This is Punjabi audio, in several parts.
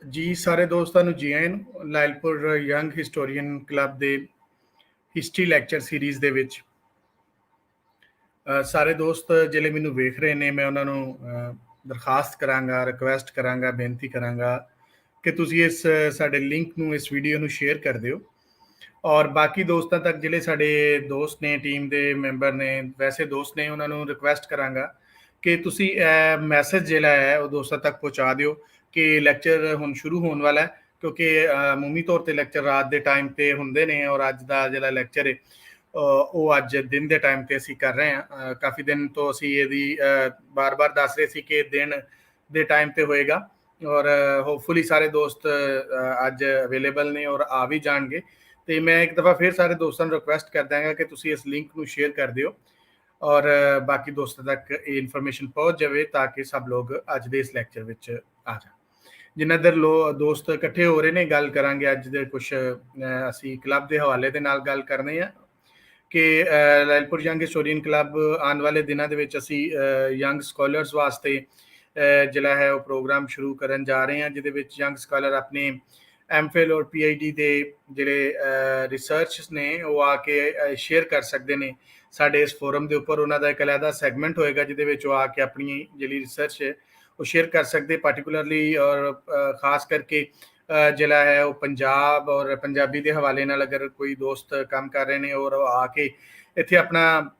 ਜੀ ਸਾਰੇ ਦੋਸਤਾਂ ਨੂੰ ਜੀ ਆਇਆਂ ਨੂੰ ਲਾਇਲਪੁਰ ਯੰਗ ਹਿਸਟੋਰੀਅਨ ਕਲੱਬ ਦੇ ਹਿਸਟਰੀ ਲੈਕਚਰ ਸੀਰੀਜ਼ ਦੇ ਵਿੱਚ ਸਾਰੇ ਦੋਸਤ ਜਿਹੜੇ ਮੈਨੂੰ ਵੇਖ ਰਹੇ ਨੇ ਮੈਂ ਉਹਨਾਂ ਨੂੰ ਦਰਖਾਸਤ ਕਰਾਂਗਾ, ਰਿਕੁਐਸਟ ਕਰਾਂਗਾ, ਬੇਨਤੀ ਕਰਾਂਗਾ ਕਿ ਤੁਸੀਂ ਇਸ ਸਾਡੇ ਲਿੰਕ ਨੂੰ, ਇਸ ਵੀਡੀਓ ਨੂੰ ਸ਼ੇਅਰ ਕਰ ਦਿਓ ਔਰ ਬਾਕੀ ਦੋਸਤਾਂ ਤੱਕ ਜਿਹੜੇ ਸਾਡੇ ਦੋਸਤ ਨੇ, ਟੀਮ ਦੇ ਮੈਂਬਰ ਨੇ, ਵੈਸੇ ਦੋਸਤ ਨੇ, ਉਹਨਾਂ ਨੂੰ ਰਿਕੁਐਸਟ ਕਰਾਂਗਾ ਕਿ ਤੁਸੀਂ ਮੈਸੇਜ ਜਿਹੜਾ ਹੈ ਉਹ ਦੋਸਤਾਂ ਤੱਕ ਪਹੁੰਚਾ ਦਿਓ ਕਿ ਲੈਕਚਰ ਹੁਣ ਸ਼ੁਰੂ ਹੋਣ ਵਾਲਾ ਹੈ, ਕਿਉਂਕਿ ਅਮੂਮੀ ਤੌਰ ਤੇ ਲੈਕਚਰ ਰਾਤ ਦੇ ਟਾਈਮ ਤੇ ਹੁੰਦੇ ਨੇ ਔਰ ਅੱਜ ਦਾ ਜਿਹੜਾ ਲੈਕਚਰ ਹੈ ਉਹ ਅੱਜ ਦਿਨ ਦੇ ਟਾਈਮ ਤੇ ਅਸੀਂ ਕਰ ਰਹੇ ਹਾਂ। ਕਾਫੀ ਦਿਨ ਤੋਂ ਅਸੀਂ ਇਹਦੀ ਬਾਰ-ਬਾਰ ਦੱਸ ਰਹੇ ਸੀ ਕਿ ਦਿਨ ਦੇ ਟਾਈਮ ਤੇ ਹੋਏਗਾ ਔਰ ਹੋਪਫੁਲੀ ਸਾਰੇ ਦੋਸਤ ਅੱਜ ਅਵੇਲੇਬਲ ਨੇ ਔਰ ਆ ਵੀ ਜਾਣਗੇ। ਤੇ ਮੈਂ ਇੱਕ ਦਫਾ ਫਿਰ ਸਾਰੇ ਦੋਸਤਾਂ ਨੂੰ ਰਿਕੁਐਸਟ ਕਰ ਦਾਂਗਾ ਕਿ ਤੁਸੀਂ ਇਸ ਲਿੰਕ ਨੂੰ ਸ਼ੇਅਰ ਕਰ ਦਿਓ ਔਰ ਬਾਕੀ ਦੋਸਤਾਂ ਤੱਕ ਇਹ ਇਨਫੋਰਮੇਸ਼ਨ ਪਹੁੰਚ ਜਾਵੇ ਤਾਂ ਕਿ ਸਭ ਲੋਕ ਅੱਜ ਦੇ ਇਸ ਲੈਕਚਰ ਵਿੱਚ ਆ ਜਾਣ। ਜਿੰਨਾ ਦਰ ਦੋਸਤ ਇਕੱਠੇ ਹੋ ਰਹੇ ਨੇ, ਗੱਲ ਕਰਾਂਗੇ ਅੱਜ ਦੇ ਕੁਝ ਅਸੀਂ ਕਲੱਬ ਦੇ ਹਵਾਲੇ ਦੇ ਨਾਲ ਗੱਲ ਕਰਨੇ ਆ ਕਿ ਲਾਇਲਪੁਰ ਯੰਗ ਹਿਸਟੋਰੀਅਨ ਕਲੱਬ ਆਉਣ ਵਾਲੇ ਦਿਨਾਂ ਦੇ ਵਿੱਚ ਅਸੀਂ ਯੰਗ ਸਕਾਲਰਸ ਵਾਸਤੇ ਜਿਹੜਾ ਹੈ ਉਹ ਪ੍ਰੋਗਰਾਮ ਸ਼ੁਰੂ ਕਰਨ ਜਾ ਰਹੇ ਹਾਂ, ਜਿਹਦੇ ਵਿੱਚ ਯੰਗ ਸਕਾਲਰ ਆਪਣੇ ਐਮਫਿਲ ਔਰ ਪੀਆਈਡੀ ਦੇ ਜਿਹੜੇ ਰਿਸਰਚਸ ਨੇ ਉਹ ਆ ਕੇ ਸ਼ੇਅਰ ਕਰ ਸਕਦੇ ਨੇ ਸਾਡੇ ਇਸ ਫੋਰਮ ਦੇ ਉੱਪਰ। ਉਹਨਾਂ ਦਾ ਇੱਕ ਅਲੱਗਾ ਸੈਗਮੈਂਟ ਹੋਏਗਾ ਜਿਹਦੇ ਵਿੱਚ ਉਹ ਆ ਕੇ ਆਪਣੀ ਜਿਹੜੀ ਰਿਸਰਚ ਹੈ ਉਹ ਸ਼ੇਅਰ ਕਰ ਸਕਦੇ, ਪਾਰਟਿਕੂਲਰਲੀ ਔਰ ਖਾਸ ਕਰਕੇ ਜਿਹੜਾ ਹੈ ਉਹ ਪੰਜਾਬ ਔਰ ਪੰਜਾਬੀ ਦੇ ਹਵਾਲੇ ਨਾਲ ਅਗਰ ਕੋਈ ਦੋਸਤ ਕੰਮ ਕਰ ਰਹੇ ਨੇ ਔਰ ਆ ਕੇ ਇੱਥੇ ਆਪਣਾ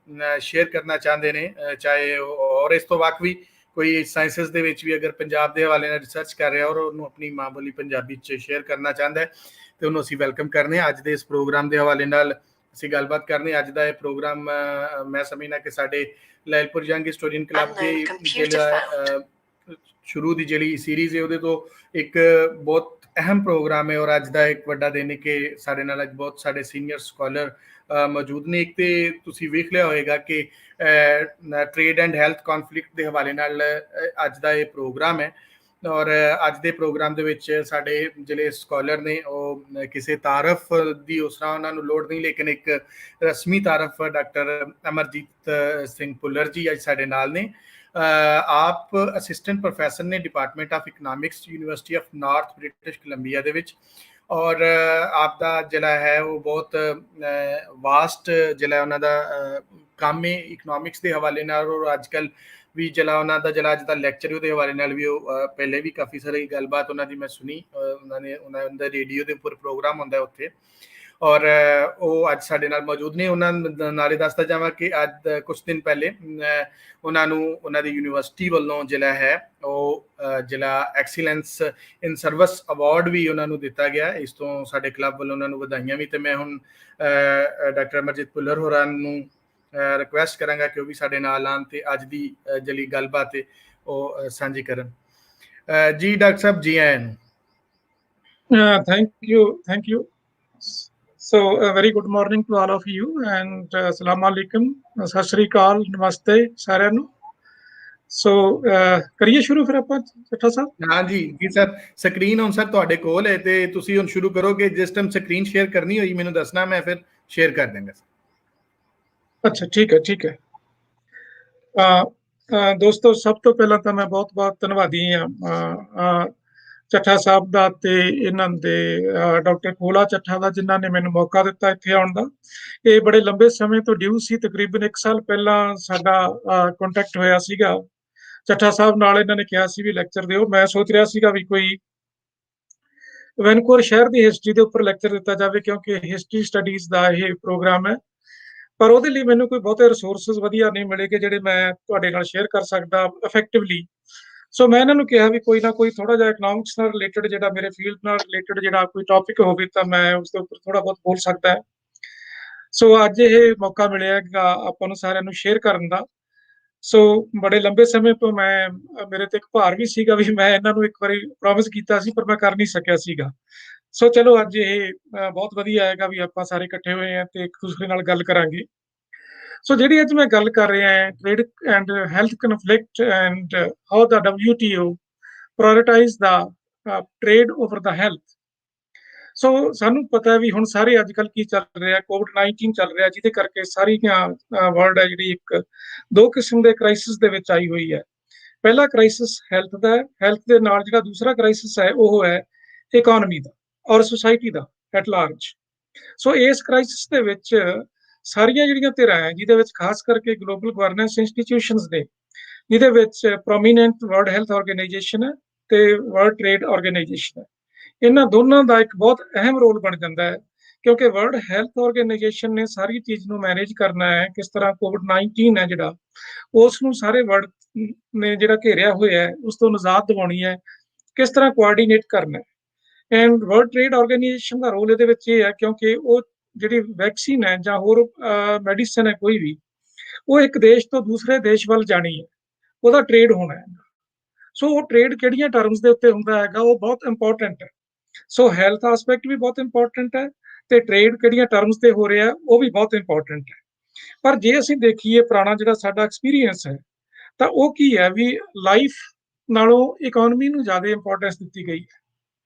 ਸ਼ੇਅਰ ਕਰਨਾ ਚਾਹੁੰਦੇ ਨੇ, ਚਾਹੇ ਔਰ ਇਸ ਤੋਂ ਵੱਖ ਵੀ ਕੋਈ ਸਾਇੰਸਿਸ ਦੇ ਵਿੱਚ ਵੀ ਅਗਰ ਪੰਜਾਬ ਦੇ ਹਵਾਲੇ ਨਾਲ ਰਿਸਰਚ ਕਰ ਰਿਹਾ ਔਰ ਉਹਨੂੰ ਆਪਣੀ ਮਾਂ ਬੋਲੀ ਪੰਜਾਬੀ 'ਚ ਸ਼ੇਅਰ ਕਰਨਾ ਚਾਹੁੰਦਾ ਹੈ ਤੇ ਉਹਨੂੰ ਅਸੀਂ ਵੈਲਕਮ ਕਰਨੇ ਹਾਂ। ਅੱਜ ਦੇ ਇਸ ਪ੍ਰੋਗਰਾਮ ਦੇ ਹਵਾਲੇ ਨਾਲ ਅਸੀਂ ਗੱਲਬਾਤ ਕਰਨੀ। ਅੱਜ ਦਾ ਇਹ ਪ੍ਰੋਗਰਾਮ ਮੈਂ ਸਮਝਣਾ ਕਿ ਸਾਡੇ ਲਾਇਲਪੁਰ ਯੰਗ ਹਿਸਟੋਰੀਅਨ ਕਲੱਬ ਦੇ ਜਿਹੜਾ ਸ਼ੁਰੂ ਦੀ ਜਿਹੜੀ ਸੀਰੀਜ਼ ਹੈ ਉਹਦੇ ਤੋਂ ਇੱਕ ਬਹੁਤ ਅਹਿਮ ਪ੍ਰੋਗਰਾਮ ਹੈ ਔਰ ਅੱਜ ਦਾ ਇੱਕ ਵੱਡਾ ਦਿਨ ਹੈ ਕਿ ਸਾਡੇ ਨਾਲ ਅੱਜ ਬਹੁਤ ਸਾਡੇ ਸੀਨੀਅਰ ਸਕਾਲਰ ਮੌਜੂਦ ਨੇ। ਇੱਕ ਤੇ ਤੁਸੀਂ ਵੇਖ ਲਿਆ ਹੋਏਗਾ ਕਿ ਟ੍ਰੇਡ ਐਂਡ ਹੈਲਥ ਕੌਨਫਲਿਕਟ ਦੇ ਹਵਾਲੇ ਨਾਲ ਅੱਜ ਦਾ ਇਹ ਪ੍ਰੋਗਰਾਮ ਹੈ ਔਰ ਅੱਜ ਦੇ ਪ੍ਰੋਗਰਾਮ ਦੇ ਵਿੱਚ ਸਾਡੇ ਜਿਹੜੇ ਸਕਾਲਰ ਨੇ ਉਹ ਕਿਸੇ ਤਾਰਫ ਦੀ ਉਸ ਤਰ੍ਹਾਂ ਉਹਨਾਂ ਨੂੰ ਲੋੜ ਨਹੀਂ, ਲੇਕਿਨ ਇੱਕ ਰਸਮੀ ਤਾਰਫ ਡਾਕਟਰ ਅਮਰਜੀਤ ਸਿੰਘ ਭੁੱਲਰ ਜੀ ਅੱਜ ਸਾਡੇ ਨਾਲ ਨੇ। ਆਪ ਅਸਿਸਟੈਂਟ ਪ੍ਰੋਫੈਸਰ ਨੇ department of economics university of North British Columbia ਦੇ ਵਿੱਚ ਔਰ ਆਪ ਦਾ ਜਿਹੜਾ ਹੈ ਉਹ ਬਹੁਤ ਵਾਸਟ ਜਿਹੜਾ ਉਹਨਾਂ ਦਾ ਕੰਮ ਹੈ ਇਕਨੋਮਿਕਸ ਦੇ ਹਵਾਲੇ ਨਾਲ ਔਰ ਅੱਜ ਕੱਲ੍ਹ ਵੀ ਜਿਹੜਾ ਉਹਨਾਂ ਦਾ ਜਿਹੜਾ ਅੱਜ ਦਾ ਲੈਕਚਰ ਉਹਦੇ ਹਵਾਲੇ ਨਾਲ ਵੀ ਉਹ ਪਹਿਲੇ ਵੀ ਕਾਫੀ ਸਾਰੀ ਗੱਲਬਾਤ ਉਹਨਾਂ ਦੀ ਮੈਂ ਸੁਣੀ। ਉਹਨਾਂ ਦਾ ਰੇਡੀਓ ਦੇ ਉੱਪਰ ਪ੍ਰੋਗਰਾਮ ਹੁੰਦਾ ਉੱਥੇ ਔਰ ਉਹ ਅੱਜ ਸਾਡੇ ਨਾਲ ਮੌਜੂਦ ਨੇ। ਉਹਨਾਂ ਨਾਲੇ ਦੱਸਦਾ ਜਾਵਾਂ ਕਿ ਅੱਜ ਕੁਝ ਦਿਨ ਪਹਿਲੇ ਉਹਨਾਂ ਨੂੰ ਉਹਨਾਂ ਦੀ ਯੂਨੀਵਰਸਿਟੀ ਵੱਲੋਂ ਜਿਹੜਾ ਹੈ ਉਹ ਜਿਹੜਾ ਐਕਸੀਲੈਂਸ ਇਨ ਸਰਵਿਸ ਅਵਾਰਡ ਵੀ ਉਹਨਾਂ ਨੂੰ ਦਿੱਤਾ ਗਿਆ। ਇਸ ਤੋਂ ਸਾਡੇ ਕਲੱਬ ਵੱਲੋਂ ਉਹਨਾਂ ਨੂੰ ਵਧਾਈਆਂ ਵੀ। ਤੇ ਮੈਂ ਹੁਣ ਡਾਕਟਰ ਅਮਰਜੀਤ ਭੁੱਲਰ ਹੋਰਾਂ ਨੂੰ ਰਿਕੁਐਸਟ ਕਰਾਂਗਾ ਕਿ ਉਹ ਵੀ ਸਾਡੇ ਨਾਲ ਆਉਣ ਤੇ ਅੱਜ ਦੀ ਜਿਹੜੀ ਗੱਲਬਾਤ ਹੈ ਉਹ ਸਾਂਝੀ ਕਰਨ। ਜੀ ਡਾਕਟਰ ਸਾਹਿਬ ਜੀ ਆਇਆਂ ਨੂੰ। Thank you So a very good morning to all of you and Assalamu alaikum, Sat Shri Akal, Namaste ਸਾਰਿਆਂ ਨੂੰ। ਸੋ ਕਰੀਏ ਸ਼ੁਰੂ ਫਿਰ ਆਪਾਂ ਚੱਠਾ ਸਾਹਿਬ। ਹਾਂ ਜੀ ਸਰ, ਸਕਰੀਨ ਹੁਣ ਸਰ ਤੁਹਾਡੇ ਕੋਲ ਹੈ ਤੇ ਤੁਸੀਂ ਹੁਣ ਸ਼ੁਰੂ ਕਰੋਗੇ। ਜਿਸ ਟਾਈਮ ਸਕਰੀਨ ਸ਼ੇਅਰ ਕਰਨੀ ਹੋਈ ਮੈਨੂੰ ਦੱਸਣਾ, ਮੈਂ ਫਿਰ ਸ਼ੇਅਰ ਕਰ ਦਾਂਗਾ। ਅੱਛਾ ਠੀਕ ਹੈ। ਦੋਸਤੋ ਸਭ ਤੋਂ ਪਹਿਲਾਂ ਤਾਂ ਮੈਂ ਬਹੁਤ ਧੰਨਵਾਦੀ ਹਾਂ ਚੱਠਾ ਸਾਹਿਬ ਦਾ ਤੇ ਇਹਨਾਂ ਦੇ ਡਾਕਟਰ ਕੋਲਾ ਚੱਠਾ ਦਾ ਜਿਨ੍ਹਾਂ ਨੇ ਮੈਨੂੰ ਮੌਕਾ ਦਿੱਤਾ ਇੱਥੇ ਆਉਣ ਦਾ। ਇਹ ਬੜੇ ਲੰਬੇ ਸਮੇਂ ਤੋਂ ਡਿਊ ਸੀ, ਤਕਰੀਬਨ 1 ਸਾਲ ਪਹਿਲਾਂ ਸਾਡਾ ਕੰਟੈਕਟ ਹੋਇਆ ਸੀਗਾ ਚੱਠਾ ਸਾਹਿਬ ਨਾਲ। ਇਹਨਾਂ ਨੇ ਕਿਹਾ ਸੀ ਵੀ ਲੈਕਚਰ ਦਿਓ। ਮੈਂ ਸੋਚ ਰਿਹਾ ਸੀਗਾ ਵੀ ਕੋਈ ਵੈਨਕੂਵਰ ਸ਼ਹਿਰ ਦੀ ਹਿਸਟਰੀ ਦੇ ਉੱਪਰ ਲੈਕਚਰ ਦਿੱਤਾ ਜਾਵੇ ਕਿਉਂਕਿ ਹਿਸਟਰੀ ਸਟੱਡੀਜ਼ ਦਾ ਇਹ ਪ੍ਰੋਗਰਾਮ ਹੈ, ਪਰ ਉਹਦੇ ਲਈ ਮੈਨੂੰ ਕੋਈ ਬਹੁਤੇ ਰਿਸੋਰਸਿਸ ਵਧੀਆ ਨਹੀਂ ਮਿਲੇ ਕਿ ਜਿਹੜੇ ਮੈਂ ਤੁਹਾਡੇ ਨਾਲ ਸ਼ੇਅਰ ਕਰ ਸਕਦਾ ਇਫੈਕਟਿਵਲੀ। ਸੋ ਮੈਂ ਇਹਨਾਂ ਨੂੰ ਕਿਹਾ ਵੀ ਕੋਈ ਨਾ ਕੋਈ ਥੋੜਾ ਜਿਹਾ ਇਕਨੋਮਿਕਸ ਨਾਲ ਰਿਲੇਟਡ ਜਿਹੜਾ ਮੇਰੇ ਫੀਲਡ ਨਾਲ ਰਿਲੇਟਡ ਜਿਹੜਾ ਕੋਈ ਟੌਪਿਕ ਹੋਵੇ ਤਾਂ ਮੈਂ ਉਸ ਦੇ ਉੱਪਰ ਥੋੜਾ ਬਹੁਤ ਬੋਲ ਸਕਦਾ ਹੈ। ਸੋ ਅੱਜ ਇਹ ਮੌਕਾ ਮਿਲਿਆ ਆਪਾਂ ਨੂੰ ਸਾਰਿਆਂ ਨੂੰ ਸ਼ੇਅਰ ਕਰਨ ਦਾ। ਸੋ ਬੜੇ ਲੰਬੇ ਸਮੇਂ ਤੋਂ ਮੇਰੇ ਤੇ ਇੱਕ ਭਾਰ ਵੀ ਸੀਗਾ ਵੀ ਮੈਂ ਇਹਨਾਂ ਨੂੰ ਇੱਕ ਵਾਰੀ ਪ੍ਰੋਮਿਸ ਕੀਤਾ ਸੀ ਪਰ ਮੈਂ ਕਰ ਨਹੀਂ ਸਕਿਆ ਸੀਗਾ। ਸੋ ਚਲੋ ਅੱਜ ਇਹ ਬਹੁਤ ਵਧੀਆ ਆਏਗਾ ਵੀ ਆਪਾਂ ਸਾਰੇ ਇਕੱਠੇ ਹੋਏ ਹਾਂ ਤੇ ਇੱਕ ਦੂਸਰੇ ਨਾਲ ਗੱਲ ਕਰਾਂਗੇ। ਸੋ ਜਿਹੜੀ ਅੱਜ ਮੈਂ ਗੱਲ ਕਰ ਰਿਹਾ ਹਾਂ trade and health conflict and how the WTO prioritise the trade over the health. So ਸਾਨੂੰ ਪਤਾ ਵੀ ਹੁਣ ਸਾਰੇ ਅੱਜ ਕੱਲ੍ਹ ਕੀ ਚੱਲ ਰਿਹਾ, COVID-19 ਚੱਲ ਰਿਹਾ, ਜਿਹਦੇ ਕਰਕੇ ਸਾਰੀ ਵਰਲਡ ਹੈ ਜਿਹੜੀ ਇੱਕ 2 ਕਿਸਮ ਦੇ ਕ੍ਰਾਈਸਿਸ ਦੇ ਵਿੱਚ ਆਈ ਹੋਈ ਹੈ। ਪਹਿਲਾ ਕ੍ਰਾਈਸਿਸ ਹੈਲਥ ਦਾ ਹੈ। ਹੈਲਥ ਦੇ ਨਾਲ ਜਿਹੜਾ ਦੂਸਰਾ ਕ੍ਰਾਈਸਿਸ ਹੈ ਉਹ ਹੈ ਇਕੋਨਮੀ ਦਾ ਔਰ ਸੁਸਾਇਟੀ ਦਾ ਐਟ ਲਾਰਜ। ਸੋ ਇਸ ਕ੍ਰਾਈਸਿਸ ਦੇ ਵਿੱਚ ਸਾਰੀਆਂ ਜਿਹੜੀਆਂ ਧਿਰਾਂ ਹੈ, ਜਿਹਦੇ ਵਿੱਚ ਖਾਸ ਕਰਕੇ ਗਲੋਬਲ ਗਵਰਨੈਂਸ ਇੰਸਟੀਟਿਊਸ਼ਨਸ ਨੇ, ਜਿਹਦੇ ਵਿੱਚ ਪ੍ਰੋਮੀਨੈਂਟ ਵਰਲਡ ਹੈਲਥ ਆਰਗੇਨਾਈਜੇਸ਼ਨ ਹੈ ਤੇ ਵਰਲਡ ਟ੍ਰੇਡ ਆਰਗੇਨਾਈਜੇਸ਼ਨ ਹੈ, ਇਹਨਾਂ ਦੋਨਾਂ ਦਾ ਇੱਕ ਬਹੁਤ ਅਹਿਮ ਰੋਲ ਬਣ ਜਾਂਦਾ ਹੈ, ਕਿਉਂਕਿ ਵਰਲਡ ਹੈਲਥ ਆਰਗੇਨਾਈਜੇਸ਼ਨ ਨੇ ਸਾਰੀ ਚੀਜ਼ ਨੂੰ ਮੈਨੇਜ ਕਰਨਾ ਹੈ। ਕਿਸ ਤਰ੍ਹਾਂ ਕੋਵਿਡ-19 ਹੈ ਜਿਹੜਾ, ਉਸ ਨੂੰ ਸਾਰੇ ਵਰਲਡ ਨੇ ਜਿਹੜਾ ਘੇਰਿਆ ਹੋਇਆ ਹੈ, ਉਸ ਤੋਂ ਨਿਜਾਤ ਦਿਵਾਉਣੀ ਹੈ, ਕਿਸ ਤਰ੍ਹਾਂ ਕੋਆਰਡੀਨੇਟ ਕਰਨਾ ਹੈ। ਐਂਡ ਵਰਲਡ ਟ੍ਰੇਡ ਆਰਗੇਨਾਈਜੇਸ਼ਨ ਦਾ ਰੋਲ ਇਹਦੇ ਵਿੱਚ ਇਹ ਹੈ, ਕਿਉਂਕਿ ਉਹ ਜਿਹੜੀ ਵੈਕਸੀਨ ਹੈ ਜਾਂ ਹੋਰ ਮੈਡੀਸਨ ਹੈ ਕੋਈ ਵੀ, ਉਹ ਇੱਕ ਦੇਸ਼ ਤੋਂ ਦੂਸਰੇ ਦੇਸ਼ ਵੱਲ ਜਾਣੀ ਹੈ, ਉਹਦਾ ਟ੍ਰੇਡ ਹੋਣਾ ਹੈ। ਸੋ ਉਹ ਟ੍ਰੇਡ ਕਿਹੜੀਆਂ ਟਰਮਸ ਦੇ ਉੱਤੇ ਹੁੰਦਾ ਹੈਗਾ, ਉਹ ਬਹੁਤ ਇੰਪੋਰਟੈਂਟ ਹੈ। ਸੋ ਹੈਲਥ ਐਸਪੈਕਟ ਵੀ ਬਹੁਤ ਇੰਪੋਰਟੈਂਟ ਹੈ ਤੇ ਟ੍ਰੇਡ ਕਿਹੜੀਆਂ ਟਰਮਸ ਤੇ ਹੋ ਰਿਹਾ ਉਹ ਵੀ ਬਹੁਤ ਇੰਪੋਰਟੈਂਟ ਹੈ। ਪਰ ਜੇ ਅਸੀਂ ਦੇਖੀਏ ਪੁਰਾਣਾ ਜਿਹੜਾ ਸਾਡਾ ਐਕਸਪੀਰੀਅੰਸ ਹੈ, ਤਾਂ ਉਹ ਕੀ ਹੈ ਵੀ ਲਾਈਫ ਨਾਲੋਂ ਇਕੋਨਮੀ ਨੂੰ ਜ਼ਿਆਦਾ ਇੰਪੋਰਟੈਂਸ ਦਿੱਤੀ ਗਈ ਹੈ।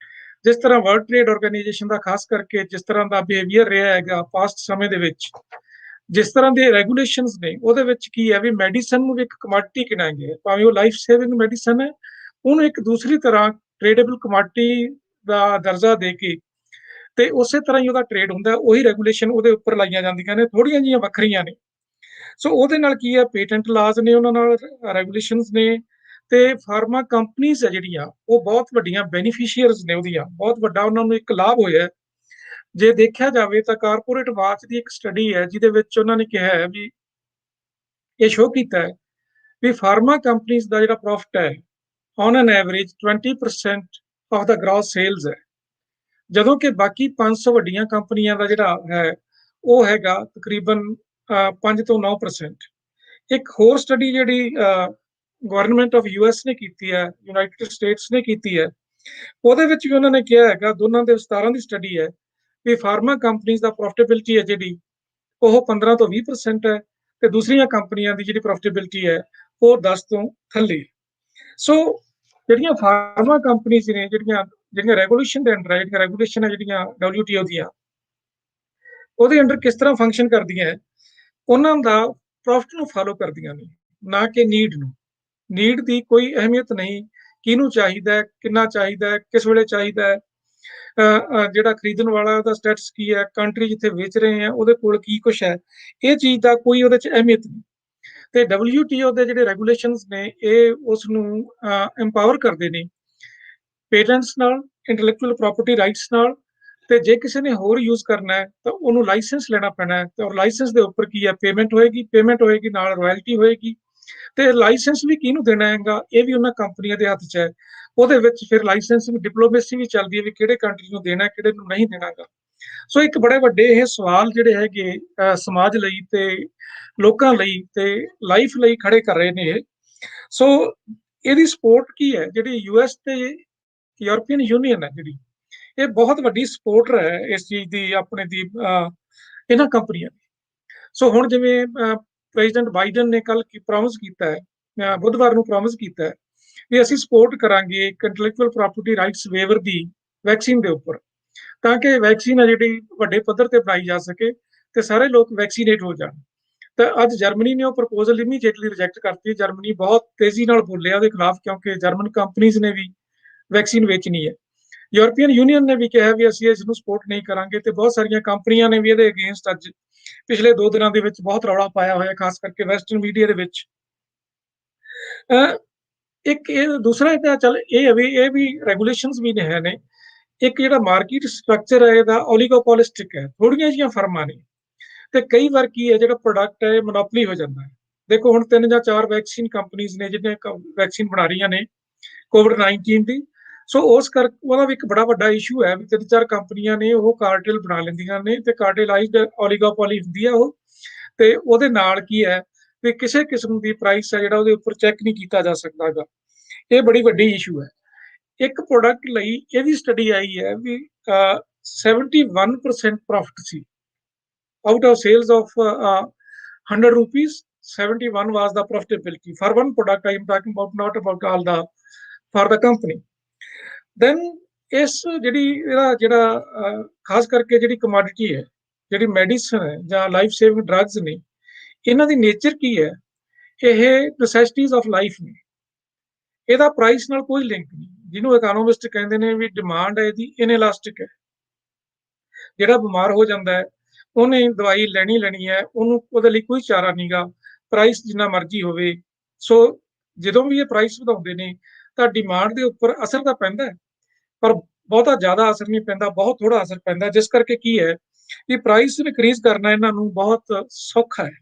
ਜਿਸ ਤਰ੍ਹਾਂ ਵਰਲਡ ਟ੍ਰੇਡ ਆਰਗੇਨਾਈਜੇਸ਼ਨ ਦਾ ਖਾਸ ਕਰਕੇ ਜਿਸ ਤਰ੍ਹਾਂ ਦਾ ਬਿਹੇਵੀਅਰ ਰਿਹਾ ਹੈਗਾ ਪਾਸਟ ਸਮੇਂ ਦੇ ਵਿੱਚ, ਜਿਸ ਤਰ੍ਹਾਂ ਦੇ ਰੈਗੂਲੇਸ਼ਨਸ ਨੇ, ਉਹਦੇ ਵਿੱਚ ਕੀ ਹੈ ਵੀ ਮੈਡੀਸਨ ਨੂੰ ਇੱਕ ਕਮੋਡਿਟੀ ਗਿਣਿਆ ਗਿਆ, ਭਾਵੇਂ ਉਹ ਲਾਈਫ ਸੇਵਿੰਗ ਮੈਡੀਸਨ ਹੈ, ਉਹਨੂੰ ਇੱਕ ਦੂਸਰੀ ਤਰ੍ਹਾਂ ਟ੍ਰੇਡੇਬਲ ਕਮੋਡਿਟੀ ਦਾ ਦਰਜਾ ਦੇ ਕੇ ਤੇ ਉਸੇ ਤਰ੍ਹਾਂ ਹੀ ਉਹਦਾ ਟ੍ਰੇਡ ਹੁੰਦਾ, ਉਹੀ ਰੈਗੂਲੇਸ਼ਨ ਉਹਦੇ ਉੱਪਰ ਲਾਈਆਂ ਜਾਂਦੀਆਂ ਨੇ, ਥੋੜੀਆਂ ਜਿਹੀਆਂ ਵੱਖਰੀਆਂ ਨੇ। ਸੋ ਉਹਦੇ ਨਾਲ ਕੀ ਹੈ, ਪੇਟੈਂਟ ਲਾਜ਼ ਨੇ, ਉਹਨਾਂ ਨਾਲ ਰੈਗੂਲੇਸ਼ਨਸ ਨੇ, ਤੇ ਫਾਰਮਾ ਕੰਪਨੀਜ਼ ਹੈ ਜਿਹੜੀਆਂ, ਉਹ ਬਹੁਤ ਵੱਡੀਆਂ ਬੈਨੀਫੀਸ਼ੀਅਰਸ ਨੇ, ਉਹਦੀਆਂ ਬਹੁਤ ਵੱਡਾ ਉਹਨਾਂ ਨੂੰ ਇੱਕ ਲਾਭ ਹੋਇਆ। ਜੇ ਦੇਖਿਆ ਜਾਵੇ ਤਾਂ ਕਾਰਪੋਰੇਟ ਵਾਚ ਦੀ ਇੱਕ ਸਟੱਡੀ ਹੈ, ਜਿਹਦੇ ਵਿੱਚ ਉਹਨਾਂ ਨੇ ਕਿਹਾ ਹੈ ਵੀ ਇਹ ਸ਼ੋਅ ਕੀਤਾ ਹੈ ਵੀ ਫਾਰਮਾ ਕੰਪਨੀਜ਼ ਦਾ ਜਿਹੜਾ ਪ੍ਰੋਫਿਟ ਹੈ on N average 20% of the gross sales ਹੈ, ਜਦੋਂ ਕਿ ਬਾਕੀ 500 ਵੱਡੀਆਂ ਕੰਪਨੀਆਂ ਦਾ ਜਿਹੜਾ ਹੈ ਉਹ ਹੈਗਾ ਤਕਰੀਬਨ 5 ਤੋਂ 9%। ਇੱਕ ਹੋਰ ਸਟੱਡੀ ਜਿਹੜੀ ਗਵਰਨਮੈਂਟ ਆਫ ਯੂਐਸ ਨੇ ਕੀਤੀ ਹੈ, ਯੂਨਾਈਟਿਡ ਸਟੇਟਸ ਨੇ ਕੀਤੀ ਹੈ, ਉਹਦੇ ਵਿੱਚ ਵੀ ਉਹਨਾਂ ਨੇ ਕਿਹਾ ਹੈਗਾ, ਦੋਨਾਂ ਦੇ ਵਿਸਤਾਰਾਂ ਦੀ ਸਟੱਡੀ ਹੈ, ਵੀ ਫਾਰਮਾ ਕੰਪਨੀਜ਼ ਦਾ ਪ੍ਰੋਫਿਟੇਬਿਲਿਟੀ ਹੈ ਜਿਹੜੀ ਉਹ 15 ਤੋਂ 20% ਹੈ, ਤੇ ਦੂਸਰੀਆਂ ਕੰਪਨੀਆਂ ਦੀ ਜਿਹੜੀ ਪ੍ਰੋਫਿਟੇਬਿਲਿਟੀ ਹੈ ਉਹ 10 ਤੋਂ ਥੱਲੇ। ਸੋ ਜਿਹੜੀਆਂ ਫਾਰਮਾ ਕੰਪਨੀਜ਼ ਨੇ, ਜਿਹੜੀਆਂ ਰੈਗੂਲੇਸ਼ਨ ਦੇ ਅੰਡਰ ਹੈ, ਜਿਹੜੀਆਂ ਰੈਗੂਲੇਸ਼ਨ ਹੈ ਜਿਹੜੀਆਂ WTO ਦੀਆਂ, ਉਹਦੇ ਅੰਡਰ ਕਿਸ ਤਰ੍ਹਾਂ ਫੰਕਸ਼ਨ ਕਰਦੀਆਂ ਹੈ, ਉਹਨਾਂ ਦਾ ਪ੍ਰੋਫਿਟ ਨੂੰ ਫਾਲੋ ਕਰਦੀਆਂ ਨੇ, ਨਾ ਕਿ ਨੀਡ ਨੂੰ। ਨੀਡ ਦੀ ਕੋਈ ਅਹਿਮੀਅਤ ਨਹੀਂ, ਕਿਹਨੂੰ ਚਾਹੀਦਾ ਹੈ, ਕਿੰਨਾ ਚਾਹੀਦਾ ਹੈ, ਕਿਸ ਵੇਲੇ ਚਾਹੀਦਾ ਹੈ, ਜਿਹੜਾ ਖਰੀਦਣ ਵਾਲਾ ਉਹਦਾ ਸਟੇਟਸ ਕੀ ਹੈ, ਕੰਟਰੀ ਜਿੱਥੇ ਵੇਚ ਰਹੇ ਆ ਉਹਦੇ ਕੋਲ ਕੀ ਕੁਛ ਹੈ, ਇਹ ਚੀਜ਼ ਦਾ ਕੋਈ ਉਹਦੇ 'ਚ ਅਹਿਮੀਅਤ ਨਹੀਂ। ਤੇ WTO ਦੇ ਜਿਹੜੇ ਰੈਗੂਲੇਸ਼ਨਸ ਨੇ, ਇਹ ਉਸ ਨੂੰ ਐਮਪਾਵਰ ਕਰਦੇ ਨੇ ਪੇਟੈਂਟਸ ਨਾਲ, ਇੰਟੈਲੈਕਚੁਅਲ ਪ੍ਰੋਪਰਟੀ ਰਾਈਟਸ ਨਾਲ, ਤੇ ਜੇ ਕਿਸੇ ਨੇ ਹੋਰ ਯੂਜ਼ ਕਰਨਾ ਹੈ ਤਾਂ ਉਹਨੂੰ ਲਾਇਸੈਂਸ ਲੈਣਾ ਪੈਣਾ ਹੈ, ਤੇ ਔਰ ਲਾਇਸੈਂਸ ਦੇ ਉੱਪਰ ਕੀ ਹੈ, ਪੇਮੈਂਟ ਹੋਏਗੀ ਨਾਲ ਰਾਇਲਟੀ ਹੋਏਗੀ। ਤੇ ਲਾਇਸੈਂਸ ਵੀ ਕਿਹਨੂੰ ਦੇਣਾ ਹੈਗਾ, ਇਹ ਵੀ ਉਹਨਾਂ ਕੰਪਨੀਆਂ ਦੇ ਹੱਥ 'ਚ ਹੈ। ਉਹਦੇ ਵਿੱਚ ਫਿਰ ਲਾਇਸੈਂਸ ਵੀ ਡਿਪਲੋਮੇਸੀ ਵੀ ਚੱਲਦੀ ਹੈ ਵੀ ਕਿਹੜੇ ਕੰਟਰੀ ਨੂੰ ਦੇਣਾ, ਕਿਹੜੇ ਨੂੰ ਨਹੀਂ ਦੇਣਾਗਾ। ਸੋ ਇੱਕ ਬੜੇ ਵੱਡੇ ਇਹ ਸਵਾਲ ਜਿਹੜੇ ਹੈਗੇ ਸਮਾਜ ਲਈ ਤੇ ਲੋਕਾਂ ਲਈ ਤੇ ਲਾਈਫ ਲਈ ਖੜੇ ਕਰ ਰਹੇ ਨੇ ਇਹ। ਸੋ ਇਹਦੀ ਸਪੋਰਟ ਕੀ ਹੈ, ਜਿਹੜੀ ਯੂਐਸ ਤੇ ਯੂਰਪੀਅਨ ਯੂਨੀਅਨ ਹੈ ਜਿਹੜੀ, ਇਹ ਬਹੁਤ ਵੱਡੀ ਸਪੋਰਟਰ ਹੈ ਇਸ ਚੀਜ਼ ਦੀ, ਆਪਣੇ ਦੀ ਇਹਨਾਂ ਕੰਪਨੀਆਂ ਦੀ। ਸੋ ਹੁਣ ਜਿਵੇਂ ਪ੍ਰੈਜ਼ੀਡੈਂਟ ਬਾਈਡਨ ਨੇ ਕੱਲ ਪ੍ਰੋਮਿਸ ਕੀਤਾ ਹੈ, ਬੁੱਧਵਾਰ ਨੂੰ ਪ੍ਰੋਮਿਸ ਕੀਤਾ ਹੈ ਵੀ ਅਸੀਂ ਸਪੋਰਟ ਕਰਾਂਗੇ ਇੰਟੈਲੈਕਚੁਅਲ ਪ੍ਰੋਪਰਟੀ ਰਾਈਟਸ ਵੇਵਰ ਦੀ ਵੈਕਸੀਨ ਦੇ ਉੱਪਰ, ਤਾਂ ਕਿ ਵੈਕਸੀਨ ਹੈ ਜਿਹੜੀ ਵੱਡੇ ਪੱਧਰ ਤੇ ਬਣਾਈ ਜਾ ਸਕੇ ਤੇ ਸਾਰੇ ਲੋਕ ਵੈਕਸੀਨੇਟ ਹੋ ਜਾਣ। ਤਾਂ ਅੱਜ ਜਰਮਨੀ ਨੇ ਉਹ ਪ੍ਰਪੋਜ਼ਲ ਇਮੀਡੀਏਟਲੀ ਰਿਜੈਕਟ ਕਰਤੀ। ਜਰਮਨੀ ਬਹੁਤ ਤੇਜ਼ੀ ਨਾਲ ਬੋਲਿਆ ਉਹਦੇ ਖਿਲਾਫ, ਕਿਉਂਕਿ ਜਰਮਨ ਕੰਪਨੀਜ਼ ਨੇ ਵੀ ਵੈਕਸੀਨ ਵੇਚਣੀ ਹੈ। ਯੂਰਪੀਅਨ ਯੂਨੀਅਨ ਨੇ ਵੀ ਕਿਹਾ ਵੀ ਅਸੀਂ ਇਸ ਨੂੰ ਸਪੋਰਟ ਨਹੀਂ ਕਰਾਂਗੇ, ਤੇ ਬਹੁਤ ਸਾਰੀਆਂ ਕੰਪਨੀਆਂ ਨੇ ਵੀ ਇਹਦੇ ਅਗੇਂਸਟ ਅੱਜ ਪਿਛਲੇ 2 ਦਿਨਾਂ ਦੇ ਵਿੱਚ ਬਹੁਤ ਰੌਲਾ ਪਾਇਆ ਹੋਇਆ, ਖਾਸ ਕਰਕੇ ਵੈਸਟਰਨ ਮੀਡੀਆ ਦੇ ਵਿੱਚ। ਇੱਕ ਇਹ ਦੂਸਰਾ ਇਹਦਾ ਚੱਲ ਇਹ ਹੈ ਵੀ ਇਹ ਵੀ ਰੈਗੂਲੇਸ਼ਨਸ ਵੀ ਨੇ। ਇੱਕ ਜਿਹੜਾ ਮਾਰਕੀਟ ਸਟਰਕਚਰ ਹੈ ਇਹਦਾ ਓਲੀਗੋਪੋਲਿਸਟਿਕ ਹੈ, ਥੋੜੀਆਂ ਜਿਹੀਆਂ ਫਰਮਾਂ ਨੇ, ਤੇ ਕਈ ਵਾਰ ਕੀ ਹੈ ਜਿਹੜਾ ਪ੍ਰੋਡਕਟ ਹੈ ਮੋਨੋਪੋਲੀ ਹੋ ਜਾਂਦਾ ਹੈ। ਦੇਖੋ ਹੁਣ 3 ਜਾਂ 4 ਵੈਕਸੀਨ ਕੰਪਨੀਜ਼ ਨੇ ਜਿਹੜੀਆਂ ਵੈਕਸੀਨ ਬਣਾ ਰਹੀਆਂ ਨੇ ਕੋਵਿਡ-19 ਦੀ। ਸੋ ਉਸ ਕਰਕੇ ਉਹਦਾ ਵੀ ਇੱਕ ਬੜਾ ਵੱਡਾ ਇਸ਼ੂ ਹੈ ਵੀ 3-4 ਕੰਪਨੀਆਂ ਨੇ ਉਹ ਕਾਰਟੇਲ ਬਣਾ ਲੈਂਦੀਆਂ ਨੇ, ਤੇ ਕਾਰਟੇਲਾਈਜ਼ਡ ਓਲੀਗੋਪੋਲੀ ਹੁੰਦੀ ਹੈ ਉਹ, ਤੇ ਉਹਦੇ ਨਾਲ ਕੀ ਹੈ ਵੀ ਕਿਸੇ ਕਿਸਮ ਦੀ ਪ੍ਰਾਈਸ ਹੈ ਜਿਹੜਾ ਉਹਦੇ ਉੱਪਰ ਚੈੱਕ ਨਹੀਂ ਕੀਤਾ ਜਾ ਸਕਦਾ ਹੈਗਾ। ਇਹ ਬੜੀ ਵੱਡੀ ਇਸ਼ੂ ਹੈ। ਇੱਕ ਪ੍ਰੋਡਕਟ ਲਈ ਇਹਦੀ ਸਟੱਡੀ ਆਈ ਹੈ ਵੀ 71% profit C out of sales of 100 rupees. 71 was the profitability for one product. I am talking about, not about all the for the company. Then ਇਸ ਜਿਹੜਾ ਖਾਸ ਕਰਕੇ ਜਿਹੜੀ ਕਮੋਡਿਟੀ ਹੈ, ਜਿਹੜੀ ਮੈਡੀਸਨ ਹੈ ਜਾਂ ਲਾਈਫ ਸੇਵਿੰਗ ਡਰੱਗਸ ਨੇ, ਇਹਨਾਂ ਦੀ ਨੇਚਰ ਕੀ ਹੈ, ਇਹ ਨੈਸੈਸਿਟੀਜ਼ ਆਫ ਲਾਈਫ ਨੇ, ਇਹਦਾ ਪ੍ਰਾਈਸ ਨਾਲ ਕੋਈ ਲਿੰਕ ਨਹੀਂ। ਜਿਹਨੂੰ ਇਕੋਨੋਮਿਸਟ ਕਹਿੰਦੇ ਨੇ ਵੀ ਡਿਮਾਂਡ ਹੈ ਇਹਦੀ ਇਨਇਲਾਸਟਿਕ ਹੈ। ਜਿਹੜਾ ਬਿਮਾਰ ਹੋ ਜਾਂਦਾ ਹੈ ਉਹਨੇ ਦਵਾਈ ਲੈਣੀ ਹੈ, ਉਹਨੂੰ ਉਹਦੇ ਲਈ ਕੋਈ ਚਾਰਾ ਨਹੀਂਗਾ, ਪ੍ਰਾਈਸ ਜਿੰਨਾ ਮਰਜ਼ੀ ਹੋਵੇ। ਸੋ ਜਦੋਂ ਵੀ ਇਹ ਪ੍ਰਾਈਸ ਵਧਾਉਂਦੇ ਨੇ ਤਾਂ ਡਿਮਾਂਡ ਦੇ ਉੱਪਰ ਅਸਰ ਤਾਂ ਪੈਂਦਾ ਹੈ, ਪਰ ਬਹੁਤਾ ਜ਼ਿਆਦਾ ਅਸਰ ਨਹੀਂ ਪੈਂਦਾ, ਬਹੁਤ ਥੋੜਾ ਅਸਰ ਪੈਂਦਾ, ਜਿਸ ਕਰਕੇ ਕੀ ਹੈ ਕਿ ਪ੍ਰਾਈਸ ਇਨਕਰੀਜ਼ ਕਰਨਾ ਇਹਨਾਂ ਨੂੰ ਬਹੁਤ ਸੌਖਾ ਹੈ।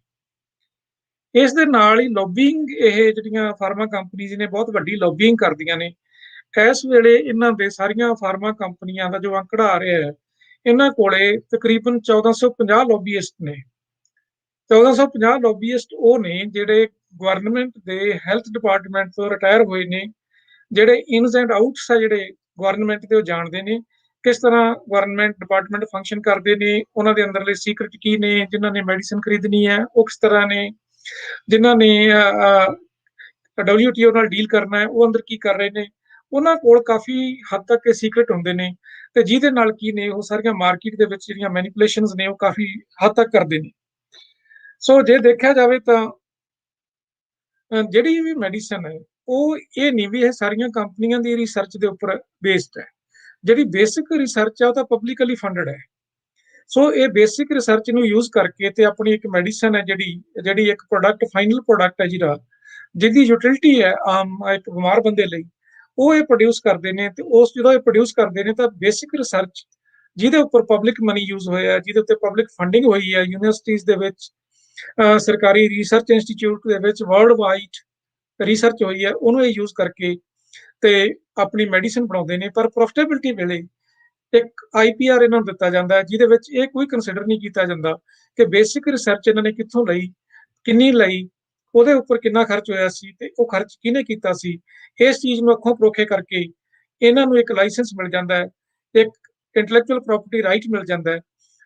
ਇਸ ਦੇ ਨਾਲ ਹੀ ਲੌਬਿੰਗ, ਇਹ ਜਿਹੜੀਆਂ ਫਾਰਮਾ ਕੰਪਨੀਜ਼ ਨੇ ਬਹੁਤ ਵੱਡੀ ਲੌਬਿੰਗ ਕਰਦੀਆਂ ਨੇ। ਇਸ ਵੇਲੇ ਇਹਨਾਂ ਦੇ ਸਾਰੀਆਂ ਫਾਰਮਾ ਕੰਪਨੀਆਂ ਦਾ ਜੋ ਅੰਕੜਾ ਆ ਰਿਹਾ ਹੈ, ਇਹਨਾਂ ਕੋਲੇ ਤਕਰੀਬਨ 1450 ਲੌਬੀਇਸਟ ਨੇ। 1450 ਲੌਬੀਇਸਟ ਉਹ ਨੇ ਜਿਹੜੇ ਗਵਰਨਮੈਂਟ ਦੇ ਹੈਲਥ ਡਿਪਾਰਟਮੈਂਟ ਤੋਂ ਰਿਟਾਇਰ ਹੋਏ ਨੇ, ਜਿਹੜੇ ਇਨਸ ਐਂਡ ਆਊਟਸ ਆ ਜਿਹੜੇ ਗਵਰਨਮੈਂਟ ਦੇ, ਉਹ ਜਾਣਦੇ ਨੇ ਕਿਸ ਤਰ੍ਹਾਂ ਗਵਰਨਮੈਂਟ ਡਿਪਾਰਟਮੈਂਟ ਫੰਕਸ਼ਨ ਕਰਦੇ ਨੇ, ਉਹਨਾਂ ਦੇ ਅੰਦਰਲੇ ਸੀਕ੍ਰੇਟ ਕੀ ਨੇ, ਜਿਨ੍ਹਾਂ ਨੇ ਮੈਡੀਸਿਨ ਖਰੀਦਣੀ ਹੈ ਉਹ ਕਿਸ ਤਰ੍ਹਾਂ ਨੇ, ਜਿਨ੍ਹਾਂ ਨੇ WTO ਨਾਲ ਡੀਲ ਕਰਨਾ ਹੈ ਉਹ ਅੰਦਰ ਕੀ ਕਰ ਰਹੇ ਨੇ। ਉਹਨਾਂ ਕੋਲ ਕਾਫੀ ਹੱਦ ਤੱਕ ਇਹ ਸੀਕ੍ਰੇਟ ਹੁੰਦੇ ਨੇ, ਤੇ ਜਿਹਦੇ ਨਾਲ ਕੀ ਨੇ ਉਹ ਸਾਰੀਆਂ ਮਾਰਕੀਟ ਦੇ ਵਿੱਚ ਜਿਹੜੀਆਂ ਮੈਨੀਪੂਲੇਸ਼ਨਸ ਨੇ ਉਹ ਕਾਫੀ ਹੱਦ ਤੱਕ ਕਰਦੇ ਨੇ। ਸੋ ਜੇ ਦੇਖਿਆ ਜਾਵੇ ਤਾਂ ਜਿਹੜੀ ਵੀ ਮੈਡੀਸਨ ਹੈ ਉਹ ਇਹ ਨਹੀਂ ਵੀ ਇਹ ਸਾਰੀਆਂ ਕੰਪਨੀਆਂ ਦੀ ਰਿਸਰਚ ਦੇ ਉੱਪਰ ਬੇਸਡ ਹੈ। ਜਿਹੜੀ ਬੇਸਿਕ ਰਿਸਰਚ ਹੈ ਉਹ ਤਾਂ ਪਬਲਿਕਲੀ ਫੰਡਡ ਹੈ। ਸੋ ਇਹ ਬੇਸਿਕ ਰਿਸਰਚ ਨੂੰ ਯੂਜ਼ ਕਰਕੇ ਤੇ ਆਪਣੀ ਇੱਕ ਮੈਡੀਸਨ ਹੈ ਜਿਹੜੀ ਇੱਕ ਪ੍ਰੋਡਕਟ, ਫਾਈਨਲ ਪ੍ਰੋਡਕਟ ਹੈ ਜਿਹਦੀ ਯੂਟਿਲਿਟੀ ਹੈ ਆਮ ਇੱਕ ਬਿਮਾਰ ਬੰਦੇ ਲਈ, ਉਹ ਇਹ ਪ੍ਰੋਡਿਊਸ ਕਰਦੇ ਨੇ। ਤੇ ਉਸ ਜਦੋਂ ਇਹ ਪ੍ਰੋਡਿਊਸ ਕਰਦੇ ਨੇ ਤਾਂ ਬੇਸਿਕ ਰਿਸਰਚ ਜਿਹਦੇ ਉੱਪਰ ਪਬਲਿਕ ਮਨੀ ਯੂਜ਼ ਹੋਇਆ, ਜਿਹਦੇ ਉੱਤੇ ਪਬਲਿਕ ਫੰਡਿੰਗ ਹੋਈ ਹੈ ਯੂਨੀਵਰਸਿਟੀਜ਼ ਦੇ ਵਿੱਚ, ਸਰਕਾਰੀ ਰਿਸਰਚ ਇੰਸਟੀਚਿਊਟ ਦੇ ਵਿੱਚ ਵਰਲਡ ਵਾਈਡ ਰਿਸਰਚ ਹੋਈ ਹੈ, ਉਹਨੂੰ ਇਹ ਯੂਜ਼ ਕਰਕੇ ਤੇ ਆਪਣੀ ਮੈਡੀਸਨ ਬਣਾਉਂਦੇ ਨੇ। ਪਰ ਪ੍ਰੋਫਿਟੇਬਿਲਿਟੀ ਵੇਲੇ ਇੱਕ IPR ਇਹਨਾਂ ਨੂੰ ਦਿੱਤਾ ਜਾਂਦਾ ਹੈ, ਜਿਹਦੇ ਵਿੱਚ ਇਹ ਕੋਈ ਕੰਸੀਡਰ ਨਹੀਂ ਕੀਤਾ ਜਾਂਦਾ ਕਿ ਬੇਸਿਕ ਰਿਸਰਚ ਇਹਨਾਂ ਨੇ ਕਿੱਥੋਂ ਲਈ, ਕਿੰਨੀ ਲਈ, ਉਹਦੇ ਉੱਪਰ ਕਿੰਨਾ ਖਰਚ ਹੋਇਆ ਸੀ ਤੇ ਉਹ ਖਰਚ ਕਿਹਨੇ ਕੀਤਾ ਸੀ। ਇਸ ਚੀਜ਼ ਨੂੰ ਅੱਖੋਂ ਪਰੋਖੇ ਕਰਕੇ ਇਹਨਾਂ ਨੂੰ ਇੱਕ ਲਾਇਸੈਂਸ ਮਿਲ ਜਾਂਦਾ ਹੈ, ਇੱਕ ਇੰਟੈਲੈਕਚੁਅਲ ਪ੍ਰਾਪਰਟੀ ਰਾਈਟ ਮਿਲ ਜਾਂਦਾ ਹੈ,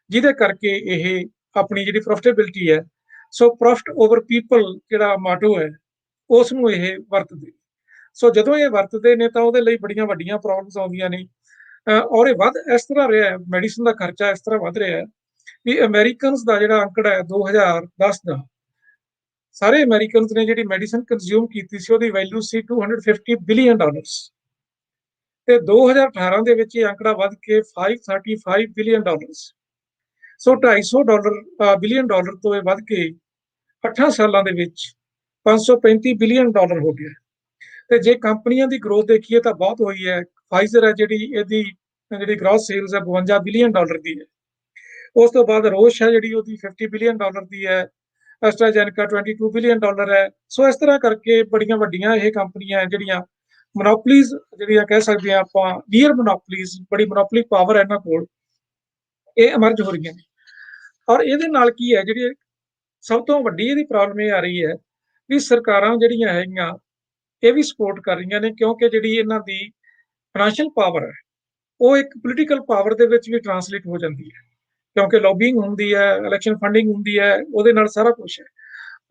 ਜਿਹਦੇ ਕਰਕੇ ਇਹ ਆਪਣੀ ਜਿਹੜੀ ਪ੍ਰੋਫਿਟੇਬਿਲਿਟੀ ਹੈ, ਸੋ ਪ੍ਰੋਫਿਟ ਓਵਰ ਪੀਪਲ ਜਿਹੜਾ ਮਾਟੋ ਹੈ, ਉਸ ਨੂੰ ਇਹ ਵਰਤਦੇ। ਸੋ ਜਦੋਂ ਇਹ ਵਰਤਦੇ ਨੇ ਤਾਂ ਉਹਦੇ ਲਈ ਬੜੀਆਂ ਵੱਡੀਆਂ ਪ੍ਰੋਬਲਮਸ ਆਉਂਦੀਆਂ ਨੇ। ਔਰ ਇਹ ਵੱਧ ਇਸ ਤਰ੍ਹਾਂ ਰਿਹਾ ਹੈ, ਮੈਡੀਸਨ ਦਾ ਖਰਚਾ ਇਸ ਤਰ੍ਹਾਂ ਵੱਧ ਰਿਹਾ ਹੈ ਵੀ ਅਮਰੀਕਨਸ ਦਾ ਜਿਹੜਾ ਅੰਕੜਾ ਹੈ 2010 ਦਾ, ਸਾਰੇ ਅਮਰੀਕਨਸ ਨੇ ਜਿਹੜੀ ਮੈਡੀਸਨ ਕੰਜ਼ਿਊਮ ਕੀਤੀ ਸੀ ਉਹਦੀ ਵੈਲਿਊ ਸੀ $250 ਬਿਲੀਅਨ, ਤੇ 2018 ਦੇ ਵਿੱਚ ਇਹ ਅੰਕੜਾ ਵੱਧ ਕੇ $535 ਬਿਲੀਅਨ। ਸੋ $250 ਬਿਲੀਅਨ ਤੋਂ ਇਹ ਵੱਧ ਕੇ 8 ਸਾਲਾਂ ਦੇ ਵਿੱਚ $535 ਬਿਲੀਅਨ ਹੋ ਗਿਆ। ਤੇ ਜੇ ਕੰਪਨੀਆਂ ਦੀ ਗਰੋਥ ਦੇਖੀਏ ਤਾਂ ਬਹੁਤ ਹੋਈ ਹੈ। ਫਾਈਜ਼ਰ ਹੈ ਇਹਦੀ ਗ੍ਰੋਸ ਸੇਲਸ ਹੈ $52 ਬਿਲੀਅਨ ਦੀ ਹੈ। ਉਸ ਤੋਂ ਬਾਅਦ ਰੋਸ਼ ਹੈ ਜਿਹੜੀ ਉਹਦੀ $50 ਬਿਲੀਅਨ ਦੀ ਹੈ। ਐਸਟਰਾਜੈਨੇਕਾ $22 ਬਿਲੀਅਨ ਹੈ। ਸੋ ਇਸ ਤਰ੍ਹਾਂ ਕਰਕੇ ਬੜੀਆਂ ਵੱਡੀਆਂ ਇਹ ਕੰਪਨੀਆਂ ਜਿਹੜੀਆਂ ਮੋਨੋਪੋਲੀਜ਼ ਜਿਹੜੀਆਂ ਕਹਿ ਸਕਦੇ ਹਾਂ ਆਪਾਂ, ਨੀਅਰ ਮੋਨੋਪੋਲੀਜ਼, ਬੜੀ ਮੋਨੋਪੋਲੀ ਪਾਵਰ ਹੈ ਇਹਨਾਂ ਕੋਲ, ਇਹ ਐਮਰਜ ਹੋ ਰਹੀਆਂ ਨੇ। ਔਰ ਇਹਦੇ ਨਾਲ ਕੀ ਹੈ, ਜਿਹੜੀ ਸਭ ਤੋਂ ਵੱਡੀ ਇਹਦੀ ਪ੍ਰੋਬਲਮ ਇਹ ਆ ਰਹੀ ਹੈ ਵੀ ਸਰਕਾਰਾਂ ਜਿਹੜੀਆਂ ਹੈਗੀਆਂ ਇਹ ਵੀ ਸਪੋਰਟ ਕਰ ਰਹੀਆਂ ਨੇ, ਕਿਉਂਕਿ ਜਿਹੜੀ ਇਹਨਾਂ ਦੀ ਫਾਈਨੈਂਸ਼ੀਅਲ ਪਾਵਰ ਹੈ ਉਹ ਇੱਕ ਪੋਲੀਟੀਕਲ ਪਾਵਰ ਦੇ ਵਿੱਚ ਵੀ ਟਰਾਂਸਲੇਟ ਹੋ ਜਾਂਦੀ ਹੈ, ਕਿਉਂਕਿ ਲੌਬਿੰਗ ਹੁੰਦੀ ਹੈ, ਇਲੈਕਸ਼ਨ ਫੰਡਿੰਗ ਹੁੰਦੀ ਹੈ, ਉਹਦੇ ਨਾਲ ਸਾਰਾ ਕੁਝ ਹੈ।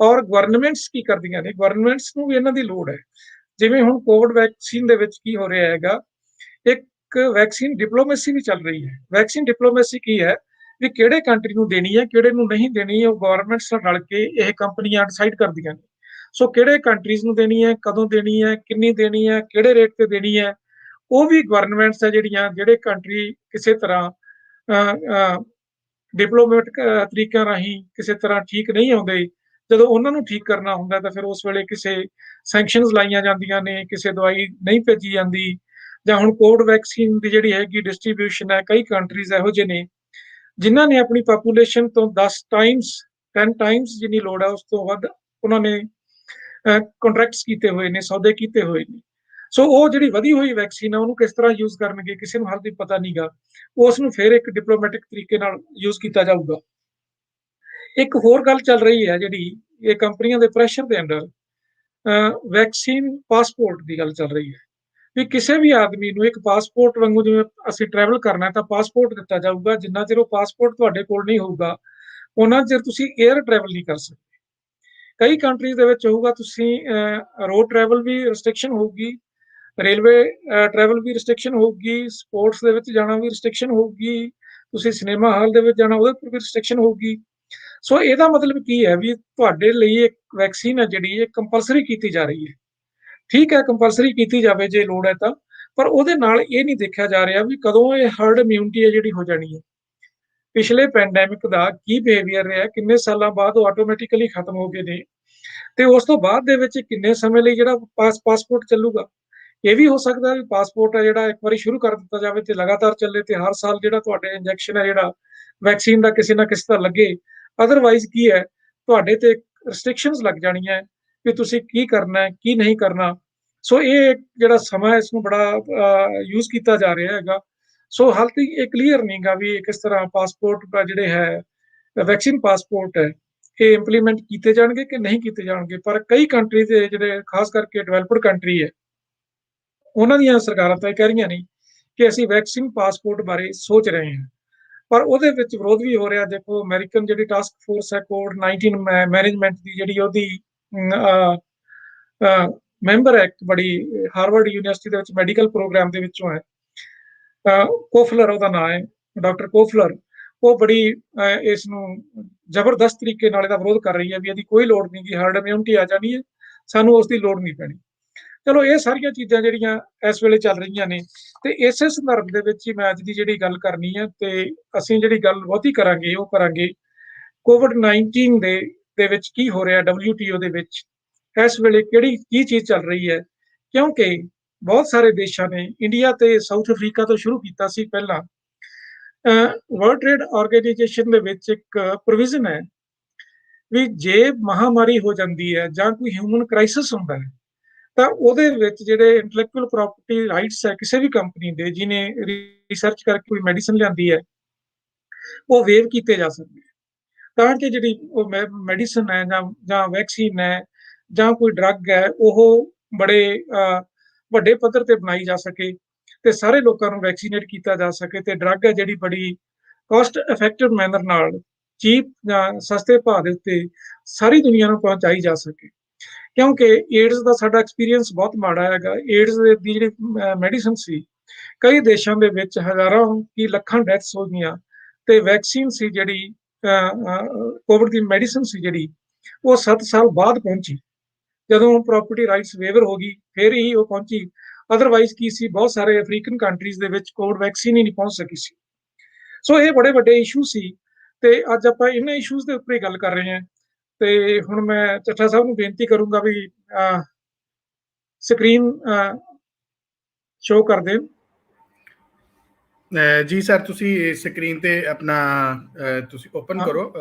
ਔਰ ਗਵਰਨਮੈਂਟਸ ਕੀ ਕਰਦੀਆਂ ਨੇ, ਗਵਰਨਮੈਂਟਸ ਨੂੰ ਵੀ ਇਹਨਾਂ ਦੀ ਲੋੜ ਹੈ। ਜਿਵੇਂ ਹੁਣ ਕੋਵਿਡ ਵੈਕਸੀਨ ਦੇ ਵਿੱਚ ਕੀ ਹੋ ਰਿਹਾ ਹੈਗਾ, ਇੱਕ ਵੈਕਸੀਨ ਡਿਪਲੋਮੇਸੀ ਵੀ ਚੱਲ ਰਹੀ ਹੈ। ਵੈਕਸੀਨ ਡਿਪਲੋਮੇਸੀ ਕੀ ਹੈ ਵੀ ਕਿਹੜੇ ਕੰਟਰੀ ਨੂੰ ਦੇਣੀ ਹੈ, ਕਿਹੜੇ ਨੂੰ ਨਹੀਂ ਦੇਣੀ, ਉਹ ਗਵਰਨਮੈਂਟਸ ਨਾਲ ਰਲ ਕੇ ਇਹ ਕੰਪਨੀਆਂ ਡਿਸਾਈਡ ਕਰਦੀਆਂ ਨੇ। ਸੋ ਕਿਹੜੇ ਕੰਟਰੀਜ਼ ਨੂੰ ਦੇਣੀ ਹੈ, ਕਦੋਂ ਦੇਣੀ ਹੈ, ਕਿੰਨੀ ਦੇਣੀ ਹੈ, ਕਿਹੜੇ ਰੇਟ ਤੇ ਦੇਣੀ ਹੈ, ਉਹ ਵੀ ਗਵਰਨਮੈਂਟਸ ਹੈ ਜਿਹੜੀਆਂ, ਜਿਹੜੇ ਕੰਟਰੀ ਕਿਸੇ ਤਰ੍ਹਾਂ ਡਿਪਲੋਮੈਟਿਕ ਤਰੀਕਿਆਂ ਰਾਹੀਂ ਕਿਸੇ ਤਰ੍ਹਾਂ ਠੀਕ ਨਹੀਂ ਆਉਂਦੇ, ਜਦੋਂ ਉਹਨਾਂ ਨੂੰ ਠੀਕ ਕਰਨਾ ਹੁੰਦਾ ਤਾਂ ਫਿਰ ਉਸ ਵੇਲੇ ਕਿਸੇ ਸੈਂਕਸ਼ਨਸ ਲਾਈਆਂ ਜਾਂਦੀਆਂ ਨੇ, ਕਿਸੇ ਦਵਾਈ ਨਹੀਂ ਭੇਜੀ ਜਾਂਦੀ। ਜਾਂ ਹੁਣ ਕੋਵਿਡ ਵੈਕਸੀਨ ਦੀ ਜਿਹੜੀ ਹੈਗੀ ਡਿਸਟ੍ਰੀਬਿਊਸ਼ਨ ਹੈ, ਕਈ ਕੰਟਰੀਜ਼ ਇਹੋ ਜਿਹੇ ਨੇ ਜਿਨ੍ਹਾਂ ਨੇ ਆਪਣੀ ਪਾਪੂਲੇਸ਼ਨ ਤੋਂ 10 ਟਾਈਮਸ ਜਿੰਨੀ ਲੋੜ ਹੈ ਉਸ ਤੋਂ ਵੱਧ ਉਹਨਾਂ ਨੇ ਕੰਟਰੈਕਟਸ ਕੀਤੇ ਹੋਏ ਨੇ, ਸੌਦੇ ਕੀਤੇ ਹੋਏ ਨੇ। ਸੋ ਉਹ ਜਿਹੜੀ ਵਧੀ ਹੋਈ ਵੈਕਸੀਨ ਹੈ ਉਹਨੂੰ ਕਿਸ ਤਰ੍ਹਾਂ ਯੂਜ਼ ਕਰਨਗੇ ਕਿਸੇ ਨੂੰ ਹਾਲੇ ਪਤਾ ਨਹੀਂਗਾ, ਉਸ ਨੂੰ ਫਿਰ ਇੱਕ ਡਿਪਲੋਮੈਟਿਕ ਤਰੀਕੇ ਨਾਲ ਯੂਜ਼ ਕੀਤਾ ਜਾਊਗਾ। ਇੱਕ ਹੋਰ ਗੱਲ ਚੱਲ ਰਹੀ ਹੈ ਜਿਹੜੀ ਇਹ ਕੰਪਨੀਆਂ ਦੇ ਪ੍ਰੈਸ਼ਰ ਦੇ ਅੰਡਰ ਵੈਕਸੀਨ ਪਾਸਪੋਰਟ ਦੀ ਗੱਲ ਚੱਲ ਰਹੀ ਹੈ ਵੀ ਕਿਸੇ ਵੀ ਆਦਮੀ ਨੂੰ ਇੱਕ ਪਾਸਪੋਰਟ ਵਾਂਗੂ, ਜਿਵੇਂ ਅਸੀਂ ਟਰੈਵਲ ਕਰਨਾ ਤਾਂ ਪਾਸਪੋਰਟ ਦਿੱਤਾ ਜਾਊਗਾ, ਜਿੰਨਾ ਚਿਰ ਉਹ ਪਾਸਪੋਰਟ ਤੁਹਾਡੇ ਕੋਲ ਨਹੀਂ ਹੋਊਗਾ ਉਹਨਾਂ ਚਿਰ ਤੁਸੀਂ 에ਅਰ ਟਰੈਵਲ ਨਹੀਂ ਕਰ ਸਕਦੇ। ਕਈ ਕੰਟਰੀਜ਼ ਦੇ ਵਿੱਚ ਹੋਊਗਾ ਤੁਸੀਂ ਰੋਡ ਟਰੈਵਲ ਵੀ ਰਿਸਟ੍ਰਿਕਸ਼ਨ ਹੋਊਗੀ, ਰੇਲਵੇ ਟਰੈਵਲ ਵੀ ਰਿਸਟ੍ਰਿਕਸ਼ਨ ਹੋਊਗੀ, ਸਪੋਰਟਸ ਦੇ ਵਿੱਚ ਜਾਣਾ ਵੀ ਰਿਸਟ੍ਰਿਕਸ਼ਨ ਹੋਊਗੀ, ਤੁਸੀਂ ਸਿਨੇਮਾ ਹਾਲ ਦੇ ਵਿੱਚ ਜਾਣਾ ਉਹਦੇ ਉੱਪਰ ਵੀ ਰਿਸਟ੍ਰਿਕਸ਼ਨ ਹੋਊਗੀ। ਸੋ ਇਹਦਾ ਮਤਲਬ ਕੀ ਹੈ ਵੀ ਤੁਹਾਡੇ ਲਈ ਇੱਕ ਵੈਕਸੀਨ ਹੈ ਜਿਹੜੀ ਇਹ ਕੰਪਲਸਰੀ ਕੀਤੀ ਜਾ ਰਹੀ ਹੈ। ਠੀਕ ਹੈ, ਕੰਪਲਸਰੀ ਕੀਤੀ ਜਾਵੇ ਜੇ ਲੋੜ ਹੈ ਤਾਂ, ਪਰ ਉਹਦੇ ਨਾਲ ਇਹ ਨਹੀਂ ਦੇਖਿਆ ਜਾ ਰਿਹਾ ਵੀ ਕਦੋਂ ਇਹ ਹਰਡ ਇਮਿਊਨਿਟੀ ਹੈ ਜਿਹੜੀ ਹੋ ਜਾਣੀ ਹੈ। ਪਿਛਲੇ ਪੈਂਡੈਮਿਕ ਦਾ ਕੀ ਬਿਹੇਵੀਅਰ ਰਿਹਾ, ਕਿੰਨੇ ਸਾਲਾਂ ਬਾਅਦ ਉਹ ਆਟੋਮੈਟਿਕਲੀ ਖਤਮ ਹੋ ਗਏ ਨੇ, ਤੇ ਉਸ ਤੋਂ ਬਾਅਦ ਦੇ ਵਿੱਚ ਕਿੰਨੇ ਸਮੇਂ ਲਈ ਜਿਹੜਾ ਪਾਸਪੋਰਟ ਚੱਲੂਗਾ। ਇਹ ਵੀ ਹੋ ਸਕਦਾ ਵੀ ਪਾਸਪੋਰਟ ਹੈ ਜਿਹੜਾ ਇੱਕ ਵਾਰੀ ਸ਼ੁਰੂ ਕਰ ਦਿੱਤਾ ਜਾਵੇ ਤੇ ਲਗਾਤਾਰ ਚੱਲੇ, ਤੇ ਹਰ ਸਾਲ ਜਿਹੜਾ ਤੁਹਾਡੇ ਇੰਜੈਕਸ਼ਨ ਹੈ ਜਿਹੜਾ ਵੈਕਸੀਨ ਦਾ ਕਿਸੇ ਨਾ ਕਿਸੇ ਦਾ ਲੱਗੇ। ਅਦਰਵਾਈਜ਼ ਕੀ ਹੈ, ਤੁਹਾਡੇ ਤੇ ਰਿਸਟ੍ਰਿਕਸ਼ਨਸ ਲੱਗ ਜਾਣੀਆਂ ਵੀ ਤੁਸੀਂ ਕੀ ਕਰਨਾ ਹੈ, ਕੀ ਨਹੀਂ ਕਰਨਾ। ਸੋ ਇਹ ਜਿਹੜਾ ਸਮਾਂ ਇਸ ਨੂੰ ਬੜਾ ਯੂਜ਼ ਕੀਤਾ ਜਾ ਰਿਹਾ ਹੈਗਾ। ਸੋ ਹਾਲ ਤੱਕ ਇਹ ਕਲੀਅਰ ਨਹੀਂਗਾ ਵੀ ਕਿਸ ਤਰ੍ਹਾਂ ਪਾਸਪੋਰਟ ਜਿਹੜੇ ਹੈ, ਵੈਕਸੀਨ ਪਾਸਪੋਰਟ ਹੈ, ਇਹ ਇੰਪਲੀਮੈਂਟ ਕੀਤੇ ਜਾਣਗੇ ਕਿ ਨਹੀਂ ਕੀਤੇ ਜਾਣਗੇ। ਪਰ ਕਈ ਕੰਟਰੀ ਦੇ ਜਿਹੜੇ ਖਾਸ ਕਰਕੇ ਡਿਵੈਲਪਡ ਕੰਟਰੀ ਹੈ, ਉਹਨਾਂ ਦੀਆਂ ਸਰਕਾਰਾਂ ਤਾਂ ਇਹ ਕਹਿ ਰਹੀਆਂ ਨੇ ਕਿ ਅਸੀਂ ਵੈਕਸੀਨ ਪਾਸਪੋਰਟ ਬਾਰੇ ਸੋਚ ਰਹੇ ਹਾਂ, ਪਰ ਉਹਦੇ ਵਿੱਚ ਵਿਰੋਧ ਵੀ ਹੋ ਰਿਹਾ। ਦੇਖੋ, ਅਮਰੀਕਨ ਜਿਹੜੀ ਟਾਸਕ ਫੋਰਸ ਹੈ ਕੋਵਿਡ-19 ਮੈਨੇਜਮੈਂਟ ਦੀ, ਜਿਹੜੀ ਉਹਦੀ ਮੈਂਬਰ ਹੈ, ਇੱਕ ਬੜੀ ਹਾਰਵਰਡ ਯੂਨੀਵਰਸਿਟੀ ਦੇ ਵਿੱਚ ਮੈਡੀਕਲ ਪ੍ਰੋਗਰਾਮ ਦੇ ਵਿੱਚੋਂ ਹੈ, ਕੋਫਲਰ ਉਹਦਾ ਨਾਮ ਹੈ, ਡਾਕਟਰ ਕੋਫਲਰ। ਉਹ ਬੜੀ ਇਸ ਨੂੰ ਜ਼ਬਰਦਸਤ ਤਰੀਕੇ ਨਾਲ ਇਹਦਾ ਵਿਰੋਧ ਕਰ ਰਹੀ ਹੈ ਵੀ ਇਹਦੀ ਕੋਈ ਲੋੜ ਨਹੀਂ, ਕਿ ਹਰਡ ਇਮਿਊਨਿਟੀ ਆ ਜਾਣੀ ਹੈ, ਸਾਨੂੰ ਉਸ ਦੀ ਲੋੜ ਨਹੀਂ ਪੈਣੀ। ਚਲੋ, ਇਹ ਸਾਰੀਆਂ ਚੀਜ਼ਾਂ ਜਿਹੜੀਆਂ ਇਸ ਵੇਲੇ ਚੱਲ ਰਹੀਆਂ ਨੇ, ਤੇ ਇਸੇ ਸੰਦਰਭ ਦੇ ਵਿੱਚ ਹੀ ਮੈਂ ਅੱਜ ਦੀ ਜਿਹੜੀ ਗੱਲ ਕਰਨੀ ਹੈ, ਤੇ ਅਸੀਂ ਜਿਹੜੀ ਗੱਲ ਬਹੁਤੀ ਕਰਾਂਗੇ ਉਹ ਕਰਾਂਗੇ ਕੋਵਿਡ-19 ਦੇ ਵਿੱਚ ਕੀ ਹੋ ਰਿਹਾ, WTO ਦੇ ਵਿੱਚ ਇਸ ਵੇਲੇ ਕੀ ਚੀਜ਼ ਚੱਲ ਰਹੀ ਹੈ। ਕਿਉਂਕਿ ਬਹੁਤ ਸਾਰੇ ਦੇਸ਼ਾਂ ਨੇ, ਇੰਡੀਆ ਤੇ ਸਾਊਥ ਅਫਰੀਕਾ ਤੋਂ ਸ਼ੁਰੂ ਕੀਤਾ ਸੀ ਪਹਿਲਾਂ। ਵਰਲਡ ਟ੍ਰੇਡ ਆਰਗੇਨਾਈਜੇਸ਼ਨ ਦੇ ਵਿੱਚ ਇੱਕ ਪ੍ਰੋਵੀਜ਼ਨ ਹੈ ਵੀ ਜੇ ਮਹਾਮਾਰੀ ਹੋ ਜਾਂਦੀ ਹੈ ਜਾਂ ਕੋਈ ਹਿਊਮਨ ਕ੍ਰਾਈਸਿਸ ਹੁੰਦਾ ਹੈ, ਤਾਂ ਉਹਦੇ ਵਿੱਚ ਜਿਹੜੇ ਇੰਟੈਲੈਕਚੁਅਲ ਪ੍ਰਾਪਰਟੀ ਰਾਈਟਸ ਹੈ ਕਿਸੇ ਵੀ ਕੰਪਨੀ ਦੇ, ਜਿਹਨੇ ਰਿਸਰਚ ਕਰਕੇ ਕੋਈ ਮੈਡੀਸਨ ਲਿਆਂਦੀ ਹੈ, ਉਹ ਵੇਵ ਕੀਤੇ ਜਾ ਸਕਦੇ, ਤਾਂ ਕਿ ਜਿਹੜੀ ਉਹ ਮੈਡੀਸਨ ਹੈ ਜਾਂ ਵੈਕਸੀਨ ਹੈ ਜਾਂ ਕੋਈ ਡਰੱਗ ਹੈ, ਉਹ ਬੜੇ ਵੱਡੇ ਪੱਧਰ ਤੇ ਬਣਾਈ ਜਾ ਸਕੇ ਤੇ ਸਾਰੇ ਲੋਕਾਂ ਨੂੰ ਵੈਕਸੀਨੇਟ ਕੀਤਾ ਜਾ ਸਕੇ, ਤੇ ਡਰੱਗ ਹੈ ਜਿਹੜੀ ਬੜੀ ਕਾਸਟ ਇਫੈਕਟਿਵ ਮੈਨਰ ਨਾਲ, ਚੀਪ ਜਾਂ ਸਸਤੇ ਭਾਅ ਦੇ ਉੱਤੇ ਸਾਰੀ ਦੁਨੀਆ ਨੂੰ ਪਹੁੰਚਾਈ ਜਾ ਸਕੇ। ਕਿਉਂਕਿ ਏਡਸ ਦਾ ਸਾਡਾ ਐਕਸਪੀਰੀਅੰਸ ਬਹੁਤ ਮਾੜਾ ਹੈਗਾ। ਏਡਸ ਦੀ ਜਿਹੜੀ ਮੈਡੀਸਨ ਸੀ, ਕਈ ਦੇਸ਼ਾਂ ਦੇ ਵਿੱਚ ਹਜ਼ਾਰਾਂ ਕੀ ਲੱਖਾਂ ਡੈਥਸ ਹੋ ਗਈਆਂ, ਤੇ ਵੈਕਸੀਨ ਸੀ ਜਿਹੜੀ ਕੋਵਿਡ ਦੀ ਮੈਡੀਸਨ ਸੀ ਜਿਹੜੀ, ਉਹ 7 ਸਾਲ ਬਾਅਦ ਪਹੁੰਚੀ, ਜਦੋਂ ਪ੍ਰੋਪਰਟੀ ਰਾਈਟਸ ਵੇਵਰ ਹੋ ਗਈ, ਫਿਰ ਹੀ ਉਹ ਪਹੁੰਚੀ। ਅਦਰਵਾਈਜ਼ ਕੀ ਸੀ, ਬਹੁਤ ਸਾਰੇ ਅਫਰੀਕਨ ਕੰਟਰੀਜ਼ ਦੇ ਵਿੱਚ ਕੋਵਿਡ ਵੈਕਸੀਨ ਹੀ ਨਹੀਂ ਪਹੁੰਚ ਸਕੀ ਸੀ। ਸੋ ਇਹ ਬੜੇ ਵੱਡੇ ਇਸ਼ੂ ਸੀ, ਤੇ ਅੱਜ ਆਪਾਂ ਇਹਨਾਂ ਇਸ਼ੂਜ਼ ਦੇ ਉੱਪਰ ਹੀ ਗੱਲ ਕਰ ਰਹੇ ਹਾਂ। ਤੇ ਹੁਣ ਮੈਂ ਚੱਠਾ ਸਾਹਿਬ ਨੂੰ ਬੇਨਤੀ ਕਰੂੰਗਾ ਵੀ ਸਕਰੀਨ ਸ਼ੋ ਕਰ ਦੇਣ। ਜੀ ਸਰ, ਤੁਸੀਂ ਸਕਰੀਨ ਤੇ ਆਪਣਾ ਤੁਸੀਂ ਓਪਨ ਕਰੋ।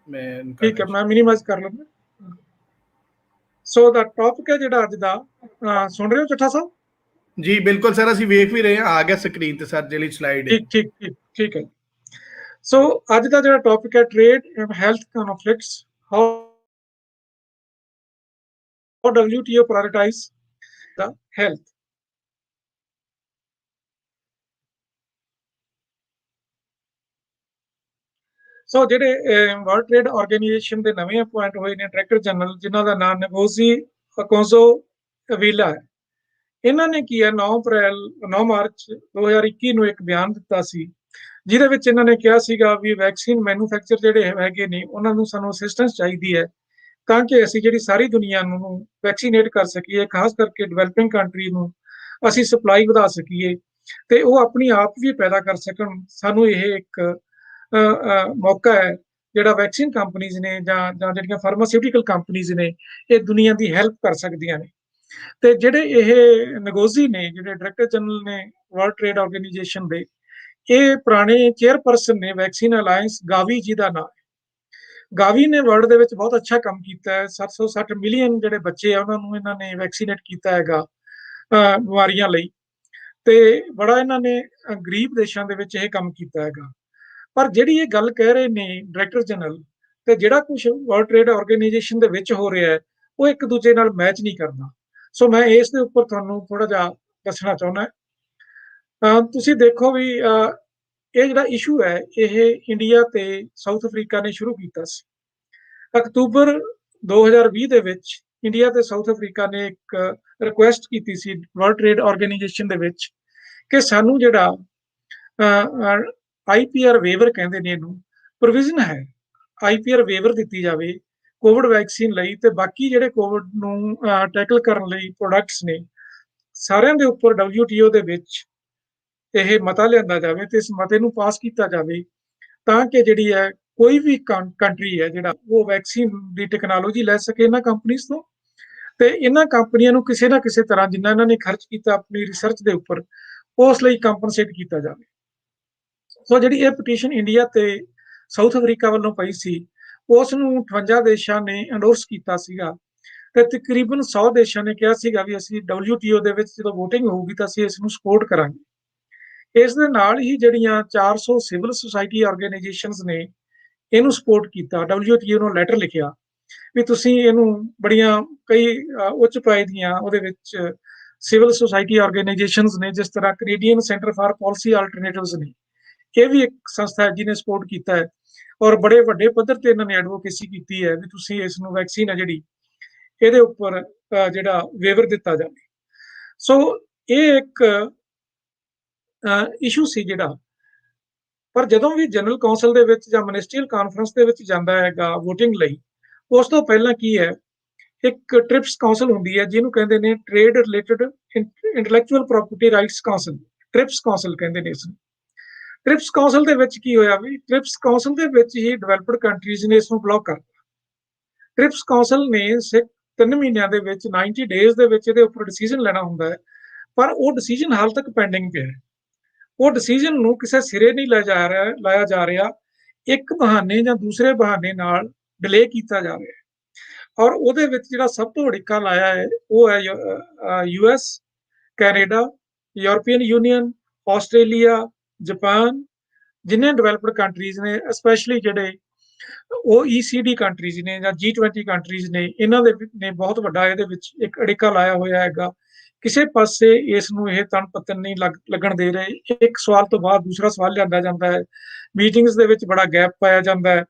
ਮੈਂ ਠੀਕ ਹੈ, ਮੈਂ ਮਿਨੀਮਾਈਜ਼ ਕਰ ਲੈਂਦਾ। ਸੋ ਦਾ ਟੌਪਿਕ ਹੈ ਜਿਹੜਾ ਅੱਜ ਦਾ, ਸੁਣ ਰਹੇ ਹੋ ਚੱਠਾ ਸਾਹਿਬ? ਜੀ ਬਿਲਕੁਲ ਸਰ, ਅਸੀਂ ਵੇਖ ਵੀ ਰਹੇ ਹਾਂ, ਆ ਗਿਆ ਸਕਰੀਨ ਤੇ ਸਰ ਜਿਹੜੀ ਸਲਾਈਡ ਹੈ। ਠੀਕ ਹੈ। ਸੋ ਅੱਜ ਦਾ ਜਿਹੜਾ ਟੌਪਿਕ ਹੈ, trade and health conflicts, how WTO prioritize the health। ਸੋ ਜਿਹੜੇ ਵਰਲਡ ਟ੍ਰੇਡ ਆਰਗੇਨਾਈਜੇਸ਼ਨ ਦੇ ਨਵੇਂ ਅਪੁਆਇੰਟ ਹੋਏ ਨੇ ਡਾਇਰੈਕਟਰ ਜਨਰਲ, ਜਿਨ੍ਹਾਂ ਦਾ ਨਾਮ ਨਗੋਜ਼ੀ ਓਕੋਂਜ਼ੋ-ਇਵੀਲਾ ਹੈ, ਇਹਨਾਂ ਨੇ ਕੀ ਹੈ 9 ਮਾਰਚ 2021 ਨੂੰ ਇੱਕ ਬਿਆਨ ਦਿੱਤਾ ਸੀ, ਜਿਹਦੇ ਵਿੱਚ ਇਹਨਾਂ ਨੇ ਕਿਹਾ ਸੀਗਾ ਵੀ ਵੈਕਸੀਨ ਮੈਨੂਫੈਕਚਰ ਜਿਹੜੇ ਹੈਗੇ ਨੇ, ਉਹਨਾਂ ਨੂੰ ਸਾਨੂੰ ਅਸਿਸਟੈਂਸ ਚਾਹੀਦੀ ਹੈ, ਤਾਂ ਕਿ ਅਸੀਂ ਜਿਹੜੀ ਸਾਰੀ ਦੁਨੀਆ ਨੂੰ ਵੈਕਸੀਨੇਟ ਕਰ ਸਕੀਏ, ਖਾਸ ਕਰਕੇ ਡਿਵੈਲਪਿੰਗ ਕੰਟਰੀ ਨੂੰ ਅਸੀਂ ਸਪਲਾਈ ਵਧਾ ਸਕੀਏ, ਤੇ ਉਹ ਆਪਣੀ ਆਪ ਵੀ ਪੈਦਾ ਕਰ ਸਕਣ। ਸਾਨੂੰ ਇਹ ਇੱਕ ਮੌਕਾ ਹੈ ਜਿਹੜਾ ਵੈਕਸੀਨ ਕੰਪਨੀਜ਼ ਨੇ ਜਾਂ ਜਿਹੜੀਆਂ ਫਾਰਮਾਸਿਊਟੀਕਲ ਕੰਪਨੀਜ਼ ਨੇ, ਇਹ ਦੁਨੀਆ ਦੀ ਹੈਲਪ ਕਰ ਸਕਦੀਆਂ ਨੇ। ਤੇ ਜਿਹੜੇ ਇਹ ਨਗੋਜ਼ੀ ਨੇ, ਜਿਹੜੇ ਡਾਇਰੈਕਟਰ ਜਨਰਲ ਨੇ ਵਰਲਡ ਟ੍ਰੇਡ ਆਰਗੇਨਾਈਜੇਸ਼ਨ ਦੇ, ਇਹ ਪੁਰਾਣੇ ਚੇਅਰਪਰਸਨ ਨੇ ਵੈਕਸੀਨ ਅਲਾਇੰਸ, ਗਾਵੀ ਜੀ ਦਾ ਨਾਮ। ਗਾਵੀ ਨੇ ਵਰਲਡ ਦੇ ਵਿੱਚ ਬਹੁਤ ਅੱਛਾ ਕੰਮ ਕੀਤਾ ਹੈ। 760 ਮਿਲੀਅਨ ਜਿਹੜੇ ਬੱਚੇ ਆ, ਉਹਨਾਂ ਨੂੰ ਇਹਨਾਂ ਨੇ ਵੈਕਸੀਨੇਟ ਕੀਤਾ ਹੈਗਾ ਬਿਮਾਰੀਆਂ ਲਈ, ਤੇ ਬੜਾ ਇਹਨਾਂ ਨੇ ਗਰੀਬ ਦੇਸ਼ਾਂ ਦੇ ਵਿੱਚ ਇਹ ਕੰਮ ਕੀਤਾ ਹੈਗਾ। ਪਰ ਜਿਹੜੀ ਇਹ ਗੱਲ ਕਹਿ ਰਹੇ ਨੇ ਡਾਇਰੈਕਟਰ ਜਨਰਲ, ਤੇ ਜਿਹੜਾ ਕੁਝ ਵਰਲਡ ਟ੍ਰੇਡ ਆਰਗੇਨਾਈਜੇਸ਼ਨ ਦੇ ਵਿੱਚ ਹੋ ਰਿਹਾ ਹੈ, ਉਹ ਇੱਕ ਦੂਜੇ ਨਾਲ ਮੈਚ ਨਹੀਂ ਕਰਦਾ। ਸੋ ਮੈਂ ਇਸ ਦੇ ਉੱਪਰ ਤੁਹਾਨੂੰ ਥੋੜਾ ਜਿਹਾ ਦੱਸਣਾ ਚਾਹੁੰਦਾ। ਤੁਸੀਂ ਦੇਖੋ ਵੀ ਇਹ ਜਿਹੜਾ ਇਸ਼ੂ ਹੈ, ਇਹ ਇੰਡੀਆ ਤੇ ਸਾਊਥ ਅਫਰੀਕਾ ਨੇ ਸ਼ੁਰੂ ਕੀਤਾ ਸੀ। ਅਕਤੂਬਰ 2020 ਦੇ ਵਿੱਚ ਇੰਡੀਆ ਤੇ ਸਾਊਥ ਅਫਰੀਕਾ ਨੇ ਇੱਕ ਰਿਕੁਐਸਟ ਕੀਤੀ ਸੀ ਵਰਲਡ ਟ੍ਰੇਡ ਆਰਗੇਨਾਈਜੇਸ਼ਨ ਦੇ ਵਿੱਚ, ਕਿ ਸਾਨੂੰ ਜਿਹੜਾ IPR ਵੇਵਰ ਕਹਿੰਦੇ ਨੇ ਇਹਨੂੰ, ਪ੍ਰੋਵੀਜ਼ਨ ਹੈ IPR ਵੇਵਰ ਦਿੱਤੀ ਜਾਵੇ ਕੋਵਿਡ ਵੈਕਸੀਨ ਲਈ, ਤੇ ਬਾਕੀ ਜਿਹੜੇ ਕੋਵਿਡ ਨੂੰ ਟੈਕਲ ਕਰਨ ਲਈ ਪ੍ਰੋਡਕਟਸ ਨੇ, ਸਾਰਿਆਂ ਦੇ ਉੱਪਰ WTO ਦੇ ਵਿੱਚ ਇਹ ਮਤਾ ਲਿਆਂਦਾ ਜਾਵੇ ਤੇ ਇਸ ਮਤੇ ਨੂੰ ਪਾਸ ਕੀਤਾ ਜਾਵੇ ਤਾਂ ਕਿ ਜਿਹੜੀ ਹੈ ਕੋਈ ਵੀ ਕੰਟਰੀ ਹੈ ਜਿਹੜਾ ਉਹ ਵੈਕਸੀਨ ਦੀ ਟੈਕਨੋਲੋਜੀ ਲੈ ਸਕੇ ਇਹਨਾਂ ਕੰਪਨੀਆਂ ਤੋਂ, ਤੇ ਇਹਨਾਂ ਕੰਪਨੀਆਂ ਨੂੰ ਕਿਸੇ ਨਾ ਕਿਸੇ ਤਰ੍ਹਾਂ ਜਿੰਨਾ ਇਹਨਾਂ ਨੇ ਖਰਚ ਕੀਤਾ ਆਪਣੀ ਰਿਸਰਚ ਦੇ ਉੱਪਰ ਉਸ ਲਈ ਕੰਪਨਸੇਟ ਕੀਤਾ ਜਾਵੇ। ਸੋ ਜਿਹੜੀ ਇਹ ਪਟੀਸ਼ਨ ਇੰਡੀਆ ਤੇ ਸਾਊਥ ਅਫਰੀਕਾ ਵੱਲੋਂ ਪਈ ਸੀ ਉਸ ਨੂੰ 58 ਦੇਸ਼ਾਂ ਨੇ ਐਂਡੋਰਸ ਕੀਤਾ ਸੀਗਾ ਤੇ ਤਕਰੀਬਨ 100 ਦੇਸ਼ਾਂ ਨੇ ਕਿਹਾ ਸੀਗਾ ਵੀ ਅਸੀਂ WTO ਦੇ ਵਿੱਚ ਜਦੋਂ VOTING ਹੋਊਗੀ ਤਾਂ ਅਸੀਂ ਇਸ ਨੂੰ ਸਪੋਰਟ ਕਰਾਂਗੇ। ਇਸ ਦੇ ਨਾਲ ਹੀ ਜਿਹੜੀਆਂ 400 ਸਿਵਲ ਸੁਸਾਇਟੀ ਆਰਗੇਨਾਈਜੇਸ਼ਨਸ ਨੇ ਇਹਨੂੰ ਸਪੋਰਟ ਕੀਤਾ, WTO ਨੂੰ ਲੈਟਰ ਲਿਖਿਆ ਵੀ ਤੁਸੀਂ ਇਹਨੂੰ ਬੜੀਆਂ ਕਈ ਉੱਚ ਪਾਏ ਦੀਆਂ ਉਹਦੇ ਵਿੱਚ ਸਿਵਲ ਸੁਸਾਇਟੀ ਆਰਗੇਨਾਈਜੇਸ਼ਨਸ ਨੇ, ਜਿਸ ਤਰ੍ਹਾਂ ਕੈਨੇਡੀਅਨ ਸੈਂਟਰ ਫਾਰ ਪਾਲਿਸੀ ਆਲਟਰਨੇਟਿਵਸ ਨੇ, ਇਹ ਵੀ ਇੱਕ ਸੰਸਥਾ ਹੈ ਜਿਹਨੇ ਸਪੋਰਟ ਕੀਤਾ ਹੈ ਔਰ ਬੜੇ ਵੱਡੇ ਪੱਧਰ ਤੇ ਇਹਨਾਂ ਨੇ ਐਡਵੋਕੇਸੀ ਕੀਤੀ ਹੈ ਵੀ ਤੁਸੀਂ ਇਸ ਨੂੰ ਵੈਕਸੀਨ ਹੈ ਜਿਹੜੀ ਇਹਦੇ ਉੱਪਰ ਜਿਹੜਾ ਵੇਵਰ ਦਿੱਤਾ ਜਾਵੇ। ਸੋ ਇਹ ਇੱਕ ਇਸ਼ੂ ਸੀ ਜਿਹੜਾ, ਪਰ ਜਦੋਂ ਵੀ ਜਨਰਲ ਕੌਂਸਲ ਦੇ ਵਿੱਚ ਜਾਂ ਮਿਨਿਸਟਰੀਅਲ ਕਾਨਫਰੰਸ ਦੇ ਵਿੱਚ ਜਾਂਦਾ ਹੈਗਾ VOTING ਲਈ, ਉਸ ਤੋਂ ਪਹਿਲਾਂ ਕੀ ਹੈ ਇੱਕ ਟ੍ਰਿਪਸ ਕਾਉਂਸਲ ਹੁੰਦੀ ਹੈ ਜਿਹਨੂੰ ਕਹਿੰਦੇ ਨੇ trade related intellectual property rights council, trips council ਕਹਿੰਦੇ ਨੇ ਇਸ ਨੂੰ। ਟ੍ਰਿਪਸ ਕਾਉਂਸਲ ਦੇ ਵਿੱਚ ਕੀ ਹੋਇਆ ਵੀ ਟ੍ਰਿਪਸ ਕਾਉਂਸਲ ਦੇ ਵਿੱਚ ਹੀ ਡਿਵੈਲਪਡ ਕੰਟਰੀਜ਼ ਨੇ ਇਸ ਨੂੰ ਬਲੌਕ ਕਰ ਦਿੱਤਾ। ਟ੍ਰਿਪਸ ਕਾਉਂਸਲ ਨੇ 3 ਮਹੀਨਿਆਂ ਦੇ ਵਿੱਚ 90 ਡੇਜ਼ ਦੇ ਵਿੱਚ ਇਹਦੇ ਉੱਪਰ ਡਿਸੀਜਨ ਲੈਣਾ ਹੁੰਦਾ ਹੈ, ਪਰ ਉਹ ਡਿਸੀਜਨ ਹਾਲ ਤੱਕ ਪੈਂਡਿੰਗ ਪਿਆ ਹੈ। ਉਹ ਡਿਸੀਜਨ ਨੂੰ ਕਿਸੇ ਸਿਰੇ ਨਹੀਂ ਲਾਇਆ ਜਾ ਰਿਹਾ, ਇੱਕ ਬਹਾਨੇ ਜਾਂ ਦੂਸਰੇ ਬਹਾਨੇ ਨਾਲ ਡਿਲੇ ਕੀਤਾ ਜਾ ਰਿਹਾ ਹੈ। ਔਰ ਉਹਦੇ ਵਿੱਚ ਜਿਹੜਾ ਸਭ ਤੋਂ ਅੜਿੱਕਾ ਲਾਇਆ ਹੈ ਉਹ ਹੈ US, Canada, European union, Australia, Japan, ਜਿੰਨੇ ਡਿਵੈਲਪਡ ਕੰਟਰੀਜ਼ ਨੇ, ਸਪੈਸ਼ਲੀ ਜਿਹੜੇ ਉਹ OECD ਕੰਟਰੀਜ਼ ਨੇ ਜਾਂ G20 ਕੰਟਰੀਜ਼ ਨੇ, ਇਹਨਾਂ ਦੇ ਨੇ ਬਹੁਤ ਵੱਡਾ ਇਹਦੇ ਵਿੱਚ ਇੱਕ ਅੜਿੱਕਾ ਲਾਇਆ ਹੋਇਆ ਹੈਗਾ। ਕਿਸੇ ਪਾਸੇ ਇਸ ਨੂੰ ਇਹ ਤਣ ਪੱਤਨ ਨਹੀਂ ਲੱਗਣ ਦੇ ਰਹੇ। ਇੱਕ ਸਵਾਲ ਤੋਂ ਬਾਅਦ ਦੂਸਰਾ ਸਵਾਲ ਲਿਆਂਦਾ ਜਾਂਦਾ ਹੈ, ਮੀਟਿੰਗਸ ਦੇ ਵਿੱਚ ਬੜਾ ਗੈਪ ਪਾਇਆ ਜਾਂਦਾ ਹੈ।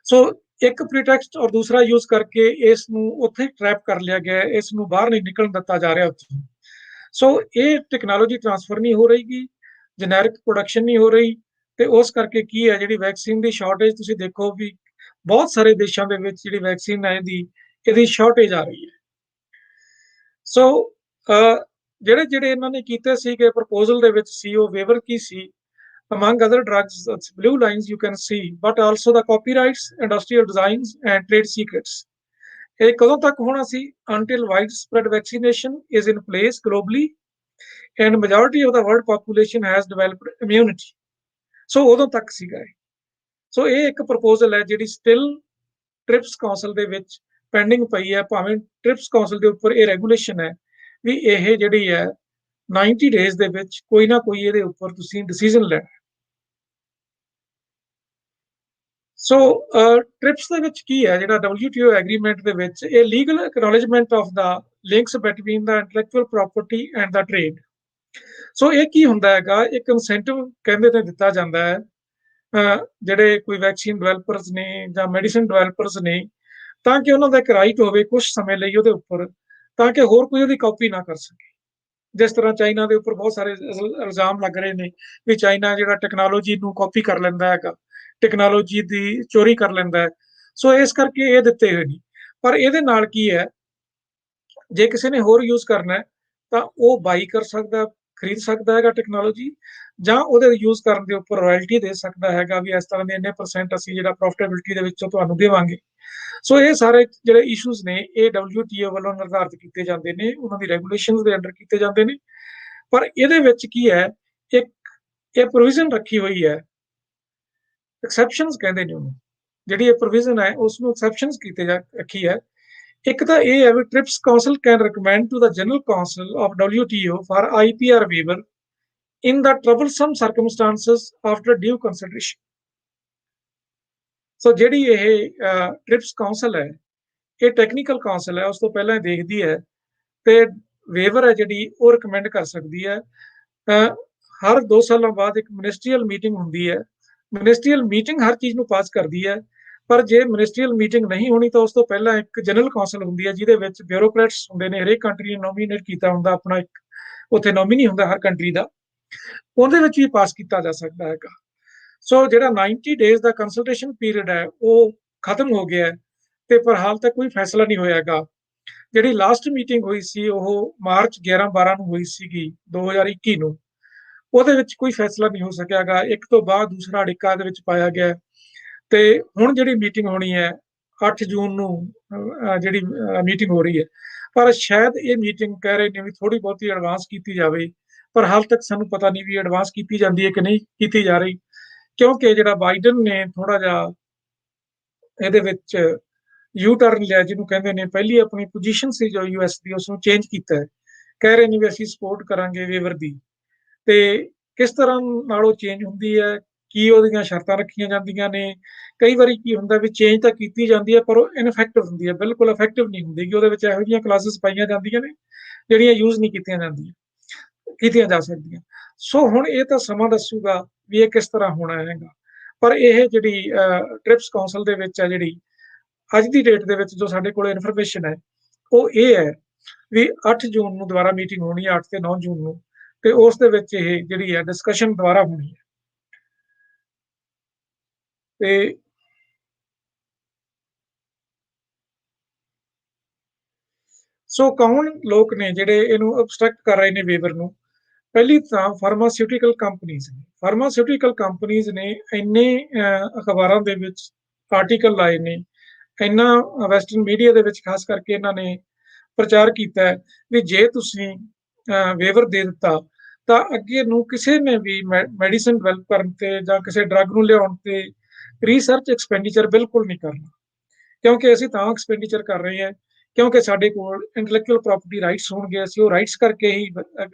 ਸੋ ਇੱਕ ਪ੍ਰੀਟੈਕਸਟ ਔਰ ਦੂਸਰਾ ਯੂਜ਼ ਕਰਕੇ ਇਸ ਨੂੰ ਉੱਥੇ ਟਰੈਪ ਕਰ ਲਿਆ ਗਿਆ, ਇਸ ਨੂੰ ਬਾਹਰ ਨਹੀਂ ਨਿਕਲਣ ਦਿੱਤਾ ਜਾ ਰਿਹਾ ਉੱਥੋਂ। ਸੋ ਇਹ ਟੈਕਨੋਲੋਜੀ ਟ੍ਰਾਂਸਫਰ ਨਹੀਂ ਹੋ ਰਹੀਗੀ, ਜਨੈਰਿਕ ਪ੍ਰੋਡਕਸ਼ਨ ਨਹੀਂ ਹੋ ਰਹੀ, ਤੇ ਉਸ ਕਰਕੇ ਕੀ ਹੈ ਜਿਹੜੀ ਵੈਕਸੀਨ ਦੀ ਸ਼ਾਰਟੇਜ ਤੁਸੀਂ ਦੇਖੋ ਵੀ ਬਹੁਤ ਸਾਰੇ ਦੇਸ਼ਾਂ ਦੇ ਵਿੱਚ ਜਿਹੜੀ ਵੈਕਸੀਨ ਹੈ ਇਹਦੀ ਸ਼ਾਰਟੇਜ ਆ ਰਹੀ ਹੈ। ਸੋ ਜਿਹੜੇ ਇਹਨਾਂ ਨੇ ਕੀਤੇ ਸੀ ਕਿ ਪ੍ਰਪੋਜ਼ਲ ਦੇ ਵਿੱਚ ਸੀ ਉਹ waiver Ki C, among other drugs, blue lines you can see, but also the copyrights, industrial designs and trade secrets. ਇਹ ਕਦੋਂ ਤੱਕ ਹੋਣਾ ਸੀ? Until widespread vaccination is in place globally and majority of the world population has developed immunity. ਸੋ ਉਦੋਂ ਤੱਕ ਸੀਗਾ ਇਹ। ਸੋ ਇਹ ਇੱਕ ਪ੍ਰਪੋਜ਼ਲ ਹੈ ਜਿਹੜੀ ਸਟਿਲ ਟ੍ਰਿਪਸ ਕਾਉਂਸਲ ਦੇ ਵਿੱਚ ਪੈਂਡਿੰਗ ਪਈ ਹੈ, ਭਾਵੇਂ ਟ੍ਰਿਪਸ ਕਾਉਂਸਲ ਦੇ ਉੱਪਰ ਇਹ ਰੈਗੂਲੇਸ਼ਨ ਹੈ ਵੀ ਇਹ ਜਿਹੜੀ ਹੈ 90 ਡੇਜ਼ ਦੇ ਵਿੱਚ ਕੋਈ ਨਾ ਕੋਈ ਇਹਦੇ ਉੱਪਰ ਤੁਸੀਂ ਡਿਸੀਜਨ ਲੈਣਾ। ਸੋ ਟ੍ਰਿਪਸ ਦੇ ਵਿੱਚ ਕੀ ਹੈ ਜਿਹੜਾ WTO ਐਗਰੀਮੈਂਟ ਦੇ ਵਿੱਚ ਇਹ legal acknowledgement of the links between the intellectual property and the trade. So ਇਹ ਕੀ ਹੁੰਦਾ ਹੈਗਾ, ਇੱਕ ਇਨਸੈਂਟਿਵ ਕਹਿੰਦੇ ਤੇ ਦਿੱਤਾ ਜਾਂਦਾ ਹੈ ਜਿਹੜੇ ਕੋਈ ਵੈਕਸੀਨ ਡਿਵੈਲਪਰਸ ਨੇ ਜਾਂ ਮੈਡੀਸਿਨ ਡਿਵੈਲਪਰਸ ਨੇ, ਤਾਂ ਕਿ ਉਹਨਾਂ ਦਾ ਇੱਕ ਰਾਈਟ ਹੋਵੇ ਕੁਝ ਸਮੇਂ ਲਈ ਉਹਦੇ ਉੱਪਰ, ਤਾਂ ਕਿ ਹੋਰ ਕੋਈ ਉਹਦੀ ਕਾਪੀ ਨਾ ਕਰ ਸਕੇ। ਜਿਸ ਤਰ੍ਹਾਂ ਚਾਈਨਾ ਦੇ ਉੱਪਰ ਬਹੁਤ ਸਾਰੇ ਇਲਜ਼ਾਮ ਲੱਗ ਰਹੇ ਨੇ ਵੀ ਚਾਈਨਾ ਜਿਹੜਾ ਟੈਕਨੋਲੋਜੀ ਨੂੰ ਕਾਪੀ ਕਰ ਲੈਂਦਾ ਹੈਗਾ, ਟੈਕਨੋਲੋਜੀ ਦੀ ਚੋਰੀ ਕਰ ਲੈਂਦਾ ਹੈ। ਸੋ ਇਸ ਕਰਕੇ ਇਹ ਦਿੱਤੇ ਹੋਏ ਨੇ, ਪਰ ਇਹਦੇ ਨਾਲ ਕੀ ਹੈ ਜੇ ਕਿਸੇ ਨੇ ਹੋਰ ਯੂਜ਼ ਕਰਨਾ ਹੈ ਤਾਂ ਉਹ ਬਾਈ ਕਰ ਸਕਦਾ, ਖਰੀਦ ਸਕਦਾ ਹੈਗਾ ਟੈਕਨੋਲੋਜੀ, ਜਾਂ ਉਹਦੇ ਯੂਜ਼ ਕਰਨ ਦੇ ਉੱਪਰ ਰਾਇਲਟੀ ਦੇ ਸਕਦਾ ਹੈਗਾ ਵੀ ਇਸ ਤਰ੍ਹਾਂ ਦੇ ਇੰਨੇ % ਅਸੀਂ ਜਿਹੜਾ ਪ੍ਰੋਫਿਟੇਬਿਲਿਟੀ ਦੇ ਵਿੱਚੋਂ ਤੁਹਾਨੂੰ ਦੇਵਾਂਗੇ। ਸੋ ਇਹ ਸਾਰੇ ਜਿਹੜੇ ਇਸ਼ੂਜ਼ ਨੇ ਇਹ WTO ਵੱਲੋਂ ਨਿਰਧਾਰਿਤ ਕੀਤੇ ਜਾਂਦੇ ਨੇ, ਉਹਨਾਂ ਦੀ ਰੈਗੂਲੇਸ਼ਨਸ ਦੇ ਅੰਡਰ ਕੀਤੇ ਜਾਂਦੇ ਨੇ। ਪਰ ਇਹਦੇ ਵਿੱਚ ਕੀ ਹੈ, ਇੱਕ ਇਹ ਪ੍ਰੋਵੀਜ਼ਨ ਰੱਖੀ ਹੋਈ ਹੈ, ਐਕਸੈਪਸ਼ਨਸ ਕਹਿੰਦੇ ਨੇ ਉਹਨੂੰ, ਜਿਹੜੀ ਇਹ ਪ੍ਰੋਵੀਜ਼ਨ ਹੈ ਉਸ ਨੂੰ ਐਕਸੈਪਸ਼ਨਸ ਕੀਤੇ ਰੱਖੀ ਹੈ। ਇੱਕ ਤਾਂ ਇਹ ਹੈ ਵੀ TRIPS council can recommend to the general council of WTO for IPR waiver in the troublesome circumstances after due consideration. So ਜਿਹੜੀ ਇਹ ਟ੍ਰਿਪਸ ਕਾਉਂਸਲ ਹੈ ਇਹ ਟੈਕਨੀਕਲ ਕਾਉਂਸਲ ਹੈ, ਉਸ ਤੋਂ ਪਹਿਲਾਂ ਦੇਖਦੀ ਹੈ ਤੇ ਵੇਵਰ ਹੈ ਜਿਹੜੀ ਉਹ ਰਿਕਮੈਂਡ ਕਰ ਸਕਦੀ ਹੈ। ਹਰ 2 ਸਾਲਾਂ ਬਾਅਦ ਇੱਕ ਮਿਨਿਸਟਰੀਅਲ ਮੀਟਿੰਗ ਹੁੰਦੀ ਹੈ, ਮਿਨਿਸਟਰੀਅਲ ਮੀਟਿੰਗ ਹਰ ਚੀਜ਼ ਨੂੰ ਪਾਸ ਕਰਦੀ ਹੈ। ਪਰ ਜੇ ਮਿਨਿਸਟਰੀਅਲ ਮੀਟਿੰਗ ਨਹੀਂ ਹੋਣੀ ਤਾਂ ਉਸ ਤੋਂ ਪਹਿਲਾਂ ਇੱਕ ਜਨਰਲ ਕਾਉਂਸਲ ਹੁੰਦੀ ਹੈ ਜਿਹਦੇ ਵਿੱਚ ਬਿਊਰੋਕਰੇਟਸ ਹੁੰਦੇ ਨੇ, ਹਰੇਕ ਕੰਟਰੀ ਨੇ ਨੋਮੀਨੇਟ ਕੀਤਾ ਹੁੰਦਾ ਆਪਣਾ ਇੱਕ ਉੱਥੇ ਨੋਮੀਨੀ ਹੁੰਦਾ ਹਰ ਕੰਟਰੀ ਦਾ, ਉਹਦੇ ਵਿੱਚ ਵੀ ਪਾਸ ਕੀਤਾ ਜਾ ਸਕਦਾ ਹੈਗਾ। ਸੋ ਜਿਹੜਾ 90 ਡੇਜ਼ ਦਾ ਕੰਸਲਟੇਸ਼ਨ ਪੀਰੀਅਡ ਹੈ ਉਹ ਖਤਮ ਹੋ ਗਿਆ ਹੈ ਤੇ ਪਰ ਹਾਲ ਤੱਕ ਕੋਈ ਫੈਸਲਾ ਨਹੀਂ ਹੋਇਆ ਹੈਗਾ। ਜਿਹੜੀ ਲਾਸਟ ਮੀਟਿੰਗ ਹੋਈ ਸੀ ਉਹ ਮਾਰਚ 11-12 ਨੂੰ ਹੋਈ ਸੀਗੀ 2021 ਨੂੰ। ਉਹਦੇ ਵਿੱਚ ਕੋਈ ਫੈਸਲਾ ਨਹੀਂ ਹੋ ਸਕਿਆਗਾ, ਇੱਕ ਤੋਂ ਬਾਅਦ ਦੂਸਰਾ ਅੜਿੱਕਾ ਦੇ ਵਿੱਚ ਪਾਇਆ ਗਿਆ। ਤੇ ਹੁਣ ਜਿਹੜੀ ਮੀਟਿੰਗ ਹੋਣੀ ਹੈ 8 ਜੂਨ ਨੂੰ ਜਿਹੜੀ ਮੀਟਿੰਗ ਹੋ ਰਹੀ ਹੈ, ਪਰ ਸ਼ਾਇਦ ਇਹ ਮੀਟਿੰਗ ਕਹਿ ਰਹੇ ਨੇ ਵੀ ਥੋੜੀ ਬਹੁਤੀ ਐਡਵਾਂਸ ਕੀਤੀ ਜਾਵੇ, ਪਰ ਹਾਲ ਤੱਕ ਸਾਨੂੰ ਪਤਾ ਨਹੀਂ ਵੀ ਐਡਵਾਂਸ ਕੀਤੀ ਜਾਂਦੀ ਹੈ ਕਿ ਨਹੀਂ ਕੀਤੀ ਜਾ ਰਹੀ, ਕਿਉਂਕਿ ਜਿਹੜਾ ਬਾਈਡਨ ਨੇ ਥੋੜਾ ਜਿਹਾ ਇਹਦੇ ਵਿੱਚ ਯੂ ਟਰਨ ਲਿਆ, ਜਿਹਨੂੰ ਕਹਿੰਦੇ ਨੇ ਪਹਿਲੀ ਆਪਣੀ ਪੋਜੀਸ਼ਨ ਸੀ ਜੋ ਯੂਐਸ ਦੀ ਉਸ ਨੂੰ ਚੇਂਜ ਕੀਤਾ ਹੈ। ਕਹਿ ਰਹੇ ਨੇ ਵੀ ਅਸੀਂ ਸਪੋਰਟ ਕਰਾਂਗੇ ਵੇਵਰ ਦੀ, ਤੇ ਕਿਸ ਤਰ੍ਹਾਂ ਨਾਲ ਉਹ ਚੇਂਜ ਹੁੰਦੀ ਹੈ, ਕੀ ਉਹਦੀਆਂ ਸ਼ਰਤਾਂ ਰੱਖੀਆਂ ਜਾਂਦੀਆਂ ਨੇ। ਕਈ ਵਾਰੀ ਕੀ ਹੁੰਦਾ ਵੀ ਚੇਂਜ ਤਾਂ ਕੀਤੀ ਜਾਂਦੀ ਹੈ ਪਰ ਉਹ ਇਨਫੈਕਟਿਵ ਹੁੰਦੀ ਹੈ, ਬਿਲਕੁਲ ਇਫੈਕਟਿਵ ਨਹੀਂ ਹੁੰਦੀ, ਕਿ ਉਹਦੇ ਵਿੱਚ ਇਹੋ ਜਿਹੀਆਂ ਕਲਾਸਿਸ ਪਾਈਆਂ ਜਾਂਦੀਆਂ ਨੇ ਜਿਹੜੀਆਂ ਯੂਜ਼ ਨਹੀਂ ਕੀਤੀਆਂ ਜਾ ਸਕਦੀਆਂ। ਸੋ ਹੁਣ ਇਹ ਤਾਂ ਸਮਾਂ ਦੱਸੂਗਾ ਵੀ ਇਹ ਕਿਸ ਤਰ੍ਹਾਂ ਹੋਣਾ ਹੈਗਾ। ਪਰ ਇਹ ਜਿਹੜੀ ਟ੍ਰਿਪਸ ਕਾਉਂਸਲ ਦੇ ਵਿੱਚ ਹੈ, ਜਿਹੜੀ ਅੱਜ ਦੀ ਡੇਟ ਦੇ ਵਿੱਚ ਜੋ ਸਾਡੇ ਕੋਲ ਇਨਫੋਰਮੇਸ਼ਨ ਹੈ ਉਹ ਇਹ ਹੈ ਵੀ 8 ਜੂਨ ਨੂੰ ਦੁਬਾਰਾ ਮੀਟਿੰਗ ਹੋਣੀ ਹੈ, 8 ਤੇ 9 ਜੂਨ ਨੂੰ, ਤੇ ਉਸ ਦੇ ਵਿੱਚ ਇਹ ਜਿਹੜੀ ਹੈ ਡਿਸਕਸ਼ਨ ਦੁਬਾਰਾ ਹੋਣੀ ਹੈ। ਤੇ ਸੋ ਕੌਣ ਲੋਕ ਨੇ ਜਿਹੜੇ ਇਹਨੂੰ ਅਬਸਟਰੈਕਟ ਕਰ ਰਹੇ ਨੇ ਵੇਵਰ ਨੂੰ? ਪਹਿਲੀ ਤਾਂ ਫਾਰਮਾਸਿਊਟੀਕਲ ਕੰਪਨੀਜ਼ ਨੇ। ਫਾਰਮਾਸਿਊਟੀਕਲ ਕੰਪਨੀਜ਼ ਨੇ ਇੰਨੇ ਅਖਬਾਰਾਂ ਦੇ ਵਿੱਚ ਆਰਟੀਕਲ ਲਾਏ ਨੇ, ਇੰਨਾ ਵੈਸਟਰਨ ਮੀਡੀਆ ਦੇ ਵਿੱਚ ਖਾਸ ਕਰਕੇ ਇਹਨਾਂ ਨੇ ਪ੍ਰਚਾਰ ਕੀਤਾ ਹੈ ਵੀ ਜੇ ਤੁਸੀਂ ਵੇਵਰ ਦੇ ਦਿੱਤਾ ਤਾਂ ਅੱਗੇ ਨੂੰ ਕਿਸੇ ਨੇ ਵੀ ਮੈਡੀਸਨ ਡਿਵੈਲਪ ਕਰਨ ਤੇ ਜਾਂ ਕਿਸੇ ਡਰੱਗ ਨੂੰ ਲਿਆਉਣ ਤੇ ਰਿਸਰਚ ਐਕਸਪੈਂਡੀਚਰ ਬਿਲਕੁਲ ਨਹੀਂ ਕਰਨਾ, ਕਿਉਂਕਿ ਅਸੀਂ ਤਾਂ ਐਕਸਪੈਂਡੀਚਰ ਕਰ ਰਹੇ ਹਾਂ ਕਿਉਂਕਿ ਸਾਡੇ ਕੋਲ ਇੰਟੈਲੈਕਚੁਅਲ ਪ੍ਰਾਪਰਟੀ ਰਾਈਟਸ ਹੋਣਗੇ, ਅਸੀਂ ਉਹ ਰਾਈਟਸ ਕਰਕੇ ਹੀ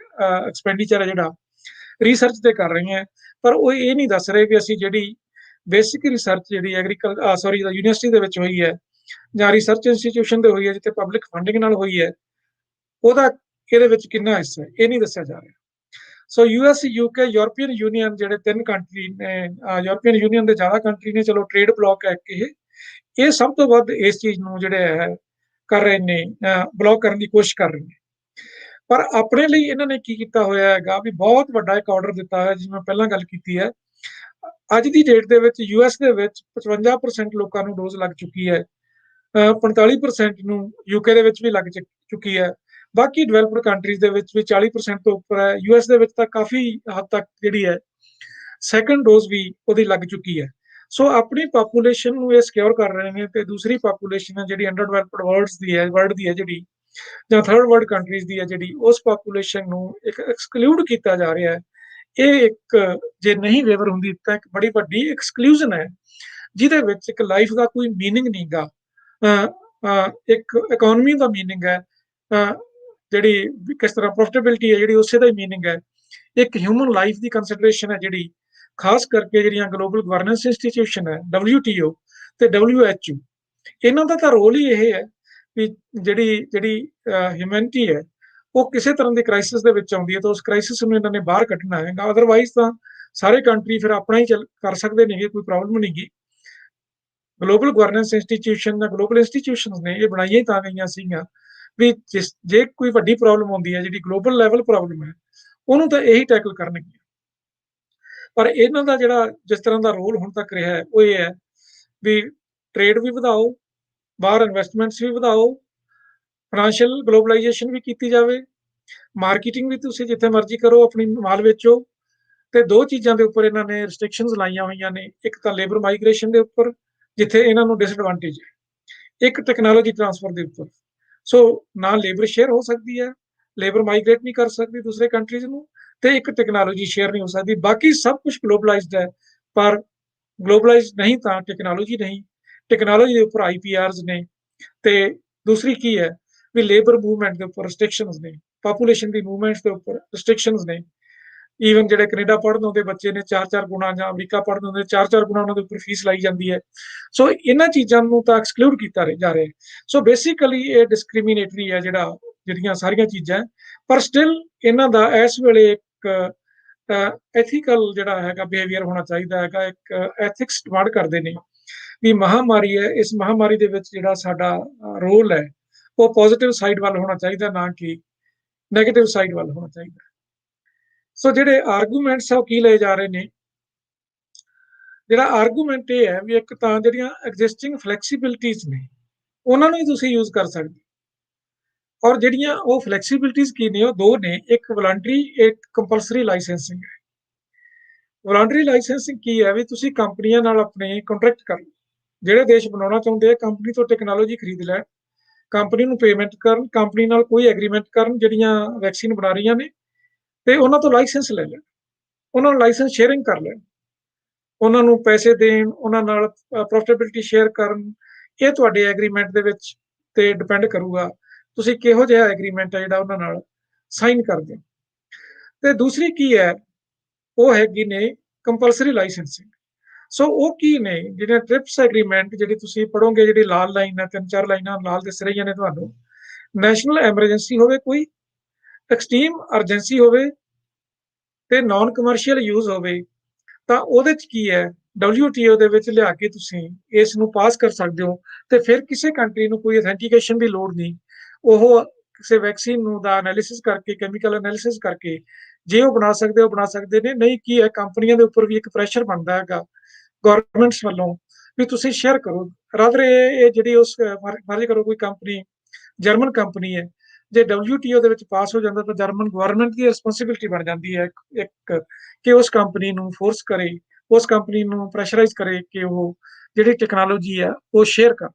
ਐਕਸਪੈਂਡੀਚਰ ਹੈ ਜਿਹੜਾ ਰਿਸਰਚ ਤੇ ਕਰ ਰਹੇ ਹਾਂ। ਪਰ ਉਹ ਇਹ ਨਹੀਂ ਦੱਸ ਰਹੇ ਵੀ ਅਸੀਂ ਜਿਹੜੀ ਬੇਸਿਕ ਰਿਸਰਚ ਜਿਹੜੀ ਯੂਨੀਵਰਸਿਟੀ ਦੇ ਵਿੱਚ ਹੋਈ ਹੈ ਜਾਂ ਰਿਸਰਚ ਇੰਸਟੀਟਿਊਸ਼ਨ ਤੇ ਹੋਈ ਹੈ ਜਿੱਥੇ ਪਬਲਿਕ ਫੰਡਿੰਗ ਨਾਲ ਹੋਈ ਹੈ, ਉਹਦਾ ਇਹਦੇ ਵਿੱਚ ਕਿੰਨਾ ਹਿੱਸਾ ਹੈ ਇਹ ਨਹੀਂ ਦੱਸਿਆ ਜਾ ਰਿਹਾ। ਸੋ ਯੂਐਸ, ਯੂਕੇ, ਯੂਰਪੀਅਨ ਯੂਨੀਅਨ ਜਿਹੜੇ 3 ਕੰਟਰੀ ਨੇ, ਯੂਰਪੀਅਨ ਯੂਨੀਅਨ ਦੇ ਜ਼ਿਆਦਾ ਕੰਟਰੀ ਨੇ, ਚਲੋ ਟ੍ਰੇਡ ਬਲੌਕ ਹੈ ਇਹ ਸਭ ਤੋਂ ਵੱਧ ਇਸ ਚੀਜ਼ ਨੂੰ ਜਿਹੜੇ ਹੈ ਕਰ ਰਹੇ ਨੇ, ਬਲੌਕ ਕਰਨ ਦੀ ਕੋਸ਼ਿਸ਼ ਕਰ ਰਹੇ ਨੇ। ਪਰ ਆਪਣੇ ਲਈ ਇਹਨਾਂ ਨੇ ਕੀ ਕੀਤਾ ਹੋਇਆ ਹੈਗਾ ਵੀ ਬਹੁਤ ਵੱਡਾ ਇੱਕ ਆਰਡਰ ਦਿੱਤਾ ਹੈ, ਜਿਵੇਂ ਪਹਿਲਾਂ ਗੱਲ ਕੀਤੀ ਹੈ। ਅੱਜ ਦੀ ਡੇਟ ਦੇ ਵਿੱਚ ਯੂਐਸ ਦੇ ਵਿੱਚ 55% ਲੋਕਾਂ ਨੂੰ ਡੋਜ਼ ਲੱਗ ਚੁੱਕੀ ਹੈ, 45% ਨੂੰ ਯੂਕੇ ਦੇ ਵਿੱਚ ਵੀ ਲੱਗ ਚੁੱਕੀ ਹੈ, ਬਾਕੀ ਡਿਵੈਲਪਡ ਕੰਟਰੀਜ਼ ਦੇ ਵਿੱਚ ਵੀ 40% ਤੋਂ ਉੱਪਰ ਹੈ। ਯੂਐਸ ਦੇ ਵਿੱਚ ਤਾਂ ਕਾਫੀ ਹੱਦ ਤੱਕ ਜਿਹੜੀ ਹੈ ਸੈਕੰਡ ਡੋਜ਼ ਵੀ ਉਹਦੀ ਲੱਗ ਚੁੱਕੀ ਹੈ। ਸੋ ਆਪਣੀ ਪਾਪੂਲੇਸ਼ਨ ਨੂੰ ਇਹ ਸਿਕਿਉਰ ਕਰ ਰਹੇ ਨੇ, ਤੇ ਦੂਸਰੀ ਪਾਪੂਲੇਸ਼ਨ ਹੈ ਜਿਹੜੀ ਅੰਡਰ ਡਿਵੈਲਪਡ ਵਰਲਡ ਦੀ ਹੈ ਜਿਹੜੀ, ਜਾਂ ਥਰਡ ਵਰਲਡ ਕੰਟਰੀਜ਼ ਦੀ ਹੈ ਜਿਹੜੀ, ਉਸ ਪਾਪੂਲੇਸ਼ਨ ਨੂੰ ਇੱਕ ਐਕਸਕਲੂਡ ਕੀਤਾ ਜਾ ਰਿਹਾ ਹੈ। ਇਹ ਇੱਕ ਜੇ ਨਹੀਂ ਵੇਵਰ ਹੁੰਦੀ ਤਾਂ ਇੱਕ ਬੜੀ ਵੱਡੀ ਐਕਸਕਲੂਜਨ ਹੈ, ਜਿਹਦੇ ਵਿੱਚ ਇੱਕ ਲਾਈਫ ਦਾ ਕੋਈ ਮੀਨਿੰਗ ਨਹੀਂਗਾ, ਇੱਕ ਇਕਨੋਮੀ ਦਾ ਮੀਨਿੰਗ ਹੈ, ਜਿਹੜੀ ਕਿਸ ਤਰ੍ਹਾਂ ਪ੍ਰੋਫਿਟੇਬਿਲਿਟੀ ਹੈ ਜਿਹੜੀ ਉਸੇ ਦਾ ਹੀ ਮੀਨਿੰਗ ਹੈ, ਇੱਕ ਹਿਊਮਨ ਲਾਈਫ ਦੀ ਕੰਸੀਡਰੇਸ਼ਨ ਹੈ ਜਿਹੜੀ ਖਾਸ ਕਰਕੇ ਜਿਹੜੀਆਂ ਗਲੋਬਲ ਗਵਰਨੈਂਸ ਇੰਸਟੀਟਿਊਸ਼ਨ ਹੈ WTO ਤੇ WHO, ਇਹਨਾਂ ਦਾ ਤਾਂ ਰੋਲ ਹੀ ਇਹ ਹੈ ਵੀ ਜਿਹੜੀ ਹਿਊਮੈਨਿਟੀ ਹੈ ਉਹ ਕਿਸੇ ਤਰ੍ਹਾਂ ਦੀ ਕ੍ਰਾਈਸਿਸ ਦੇ ਵਿੱਚ ਆਉਂਦੀ ਹੈ ਤਾਂ ਉਸ ਕ੍ਰਾਈਸਿਸ ਨੂੰ ਇਹਨਾਂ ਨੇ ਬਾਹਰ ਕੱਢਣਾ ਹੈਗਾ। ਅਦਰਵਾਈਜ਼ ਤਾਂ ਸਾਰੇ ਕੰਟਰੀ ਫਿਰ ਆਪਣਾ ਹੀ ਕਰ ਸਕਦੇ ਨੇਗੇ, ਕੋਈ ਪ੍ਰੋਬਲਮ ਨਹੀਂ ਗੀ। ਗਲੋਬਲ ਗਵਰਨੈਂਸ ਇੰਸਟੀਟਿਊਸ਼ਨ ਜਾਂ ਗਲੋਬਲ ਇੰਸਟੀਟਿਊਸ਼ਨਸ ਨੇ ਇਹ ਬਣਾਈਆਂ ਹੀ ਤਾਂ ਗਈਆਂ ਸੀਗੀਆਂ ਵੀ ਜੇ ਕੋਈ ਵੱਡੀ ਪ੍ਰੋਬਲਮ ਆਉਂਦੀ ਹੈ ਜਿਹੜੀ ਗਲੋਬਲ ਲੈਵਲ ਪ੍ਰੋਬਲਮ ਹੈ, ਉਹਨੂੰ ਤਾਂ ਇਹੀ ਟੈਕਲ ਕਰਨਗੇ। ਪਰ ਇਹਨਾਂ ਦਾ ਜਿਹੜਾ ਜਿਸ ਤਰ੍ਹਾਂ ਦਾ ਰੋਲ ਹੁਣ ਤੱਕ ਰਿਹਾ ਹੈ ਉਹ ਇਹ ਹੈ ਵੀ ਟ੍ਰੇਡ ਵੀ ਵਧਾਓ, ਬਾਹਰ ਇਨਵੈਸਟਮੈਂਟਸ ਵੀ ਵਧਾਓ, ਫਾਈਨੈਂਸ਼ੀਅਲ ਗਲੋਬਲਾਈਜੇਸ਼ਨ ਵੀ ਕੀਤੀ ਜਾਵੇ, ਮਾਰਕੀਟਿੰਗ ਵੀ ਤੁਸੀਂ ਜਿੱਥੇ ਮਰਜ਼ੀ ਕਰੋ, ਆਪਣੀ ਮਾਲ ਵੇਚੋ। ਤੇ ਦੋ ਚੀਜ਼ਾਂ ਦੇ ਉੱਪਰ ਇਹਨਾਂ ਨੇ ਰਿਸਟ੍ਰਿਕਸ਼ਨਸ ਲਾਈਆਂ ਹੋਈਆਂ ਨੇ, ਇੱਕ ਤਾਂ ਲੇਬਰ ਮਾਈਗ੍ਰੇਸ਼ਨ ਦੇ ਉੱਪਰ ਜਿੱਥੇ ਇਹਨਾਂ ਨੂੰ ਡਿਸਐਡਵਾਂਟੇਜ ਹੈ, ਇੱਕ ਟੈਕਨੋਲੋਜੀ ਟ੍ਰਾਂਸਫਰ ਦੇ ਉੱਪਰ। ਸੋ ਨਾ ਲੇਬਰ ਸ਼ੇਅਰ ਹੋ ਸਕਦੀ ਹੈ, ਲੇਬਰ ਮਾਈਗ੍ਰੇਟ ਨਹੀਂ ਕਰ ਸਕਦੀ ਦੂਸਰੇ ਕੰਟਰੀਜ਼ ਨੂੰ, ਤੇ ਇੱਕ ਟੈਕਨੋਲੋਜੀ ਸ਼ੇਅਰ ਨਹੀਂ ਹੋ ਸਕਦੀ। ਬਾਕੀ ਸਭ ਕੁਝ ਗਲੋਬਲਾਈਜ਼ਡ ਹੈ, ਪਰ ਗਲੋਬਲਾਈਜ਼ਡ ਨਹੀਂ ਤਾਂ ਟੈਕਨੋਲੋਜੀ ਨਹੀਂ, ਟੈਕਨੋਲੋਜੀ ਦੇ ਉੱਪਰ IPRs ਨੇ, ਤੇ ਦੂਸਰੀ ਕੀ ਹੈ ਵੀ ਲੇਬਰ ਮੂਵਮੈਂਟ ਦੇ ਉੱਪਰ ਰਿਸਟ੍ਰਿਕਸ਼ਨਸ ਨੇ, ਪਾਪੂਲੇਸ਼ਨ ਦੀ ਮੂਵਮੈਂਟਸ ਦੇ ਉੱਪਰ ਰਿਸਟ੍ਰਿਕਸ਼ਨਸ ਨੇ। ਈਵਨ ਜਿਹੜੇ ਕੈਨੇਡਾ ਪੜ੍ਹਨ ਆਉਂਦੇ ਬੱਚੇ ਨੇ 4-4 ਗੁਣਾ, ਜਾਂ ਅਮਰੀਕਾ ਪੜ੍ਹਨ ਆਉਂਦੇ 4-4 ਗੁਣਾ ਉਹਨਾਂ ਦੇ ਉੱਪਰ ਫੀਸ ਲਾਈ ਜਾਂਦੀ ਹੈ। ਸੋ ਇਹਨਾਂ ਚੀਜ਼ਾਂ ਨੂੰ ਤਾਂ ਐਕਸਕਲੂਡ ਕੀਤਾ ਜਾ ਰਿਹਾ। ਸੋ ਬੇਸਿਕਲੀ ਇਹ ਡਿਸਕ੍ਰਿਮੀਨੇਟਰੀ ਹੈ ਜਿਹੜੀਆਂ ਸਾਰੀਆਂ ਚੀਜ਼ਾਂ, ਪਰ ਸਟਿਲ ਇਹਨਾਂ ਦਾ ਇਸ ਵੇਲੇ ਇੱਕ ਐਥੀਕਲ ਜਿਹੜਾ ਹੈਗਾ ਬਿਹੇਵੀਅਰ ਹੋਣਾ ਚਾਹੀਦਾ ਹੈਗਾ। ਇੱਕ ਐਥਿਕਸ ਡਿਮਾਂਡ ਕਰਦੇ ਨੇ ਵੀ ਮਹਾਮਾਰੀ ਹੈ, ਇਸ ਮਹਾਮਾਰੀ ਦੇ ਵਿੱਚ ਜਿਹੜਾ ਸਾਡਾ ਰੋਲ ਹੈ ਉਹ ਪੋਜ਼ਿਟਿਵ ਸਾਈਡ ਵੱਲ ਹੋਣਾ ਚਾਹੀਦਾ, ਨਾ ਕਿ ਨੈਗੇਟਿਵ ਸਾਈਡ ਵੱਲ ਹੋਣਾ ਚਾਹੀਦਾ। ਸੋ ਜਿਹੜੇ ਆਰਗੂਮੈਂਟਸ ਆ ਉਹ ਕੀ ਲਏ ਜਾ ਰਹੇ ਨੇ? ਜਿਹੜਾ ਆਰਗੂਮੈਂਟ ਇਹ ਹੈ ਵੀ ਇੱਕ ਤਾਂ ਜਿਹੜੀਆਂ ਐਗਜ਼ਿਸਟਿੰਗ ਫਲੈਕਸੀਬਿਲਿਟੀਜ਼ ਨੇ ਉਹਨਾਂ ਨੂੰ ਹੀ ਤੁਸੀਂ ਯੂਜ਼ ਕਰ ਸਕਦੇ। ਔਰ ਜਿਹੜੀਆਂ ਉਹ ਫਲੈਕਸੀਬਿਲਿਟੀਜ਼ ਕੀ ਨੇ, ਉਹ ਦੋ ਨੇ, ਇੱਕ ਵਲੰਟਰੀ, ਇੱਕ ਕੰਪਲਸਰੀ ਲਾਇਸੈਂਸਿੰਗ ਹੈ। ਵਲੰਟਰੀ ਲਾਇਸੈਂਸਿੰਗ ਕੀ ਹੈ ਵੀ ਤੁਸੀਂ ਕੰਪਨੀਆਂ ਨਾਲ ਆਪਣੇ ਕੰਟਰੈਕਟ ਕਰ ਲਓ, ਜਿਹੜੇ ਦੇਸ਼ ਬਣਾਉਣਾ ਚਾਹੁੰਦੇ ਆ ਕੰਪਨੀ ਤੋਂ ਟੈਕਨੋਲੋਜੀ ਖਰੀਦ ਲੈਣ, ਕੰਪਨੀ ਨੂੰ ਪੇਮੈਂਟ ਕਰਨ, ਕੰਪਨੀ ਨਾਲ ਕੋਈ ਐਗਰੀਮੈਂਟ ਕਰਨ ਜਿਹੜੀਆਂ ਵੈਕਸੀਨ ਬਣਾ ਰਹੀਆਂ ਨੇ, ਤੇ ਉਹਨਾਂ ਤੋਂ ਲਾਇਸੈਂਸ ਲੈ ਲੈਣ, ਉਹਨਾਂ ਨੂੰ ਲਾਇਸੈਂਸ ਸ਼ੇਅਰਿੰਗ ਕਰ ਲੈਣ, ਉਹਨਾਂ ਨੂੰ ਪੈਸੇ ਦੇਣ, ਉਹਨਾਂ ਨਾਲ ਪ੍ਰੋਫਿਟੇਬਿਲਿਟੀ ਸ਼ੇਅਰ ਕਰਨ। ਇਹ ਤੁਹਾਡੇ ਐਗਰੀਮੈਂਟ ਦੇ ਵਿੱਚ ਤੇ ਡਿਪੈਂਡ ਕਰੂਗਾ ਤੁਸੀਂ ਕਿਹੋ ਜਿਹਾ ਐਗਰੀਮੈਂਟ ਹੈ ਜਿਹੜਾ ਉਹਨਾਂ ਨਾਲ ਸਾਈਨ ਕਰਦੇ ਹੋ। ਤੇ ਦੂਸਰੀ ਕੀ ਹੈ, ਉਹ ਹੈਗੀ ਨੇ ਕੰਪਲਸਰੀ ਲਾਇਸੈਂਸਿੰਗ। ਸੋ ਉਹ ਕੀ ਨੇ, ਜਿਹੜੇ ਟ੍ਰਿਪਸ ਐਗਰੀਮੈਂਟ ਜਿਹੜੀ ਤੁਸੀਂ ਪੜੋਗੇ, ਜਿਹੜੀ ਲਾਲ ਲਾਈਨ ਹੈ, 3-4 ਲਾਈਨਾਂ ਲਾਲ ਦਿਸ ਰਹੀਆਂ ਨੇ ਤੁਹਾਨੂੰ, ਨੈਸ਼ਨਲ ਐਮਰਜੈਂਸੀ ਹੋਵੇ, ਕੋਈ ਐਕਸਟ੍ਰੀਮ ਅਰਜੈਂਸੀ ਹੋਵੇ ਤੇ ਨਾਨ ਕਮਰਸ਼ੀਅਲ ਯੂਜ਼ ਹੋਵੇ, ਤਾਂ ਉਹਦੇ ਚ ਕੀ ਹੈ, WTO ਦੇ ਵਿੱਚ ਲਿਆ ਕੇ ਤੁਸੀਂ ਇਸ ਨੂੰ ਪਾਸ ਕਰ ਸਕਦੇ ਹੋ। ਤੇ ਫਿਰ ਕਿਸੇ ਕੰਟਰੀ ਨੂੰ ਕੋਈ ਅਥੈਂਟੀਕੇਸ਼ਨ ਦੀ ਲੋੜ ਨਹੀਂ, ਉਹ ਕਿਸੇ ਵੈਕਸੀਨ ਨੂੰ ਦਾ ਐਨਾਲਿਸਿਸ ਕਰਕੇ, ਕੈਮੀਕਲ ਐਨਾਲਿਸਿਸ ਕਰਕੇ ਜੇ ਉਹ ਬਣਾ ਸਕਦੇ, ਉਹ ਬਣਾ ਸਕਦੇ ਨੇ। ਨਹੀਂ ਕੀ ਹੈ, ਕੰਪਨੀਆਂ ਦੇ ਉੱਪਰ ਵੀ ਇੱਕ ਪ੍ਰੈਸ਼ਰ ਬਣਦਾ ਹੈਗਾ ਗਵਰਨਮੈਂਟਸ ਵੱਲੋਂ ਵੀ ਤੁਸੀਂ ਸ਼ੇਅਰ ਕਰੋ। ਰਾਦਰ ਇਹ ਜਿਹੜੀ ਉਸ ਫਰਜ਼ ਕਰੋ, ਕੋਈ ਕੰਪਨੀ ਜਰਮਨ ਕੰਪਨੀ ਹੈ, ਜੇ WTO ਦੇ ਵਿੱਚ ਪਾਸ ਹੋ ਜਾਂਦਾ ਤਾਂ ਜਰਮਨ ਗਵਰਨਮੈਂਟ ਦੀ ਰਿਸਪੌਂਸਿਬਿਲਿਟੀ ਬਣ ਜਾਂਦੀ ਹੈ ਇੱਕ ਕਿ ਉਸ ਕੰਪਨੀ ਨੂੰ ਫੋਰਸ ਕਰੇ, ਉਸ ਕੰਪਨੀ ਨੂੰ ਪ੍ਰੈਸ਼ਰਾਈਜ਼ ਕਰੇ ਕਿ ਉਹ ਜਿਹੜੀ ਟੈਕਨੋਲੋਜੀ ਹੈ ਉਹ ਸ਼ੇਅਰ ਕਰ।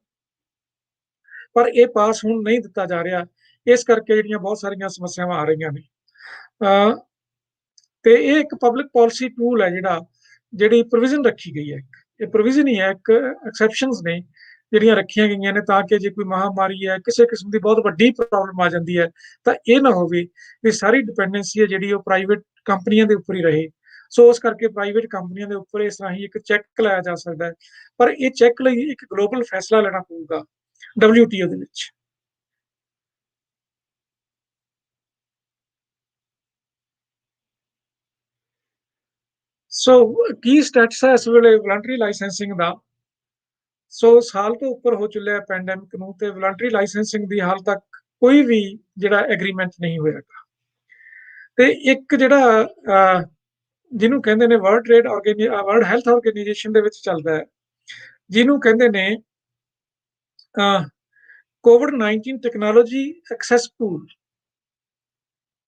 ਪਰ ਇਹ ਪਾਸ ਹੁਣ ਨਹੀਂ ਦਿੱਤਾ ਜਾ ਰਿਹਾ, ਇਸ ਕਰਕੇ ਜਿਹੜੀਆਂ ਬਹੁਤ ਸਾਰੀਆਂ ਸਮੱਸਿਆਵਾਂ ਆ ਰਹੀਆਂ ਨੇ। ਤੇ ਇਹ ਇੱਕ ਪਬਲਿਕ ਪਾਲਿਸੀ ਟੂਲ ਹੈ ਜਿਹੜੀ ਪ੍ਰੋਵੀਜ਼ਨ ਰੱਖੀ ਗਈ ਹੈ। ਇਹ ਪ੍ਰੋਵੀਜ਼ਨ ਹੀ ਹੈ, ਇੱਕ ਐਕਸੈਪਸ਼ਨਸ ਨੇ ਜਿਹੜੀਆਂ ਰੱਖੀਆਂ ਗਈਆਂ ਨੇ, ਤਾਂ ਕਿ ਜੇ ਕੋਈ ਮਹਾਮਾਰੀ ਹੈ, ਕਿਸੇ ਕਿਸਮ ਦੀ ਬਹੁਤ ਵੱਡੀ ਪ੍ਰੋਬਲਮ ਆ ਜਾਂਦੀ ਹੈ, ਤਾਂ ਇਹ ਨਾ ਹੋਵੇ ਵੀ ਸਾਰੀ ਡਿਪੈਂਡੈਂਸੀ ਹੈ ਜਿਹੜੀ ਉਹ ਪ੍ਰਾਈਵੇਟ ਕੰਪਨੀਆਂ ਦੇ ਉੱਪਰ ਹੀ ਰਹੇ। ਸੋ ਉਸ ਕਰਕੇ ਪ੍ਰਾਈਵੇਟ ਕੰਪਨੀਆਂ ਦੇ ਉੱਪਰ ਇਸ ਤਰ੍ਹਾਂ ਹੀ ਇੱਕ ਚੈੱਕ ਲਾਇਆ ਜਾ ਸਕਦਾ ਹੈ, ਪਰ ਇਹ ਚੈੱਕ ਲਈ ਇੱਕ ਗਲੋਬਲ ਫੈਸਲਾ ਲੈਣਾ ਪਊਗਾ WTO ਦੇ ਵਿੱਚ। ਸੋ ਕੀ ਸਟੇਟਸ ਹੈ ਇਸ ਵੇਲੇ ਵਲੰਟਰੀ ਲਾਇਸੈਂਸਿੰਗ ਦਾ? ਸੋ ਸਾਲ ਤੋਂ ਉੱਪਰ ਹੋ ਚੱਲਿਆ ਪੈਂਡੈਮਿਕ ਨੂੰ, ਤੇ ਵਲੰਟਰੀ ਲਾਇਸੈਂਸਿੰਗ ਦੀ ਹਾਲ ਤੱਕ ਕੋਈ ਵੀ ਜਿਹੜਾ ਐਗਰੀਮੈਂਟ ਨਹੀਂ ਹੋਇਆਗਾ। ਤੇ ਇੱਕ ਜਿਹੜਾ ਜਿਹਨੂੰ ਕਹਿੰਦੇ ਨੇ ਵਰਲਡ ਹੈਲਥ ਆਰਗੇਨਾਈਜੇਸ਼ਨ ਦੇ ਵਿੱਚ ਚੱਲਦਾ ਹੈ, ਜਿਹਨੂੰ ਕਹਿੰਦੇ ਨੇ COVID-19 ਟੈਕਨੋਲੋਜੀ ਐਕਸੈਸ ਪੂਲ,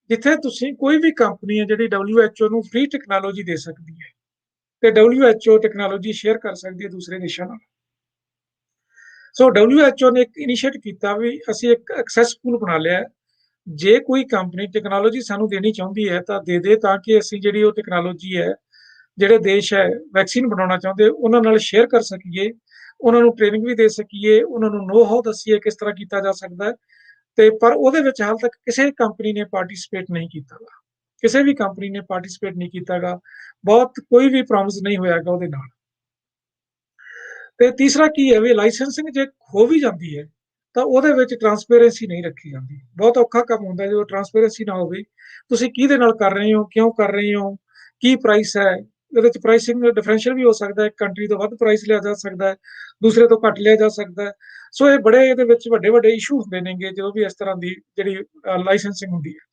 ਜਿੱਥੇ ਤੁਸੀਂ ਕੋਈ ਵੀ ਕੰਪਨੀ ਹੈ ਜਿਹੜੀ WHO ਨੂੰ ਫ੍ਰੀ ਟੈਕਨੋਲੋਜੀ ਦੇ ਸਕਦੀ ਹੈ, ਤੇ WHO ਟੈਕਨੋਲੋਜੀ ਸ਼ੇਅਰ ਕਰ ਸਕਦੀ ਹੈ ਦੂਸਰੇ ਦੇਸ਼ਾਂ ਨਾਲ। ਸੋ WHO ਨੇ ਇੱਕ ਇਨੀਸ਼ੀਏਟ ਕੀਤਾ ਵੀ ਅਸੀਂ ਇੱਕ ਐਕਸੈਸ ਪੂਲ ਬਣਾ ਲਿਆ, ਜੇ ਕੋਈ ਕੰਪਨੀ ਟੈਕਨੋਲੋਜੀ ਸਾਨੂੰ ਦੇਣੀ ਚਾਹੁੰਦੀ ਹੈ ਤਾਂ ਦੇ ਦੇ, ਤਾਂ ਕਿ ਅਸੀਂ ਜਿਹੜੀ ਉਹ ਟੈਕਨੋਲੋਜੀ ਹੈ, ਜਿਹੜੇ ਦੇਸ਼ ਹੈ ਵੈਕਸੀਨ ਬਣਾਉਣਾ ਚਾਹੁੰਦੇ ਉਹਨਾਂ ਨਾਲ ਸ਼ੇਅਰ ਕਰ ਸਕੀਏ, ਉਹਨਾਂ ਨੂੰ ਟ੍ਰੇਨਿੰਗ ਵੀ ਦੇ ਸਕੀਏ, ਉਹਨਾਂ ਨੂੰ ਨੋ ਹਾਉ ਦੱਸੀਏ ਕਿਸ ਤਰ੍ਹਾਂ ਕੀਤਾ ਜਾ ਸਕਦਾ ਹੈ। ਤੇ ਪਰ ਉਹਦੇ ਵਿੱਚ ਹਾਲ ਤੱਕ ਕਿਸੇ ਕੰਪਨੀ ਨੇ ਪਾਰਟਿਸਿਪੇਟ ਨਹੀਂ ਕੀਤਾਗਾ, ਕਿਸੇ ਵੀ ਕੰਪਨੀ ਨੇ ਪਾਰਟਿਸਿਪੇਟ ਨਹੀਂ ਕੀਤਾਗਾ, ਬਹੁਤ ਕੋਈ ਵੀ ਪ੍ਰੋਮਿਸ ਨਹੀਂ ਹੋਇਆਗਾ ਉਹਦੇ ਨਾਲ। ਤੇ ਤੀਸਰਾ ਕੀ ਹੈ ਵੀ ਲਾਇਸੈਂਸਿੰਗ ਜੇ ਹੋ ਵੀ ਜਾਂਦੀ ਹੈ ਤਾਂ ਉਹਦੇ ਵਿੱਚ ਟਰਾਂਸਪੇਰੈਂਸੀ ਨਹੀਂ ਰੱਖੀ ਜਾਂਦੀ। ਬਹੁਤ ਔਖਾ ਕੰਮ ਹੁੰਦਾ ਜਦੋਂ ਟਰਾਂਸਪੇਰੈਂਸੀ ਨਾ ਹੋਵੇ, ਤੁਸੀਂ ਕਿਹਦੇ ਨਾਲ ਕਰ ਰਹੇ ਹੋ, ਕਿਉਂ ਕਰ ਰਹੇ ਹੋ, ਕੀ ਪ੍ਰਾਈਸ ਹੈ, ਇਹਦੇ ਵਿੱਚ ਪ੍ਰਾਈਸਿੰਗ ਡਿਫਰੈਂਸ਼ੀਅਲ ਵੀ ਹੋ ਸਕਦਾ ਹੈ, ਇੱਕ ਕੰਟਰੀ ਤੋਂ ਵੱਧ ਪ੍ਰਾਈਸ ਲਿਆ ਜਾ ਸਕਦਾ ਹੈ, ਦੂਸਰੇ ਤੋਂ ਘੱਟ ਲਿਆ ਜਾ ਸਕਦਾ ਹੈ। ਸੋ ਇਹ ਬੜੇ ਇਹਦੇ ਵਿੱਚ ਵੱਡੇ ਵੱਡੇ ਇਸ਼ੂ ਹੁੰਦੇ ਨੇਗੇ ਜਦੋਂ ਵੀ ਇਸ ਤਰ੍ਹਾਂ ਦੀ ਜਿਹੜੀ ਲਾਇਸੈਂਸਿੰਗ ਹੁੰਦੀ ਹੈ।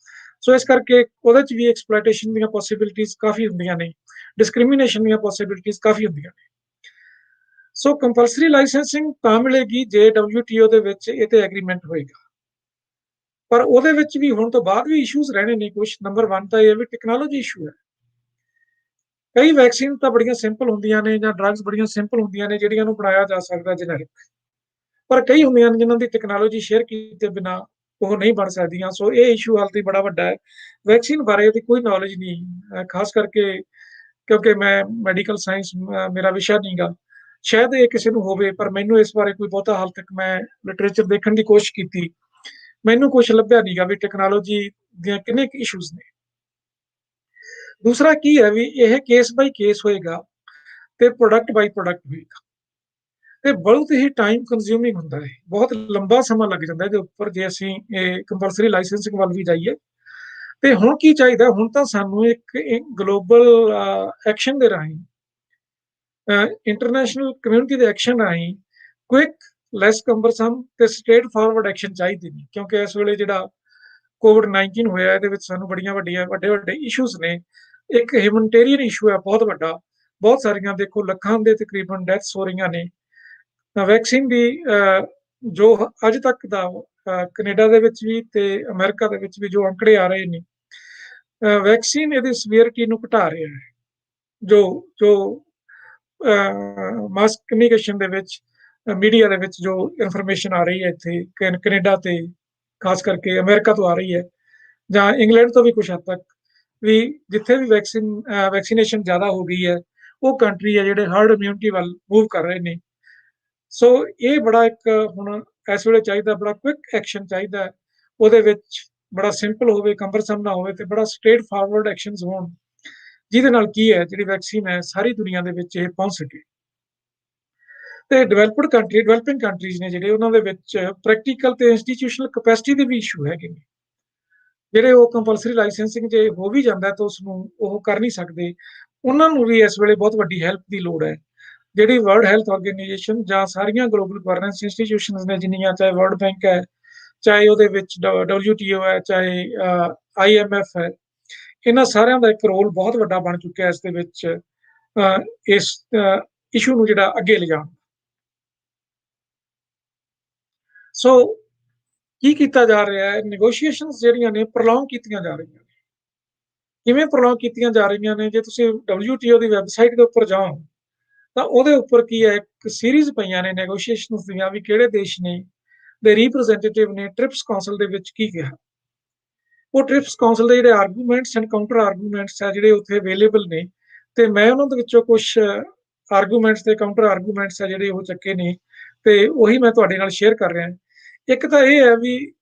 ਸੋ ਇਸ ਕਰਕੇ ਉਹਦੇ ਚ ਵੀ ਐਕਸਪਲੋਇਟੇਸ਼ਨ ਦੀਆਂ ਪੋਸੀਬਿਲਿਟੀਜ਼ ਕਾਫੀ ਹੁੰਦੀਆਂ ਨੇ, ਡਿਸਕ੍ਰਿਮੀਨੇਸ਼ਨ ਦੀਆਂ ਪੋਸੀਬਿਲਿਟੀਜ਼ ਕਾਫੀ ਹੁੰਦੀਆਂ ਨੇ। ਸੋ ਕੰਪਲਸਰੀ ਲਾਇਸੈਂਸਿੰਗ ਤਾਂ ਮਿਲੇਗੀ ਜੇ WTO ਦੇ ਵਿੱਚ ਇਹ ਤੇ ਐਗਰੀਮੈਂਟ ਹੋਏਗਾ, ਪਰ ਉਹਦੇ ਵਿੱਚ ਵੀ ਹੁਣ ਤੋਂ ਬਾਅਦ ਵੀ ਇਸ਼ੂਜ਼ ਰਹਿਣੇ ਨੇ ਕੁਝ। ਨੰਬਰ 1 ਤਾਂ ਇਹ ਵੀ ਟੈਕਨੋਲੋਜੀ ਇਸ਼ੂ ਹੈ। ਕਈ ਵੈਕਸੀਨ ਤਾਂ ਬੜੀਆਂ ਸਿੰਪਲ ਹੁੰਦੀਆਂ ਨੇ, ਜਾਂ ਡਰੱਗਸ ਬੜੀਆਂ ਸਿੰਪਲ ਹੁੰਦੀਆਂ ਨੇ ਜਿਹੜੀਆਂ ਨੂੰ ਬਣਾਇਆ ਜਾ ਸਕਦਾ ਜਨਰਿਕ, ਪਰ ਕਈ ਹੁੰਦੀਆਂ ਨੇ ਜਿਨ੍ਹਾਂ ਦੀ ਟੈਕਨੋਲੋਜੀ ਸ਼ੇਅਰ ਕੀਤੇ ਬਿਨਾ ਉਹ ਨਹੀਂ ਬਣ ਸਕਦੀਆਂ। ਸੋ ਇਹ ਇਸ਼ੂ ਹਾਲ ਤੇ ਬੜਾ ਵੱਡਾ ਹੈ। ਵੈਕਸੀਨ ਬਾਰੇ ਉਹਦੀ ਕੋਈ ਨੌਲੇਜ ਨਹੀਂ, ਖਾਸ ਕਰਕੇ ਕਿਉਂਕਿ ਮੈਂ ਮੈਡੀਕਲ ਸਾਇੰਸ ਮੇਰਾ ਵਿਸ਼ਾ ਨਹੀਂਗਾ, ਸ਼ਾਇਦ ਇਹ ਕਿਸੇ ਨੂੰ ਹੋਵੇ, ਪਰ ਮੈਨੂੰ ਇਸ ਬਾਰੇ ਕੋਈ ਬਹੁਤਾ ਹਾਲ ਤੱਕ, ਮੈਂ ਲਿਟਰੇਚਰ ਦੇਖਣ ਦੀ ਕੋਸ਼ਿਸ਼ ਕੀਤੀ, ਮੈਨੂੰ ਕੁਝ ਲੱਭਿਆ ਨਹੀਂਗਾ ਵੀ ਟੈਕਨੋਲੋਜੀ ਦੀਆਂ ਕਿੰਨੇ ਕੁ ਇਸ਼ੂਜ਼ ਨੇ। ਦੂਸਰਾ ਕੀ ਹੈ ਵੀ ਇਹ ਕੇਸ ਬਾਈ ਕੇਸ ਹੋਏਗਾ ਤੇ ਪ੍ਰੋਡਕਟ ਬਾਈ ਪ੍ਰੋਡਕਟ ਹੋਏਗਾ, ਤੇ ਬਹੁਤ ਹੀ ਟਾਈਮ ਕੰਜ਼ਿਊਮਿੰਗ ਹੁੰਦਾ ਹੈ, ਬਹੁਤ ਲੰਬਾ ਸਮਾਂ ਲੱਗ ਜਾਂਦਾ ਇਹਦੇ ਉੱਪਰ ਜੇ ਅਸੀਂ ਇਹ ਕੰਪਲਸਰੀ ਲਾਇਸੈਂਸਿੰਗ ਵੱਲ ਵੀ ਜਾਈਏ। ਤੇ ਹੁਣ ਕੀ ਚਾਹੀਦਾ, ਹੁਣ ਤਾਂ ਸਾਨੂੰ ਇੱਕ ਗਲੋਬਲ ਐਕਸ਼ਨ ਦੇ ਰਾਹੀਂ, ਇੰਟਰਨੈਸ਼ਨਲ ਕਮਿਊਨਿਟੀ ਦੇ ਐਕਸ਼ਨ ਰਾਹੀਂ ਕੁਇਕ, ਲੈਸ ਕੰਬਰਸਮ ਤੇ ਸਟ੍ਰੇਟ ਫਾਰਵਰਡ ਐਕਸ਼ਨ ਚਾਹੀਦੇ ਨੇ, ਕਿਉਂਕਿ ਇਸ ਵੇਲੇ ਜਿਹੜਾ COVID-19 ਹੋਇਆ ਇਹਦੇ ਵਿੱਚ ਸਾਨੂੰ ਬੜੀਆਂ ਵੱਡੇ ਵੱਡੇ ਇਸ਼ੂਜ਼ ਨੇ। ਇੱਕ ਹਿਊਮਨਿਟੇਰੀਅਨ ਇਸ਼ੂ ਹੈ ਬਹੁਤ ਵੱਡਾ, ਬਹੁਤ ਸਾਰੀਆਂ ਦੇਖੋ ਲੱਖਾਂ ਦੇ ਤਕਰੀਬਨ ਡੈਥਸ ਹੋ ਰਹੀਆਂ ਨੇ। ਵੈਕਸੀਨ ਦੀ ਜੋ ਅੱਜ ਤੱਕ ਦਾ ਕੈਨੇਡਾ ਦੇ ਵਿੱਚ ਵੀ ਤੇ ਅਮਰੀਕਾ ਦੇ ਵਿੱਚ ਵੀ ਜੋ ਅੰਕੜੇ ਆ ਰਹੇ ਨੇ, ਵੈਕਸੀਨ ਇਹਦੀ ਸੀਵੀਅਰਿਟੀ ਨੂੰ ਘਟਾ ਰਿਹਾ ਹੈ। ਜੋ ਜੋ ਮਾਸ ਕਮਿਊਨੀਕੇਸ਼ਨ ਦੇ ਵਿੱਚ, ਮੀਡੀਆ ਦੇ ਵਿੱਚ ਜੋ ਇਨਫੋਰਮੇਸ਼ਨ ਆ ਰਹੀ ਹੈ ਇੱਥੇ ਕੈਨੇਡਾ ਤੇ ਖਾਸ ਕਰਕੇ ਅਮਰੀਕਾ ਤੋਂ ਆ ਰਹੀ ਹੈ, ਜਾਂ ਇੰਗਲੈਂਡ ਤੋਂ ਵੀ ਕੁਛ ਹੱਦ ਤੱਕ, ਵੀ ਜਿੱਥੇ ਵੀ ਵੈਕਸੀਨੇਸ਼ਨ ਜ਼ਿਆਦਾ ਹੋ ਗਈ ਹੈ, ਉਹ ਕੰਟਰੀ ਹੈ ਜਿਹੜੇ ਹਰਡ ਇਮਿਊਨਿਟੀ ਵੱਲ ਮੂਵ ਕਰ ਰਹੇ ਨੇ। ਸੋ ਇਹ ਬੜਾ ਇੱਕ ਹੁਣ ਇਸ ਵੇਲੇ ਚਾਹੀਦਾ, ਬੜਾ ਕੁਇਕ ਐਕਸ਼ਨ ਚਾਹੀਦਾ ਹੈ। ਉਹਦੇ ਵਿੱਚ ਬੜਾ ਸਿੰਪਲ ਹੋਵੇ, ਕੰਬਰਸਮ ਨਾ ਹੋਵੇ, ਤੇ ਬੜਾ ਸਟ੍ਰੇਟ ਫਾਰਵਰਡ ਐਕਸ਼ਨਸ ਹੋਣ, ਜਿਹਦੇ ਨਾਲ ਕੀ ਹੈ, ਜਿਹੜੀ ਵੈਕਸੀਨ ਹੈ ਸਾਰੀ ਦੁਨੀਆ ਦੇ ਵਿੱਚ ਇਹ ਪਹੁੰਚ ਸਕੇ। ਤੇ ਡਿਵੈਲਪਿੰਗ ਕੰਟਰੀਜ਼ ਨੇ ਜਿਹੜੇ, ਉਹਨਾਂ ਦੇ ਵਿੱਚ ਪ੍ਰੈਕਟੀਕਲ ਤੇ ਇੰਸਟੀਟਿਊਸ਼ਨਲ ਕੈਪੈਸਿਟੀ ਦੇ ਵੀ ਇਸ਼ੂ ਹੈਗੇ ਨੇ। ਜਿਹੜੇ ਉਹ ਕੰਪਲਸਰੀ ਲਾਇਸੈਂਸਿੰਗ ਜੇ ਹੋ ਵੀ ਜਾਂਦਾ ਤਾਂ ਉਸ ਨੂੰ ਉਹ ਕਰ ਨਹੀਂ ਸਕਦੇ, ਉਹਨਾਂ ਨੂੰ ਵੀ ਇਸ ਵੇਲੇ ਬਹੁਤ ਵੱਡੀ ਹੈਲਪ ਦੀ ਲੋੜ ਹੈ। ਜਿਹੜੀ ਵਰਲਡ ਹੈਲਥ ਆਰਗੇਨਾਈਜੇਸ਼ਨ ਜਾਂ ਸਾਰੀਆਂ ਗਲੋਬਲ ਗਵਰਨੈਂਸ ਇੰਸਟੀਟਿਊਸ਼ਨਸ ਨੇ ਜਿੰਨੀਆਂ, ਚਾਹੇ ਵਰਲਡ ਬੈਂਕ ਹੈ, ਚਾਹੇ ਉਹਦੇ ਵਿੱਚ WTO ਹੈ, ਚਾਹੇ IMF ਹੈ, ਇਹਨਾਂ ਸਾਰਿਆਂ ਦਾ ਇੱਕ ਰੋਲ ਬਹੁਤ ਵੱਡਾ ਬਣ ਚੁੱਕਿਆ ਇਸ ਦੇ ਵਿੱਚ, ਇਸ ਇਸ਼ੂ ਨੂੰ ਜਿਹੜਾ ਅੱਗੇ ਲਿਜਾਣ। ਸੋ ਕੀ ਕੀਤਾ ਜਾ ਰਿਹਾ ਹੈ, ਨੈਗੋਸ਼ੀਏਸ਼ਨਸ ਜਿਹੜੀਆਂ ਨੇ ਪ੍ਰੋਲੋਂਗ ਕੀਤੀਆਂ ਜਾ ਰਹੀਆਂ ਨੇ। ਕਿਵੇਂ ਪ੍ਰੋਲੋਂਗ ਕੀਤੀਆਂ ਜਾ ਰਹੀਆਂ ਨੇ, ਜੇ ਤੁਸੀਂ WTO ਦੀ ਵੈਬਸਾਈਟ ਦੇ ਉੱਪਰ ਜਾਓ ਤਾਂ ਉਹਦੇ ਉੱਪਰ ਕੀ ਹੈ, ਇੱਕ ਸੀਰੀਜ਼ ਪਈਆਂ ਨੇ ਨੈਗੋਸ਼ੀਏਸ਼ਨਸ ਦੀਆਂ, ਵੀ ਕਿਹੜੇ ਦੇਸ਼ ਨੇ ਦੇ ਰਿਪਰੈਜ਼ੈਂਟੇਟਿਵ ਨੇ ਟ੍ਰਿਪਸ ਕਾਉਂਸਲ ਦੇ ਵਿੱਚ ਕੀ ਕਿਹਾ। ਉਹ ਟ੍ਰਿਪਸ ਕਾਉਂਸਲ ਦੇ ਜਿਹੜੇ ਆਰਗੂਮੈਂਟਸ ਐਂਡ ਕਾਊਂਟਰ ਆਰਗੂਮੈਂਟਸ ਹੈ ਜਿਹੜੇ ਉੱਥੇ ਅਵੇਲੇਬਲ ਨੇ, ਤੇ ਮੈਂ ਉਹਨਾਂ ਦੇ ਵਿੱਚੋਂ ਕੁਝ ਆਰਗੂਮੈਂਟਸ ਤੇ ਕਾਊਂਟਰ ਆਰਗੂਮੈਂਟਸ ਹੈ ਜਿਹੜੇ ਉਹ ਚੱਕੇ ਨੇ, ਤੇ ਉਹੀ ਮੈਂ ਤੁਹਾਡੇ ਨਾਲ ਸ਼ੇਅਰ ਕਰ ਰਿਹਾ। ਇੱਕ ਤਾਂ ਇਹ ਹੈ ਵੀ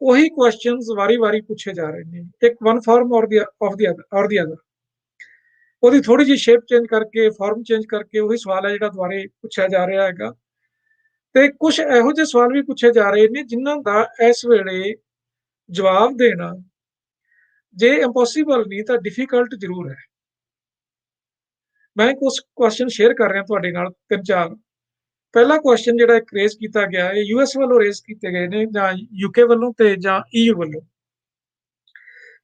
ਉਹੀ ਕੁਐਸਚਨਸ ਵਾਰੀ-ਵਾਰੀ ਪੁੱਛੇ ਜਾ ਰਹੇ ਨੇ, ਇੱਕ ਵਨ ਫਾਰਮ ਔਰ ਦੀ ਅਦਰ, ਉਹਦੀ ਥੋੜੀ ਜਿਹੀ ਸ਼ੇਪ ਚੇਂਜ ਕਰਕੇ, ਫਾਰਮ ਚੇਂਜ ਕਰਕੇ ਉਹੀ ਸਵਾਲ ਹੈ ਜਿਹੜਾ ਦੁਬਾਰੇ ਪੁੱਛਿਆ ਜਾ ਰਿਹਾ ਹੈਗਾ। ਤੇ ਕੁਝ ਇਹੋ ਜਿਹੇ ਸਵਾਲ ਵੀ ਪੁੱਛੇ ਜਾ ਰਹੇ ਨੇ ਜਿਨ੍ਹਾਂ ਦਾ ਇਸ ਵੇਲੇ ਜਵਾਬ ਦੇਣਾ ਜੇ ਇੰਪੋਸੀਬਲ ਨਹੀਂ ਤਾਂ ਡਿਫਿਕਲਟ ਜ਼ਰੂਰ ਹੈ। ਮੈਂ ਕੁਝ ਕੁਐਸਚਨ ਸ਼ੇਅਰ ਕਰ ਰਿਹਾ ਤੁਹਾਡੇ ਨਾਲ, ਤਿੰਨ ਚਾਰ। ਪਹਿਲਾ ਕੁਐਸਚਨ ਜਿਹੜਾ ਇੱਕ ਰੇਜ਼ ਕੀਤਾ ਗਿਆ ਹੈ, US ਵੱਲੋਂ ਰੇਜ਼ ਕੀਤੇ ਗਏ ਨੇ, ਜਾਂ UK ਵੱਲੋਂ ਤੇ ਜਾਂ EU ਵੱਲੋਂ।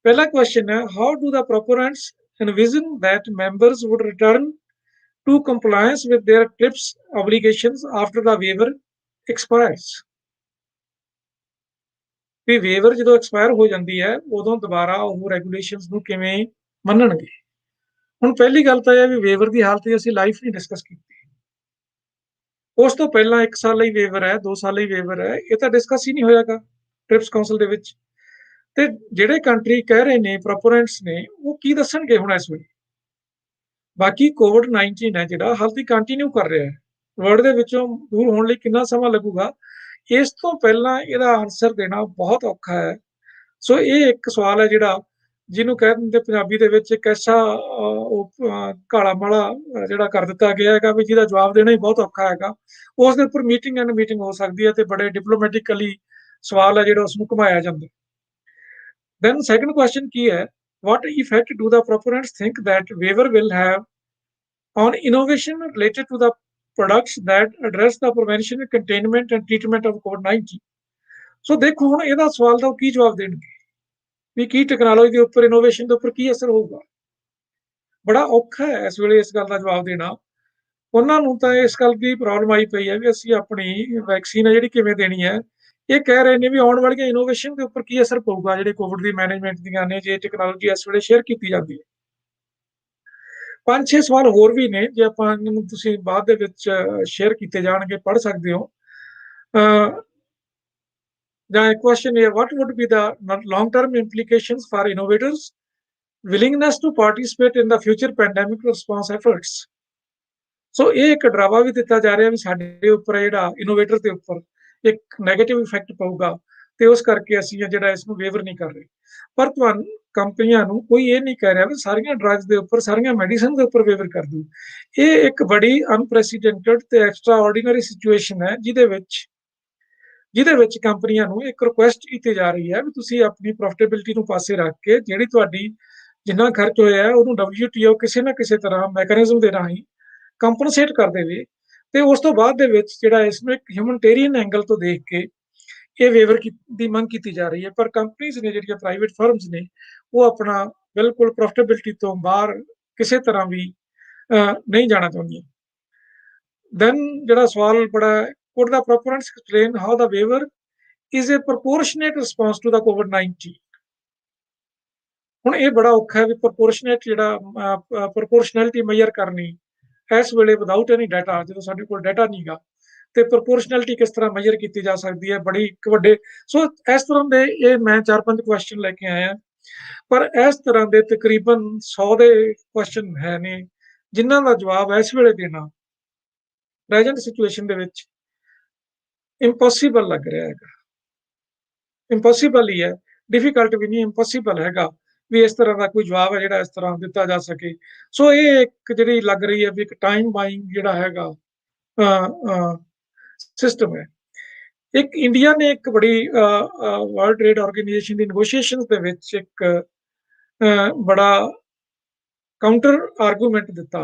ਪਹਿਲਾ ਕੁਐਸਚਨ ਹੈ, how do the proponents envision that members would return to compliance with their TRIPS obligations after the waiver expires? ਵੀ ਵੇਵਰ ਜਦੋਂ ਐਕਸਪਾਇਰ ਹੋ ਜਾਂਦੀ ਹੈ, ਉਦੋਂ ਦੁਬਾਰਾ ਉਹ ਰੈਗੂਲੇਸ਼ਨਸ ਨੂੰ ਕਿਵੇਂ ਮੰਨਣਗੇ। ਹੁਣ ਪਹਿਲੀ ਗੱਲ ਤਾਂ ਇਹ ਹੈ ਵੀ ਵੇਵਰ ਦੀ ਹਾਲਤ ਅਸੀਂ ਲਾਈਫ ਨਹੀਂ ਡਿਸਕਸ ਕੀਤੀ। ਉਸ ਤੋਂ ਪਹਿਲਾਂ 1 ਸਾਲ ਲਈ ਵੇਵਰ ਹੈ, 2 ਸਾਲ ਲਈ ਵੇਵਰ ਹੈ, ਇਹ ਤਾਂ ਡਿਸਕਸ ਹੀ ਨਹੀਂ ਹੋਇਆਗਾ ਟ੍ਰਿਪਸ ਕਾਉਂਸਲ ਦੇ ਵਿੱਚ। ਤੇ ਜਿਹੜੇ ਕੰਟਰੀ ਕਹਿ ਰਹੇ ਨੇ, ਪ੍ਰੋਪੋਨੈਂਟਸ ਨੇ, ਉਹ ਕੀ ਦੱਸਣਗੇ ਹੁਣ ਇਸ ਵੇਲੇ। ਬਾਕੀ COVID-19 ਹੈ ਜਿਹੜਾ ਹਾਲ ਤੱਕ ਕੰਟੀਨਿਊ ਕਰ ਰਿਹਾ ਹੈ, ਵਰਲਡ ਦੇ ਵਿੱਚੋਂ ਦੂਰ ਹੋਣ ਲਈ ਕਿੰਨਾ ਸਮਾਂ ਲੱਗੂਗਾ, ਇਸ ਤੋਂ ਪਹਿਲਾਂ ਇਹਦਾ ਆਨਸਰ ਦੇਣਾ ਬਹੁਤ ਔਖਾ ਹੈ। ਸੋ ਇਹ ਇੱਕ ਸਵਾਲ ਹੈ ਜਿਹੜਾ, ਜਿਹਨੂੰ ਕਹਿ ਦਿੰਦੇ ਪੰਜਾਬੀ ਦੇ ਵਿੱਚ ਇੱਕ ਐਸਾ ਕਾਲਾ ਮਾਲਾ ਜਿਹੜਾ ਕਰ ਦਿੱਤਾ ਗਿਆ ਹੈਗਾ, ਵੀ ਜਿਹਦਾ ਜਵਾਬ ਦੇਣਾ ਹੀ ਬਹੁਤ ਔਖਾ ਹੈਗਾ। ਉਸ ਦੇ ਉੱਪਰ ਮੀਟਿੰਗ ਐਂਡ ਮੀਟਿੰਗ ਹੋ ਸਕਦੀ ਹੈ, ਤੇ ਬੜੇ ਡਿਪਲੋਮੈਟਿਕਲੀ ਸਵਾਲ ਹੈ ਜਿਹੜਾ ਉਸਨੂੰ ਘੁਮਾਇਆ ਜਾਂਦਾ। ਦੈਨ ਸੈਕੰਡ ਕੁਐਸਚਨ ਕੀ ਹੈ, what effect do the proponents think that waiver will have on innovation related to the products that address the prevention, containment and treatment of COVID-19? ਸੋ ਦੇਖੋ ਹੁਣ ਇਹਦਾ ਸਵਾਲ ਦਾ ਕੀ ਜਵਾਬ ਦੇਣਗੇ, ਵੀ ਕੀ ਟੈਕਨੋਲੋਜੀ ਦੇ ਉੱਪਰ, ਇਨੋਵੇਸ਼ਨ ਦੇ ਉੱਪਰ ਕੀ ਅਸਰ ਹੋਊਗਾ। ਬੜਾ ਔਖਾ ਹੈ ਇਸ ਵੇਲੇ ਇਸ ਗੱਲ ਦਾ ਜਵਾਬ ਦੇਣਾ। ਉਹਨਾਂ ਨੂੰ ਤਾਂ ਇਸ ਗੱਲ ਦੀ ਪ੍ਰੋਬਲਮ ਆਈ ਪਈ ਹੈ ਵੀ ਅਸੀਂ ਆਪਣੀ ਵੈਕਸੀਨ ਹੈ ਜਿਹੜੀ ਕਿਵੇਂ ਦੇਣੀ ਹੈ। ਇਹ ਕਹਿ ਰਹੇ ਨੇ ਵੀ ਆਉਣ ਵਾਲੀਆਂ ਇਨੋਵੇਸ਼ਨ ਦੇ ਉੱਪਰ ਕੀ ਅਸਰ ਪਊਗਾ, ਜਿਹੜੇ ਕੋਵਿਡ ਦੀ ਮੈਨੇਜਮੈਂਟ ਦੀਆਂ ਨੇ, ਜੇ ਟੈਕਨੋਲੋਜੀ ਇਸ ਵੇਲੇ ਸ਼ੇਅਰ ਕੀਤੀ ਜਾਂਦੀ ਹੈ। 5-6 ਸਵਾਲ ਹੋਰ ਵੀ ਨੇ, ਜੇ ਆਪਾਂ ਇਹਨੂੰ ਤੁਸੀਂ ਬਾਅਦ ਦੇ ਵਿੱਚ ਸ਼ੇਅਰ ਕੀਤੇ ਜਾਣਗੇ, ਪੜ੍ਹ ਸਕਦੇ ਹੋ। ਜਾਂ ਇੱਕ ਕੁਐਸਚਨ ਹੈ, what would be the long-term implications for innovators' willingness to participate in the future pandemic response efforts? ਸੋ ਇਹ ਇੱਕ ਡਰਾਵਾ ਵੀ ਦਿੱਤਾ ਜਾ ਰਿਹਾ ਵੀ ਸਾਡੇ ਉੱਪਰ ਜਿਹੜਾ ਇਨੋਵੇਟਰ ਦੇ ਉੱਪਰ ਇੱਕ ਨੈਗੇਟਿਵ ਇਫੈਕਟ ਪਊਗਾ, ਤੇ ਉਸ ਕਰਕੇ ਅਸੀਂ ਜਿਹੜਾ ਇਸ ਨੂੰ ਵੇਵਰ ਨਹੀਂ ਕਰ ਰਹੇ। ਪਰ ਤੁਹਾਨੂੰ ਕੰਪਨੀਆਂ ਨੂੰ ਕੋਈ ਇਹ ਨਹੀਂ ਕਹਿ ਰਿਹਾ ਵੀ ਸਾਰੀਆਂ ਡਰੱਗਸ ਦੇ ਉੱਪਰ, ਸਾਰੀਆਂ ਮੈਡੀਸਨ ਦੇ ਉੱਪਰ ਵੇਵਰ ਕਰ ਦੂ। ਇਹ ਇੱਕ ਬੜੀ ਅਨਪ੍ਰੈਸੀਡੈਂਟਡ ਤੇ ਐਕਸਟਰਾ ਆਰਡੀਨਰੀ ਸਿਚੁਏਸ਼ਨ ਹੈ, ਜਿਹਦੇ ਵਿੱਚ ਕੰਪਨੀਆਂ ਨੂੰ ਇੱਕ ਰਿਕੁਐਸਟ ਕੀਤੀ ਜਾ ਰਹੀ ਹੈ ਵੀ ਤੁਸੀਂ ਆਪਣੀ ਪ੍ਰੋਫਿਟੇਬਿਲਿਟੀ ਨੂੰ ਪਾਸੇ ਰੱਖ ਕੇ, ਜਿਹੜੀ ਤੁਹਾਡੀ ਜਿੰਨਾ ਖਰਚ ਹੋਇਆ ਹੈ ਉਹਨੂੰ WTO ਕਿਸੇ ਨਾ ਕਿਸੇ ਤਰ੍ਹਾਂ ਮੈਕੈਨਿਜ਼ਮ ਦੇ ਰਾਹੀਂ ਕੰਪਨਸੇਟ ਕਰ ਦੇਵੇ। ਤੇ ਉਸ ਤੋਂ ਬਾਅਦ ਦੇ ਵਿੱਚ ਜਿਹੜਾ ਇਸ ਨੂੰ ਇੱਕ ਹਿਊਮਨਟੇਰੀਅਨ ਐਂਗਲ ਤੋਂ ਦੇਖ ਕੇ ਇਹ ਵੇਵਰ ਦੀ ਮੰਗ ਕੀਤੀ ਜਾ ਰਹੀ ਹੈ। ਪਰ ਕੰਪਨੀਆਂ ਨੇ ਜਿਹੜੀਆਂ ਪ੍ਰਾਈਵੇਟ ਫਰਮਸ ਨੇ, ਉਹ ਆਪਣਾ ਬਿਲਕੁਲ ਪ੍ਰੋਫਿਟੇਬਿਲਿਟੀ ਤੋਂ ਬਾਹਰ ਕਿਸੇ ਤਰ੍ਹਾਂ ਵੀ ਨਹੀਂ ਜਾਣਾ ਚਾਹੁੰਦੀਆਂ। ਦੈਨ ਜਿਹੜਾ ਸਵਾਲ ਬੜਾ could the proponents explain how the waiver is a proportionate response to the COVID-19? ਹੁਣ ਇਹ ਬੜਾ ਔਖਾ ਹੈ ਵੀ ਪ੍ਰੋਪੋਰਸ਼ਨੇਟ ਜਿਹੜਾ ਪ੍ਰੋਪੋਰਸ਼ਨੈਲਿਟੀ ਮੈਜ਼ਰ ਕਰਨੀ ਇਸ ਵੇਲੇ ਵਿਦਆਊਟ ਐਨੀ ਡਾਟਾ, ਜਦੋਂ ਸਾਡੇ ਕੋਲ ਡਾਟਾ ਨਹੀਂਗਾ, ਤੇ ਪ੍ਰੋਪੋਰਸ਼ਨੈਲਿਟੀ ਕਿਸ ਤਰ੍ਹਾਂ ਮੈਜ਼ਰ ਕੀਤੀ ਜਾ ਸਕਦੀ ਹੈ, ਬੜੀ ਇੱਕ ਵੱਡੇ। ਸੋ ਇਸ ਤਰ੍ਹਾਂ ਦੇ ਇਹ ਮੈਂ 4-5 ਕੁਐਸਚਨ ਲੈ ਕੇ ਆਇਆ, ਪਰ ਇਸ ਤਰ੍ਹਾਂ ਦੇ ਤਕਰੀਬਨ 100 ਦੇ ਕੁਐਸਚਨ ਹੈ ਨੇ ਜਿਨ੍ਹਾਂ ਦਾ ਜਵਾਬ ਇਸ ਵੇਲੇ ਦੇਣਾ ਪ੍ਰੈਜ਼ੈਂਟ ਸਿਚੁਏਸ਼ਨ ਦੇ ਵਿੱਚ ਇੰਪੋਸੀਬਲ ਲੱਗ ਰਿਹਾ ਹੈਗਾ। ਇੰਪੋਸੀਬਲ ਹੀ ਹੈ, ਡਿਫਿਕਲਟ ਵੀ ਨਹੀਂ, ਇੰਪੋਸੀਬਲ ਹੈਗਾ ਵੀ ਇਸ ਤਰ੍ਹਾਂ ਦਾ ਕੋਈ ਜਵਾਬ ਹੈ ਜਿਹੜਾ ਇਸ ਤਰ੍ਹਾਂ ਦਿੱਤਾ ਜਾ ਸਕੇ। ਸੋ ਇਹ ਇੱਕ ਜਿਹੜੀ ਲੱਗ ਰਹੀ ਹੈ ਵੀ ਇੱਕ ਟਾਈਮ ਬਾਈਂਗ ਜਿਹੜਾ ਹੈਗਾ ਸਿਸਟਮ ਹੈ। ਇੱਕ ਇੰਡੀਆ ਨੇ ਇੱਕ ਬੜੀ ਵਰਲਡ ਟ੍ਰੇਡ ਆਰਗੇਨਾਈਜੇਸ਼ਨ ਦੀ ਨੈਗੋਸ਼ੀਏਸ਼ਨਸ ਦੇ ਵਿੱਚ ਇੱਕ ਬੜਾ ਕਾਊਂਟਰ ਆਰਗੂਮੈਂਟ ਦਿੱਤਾ।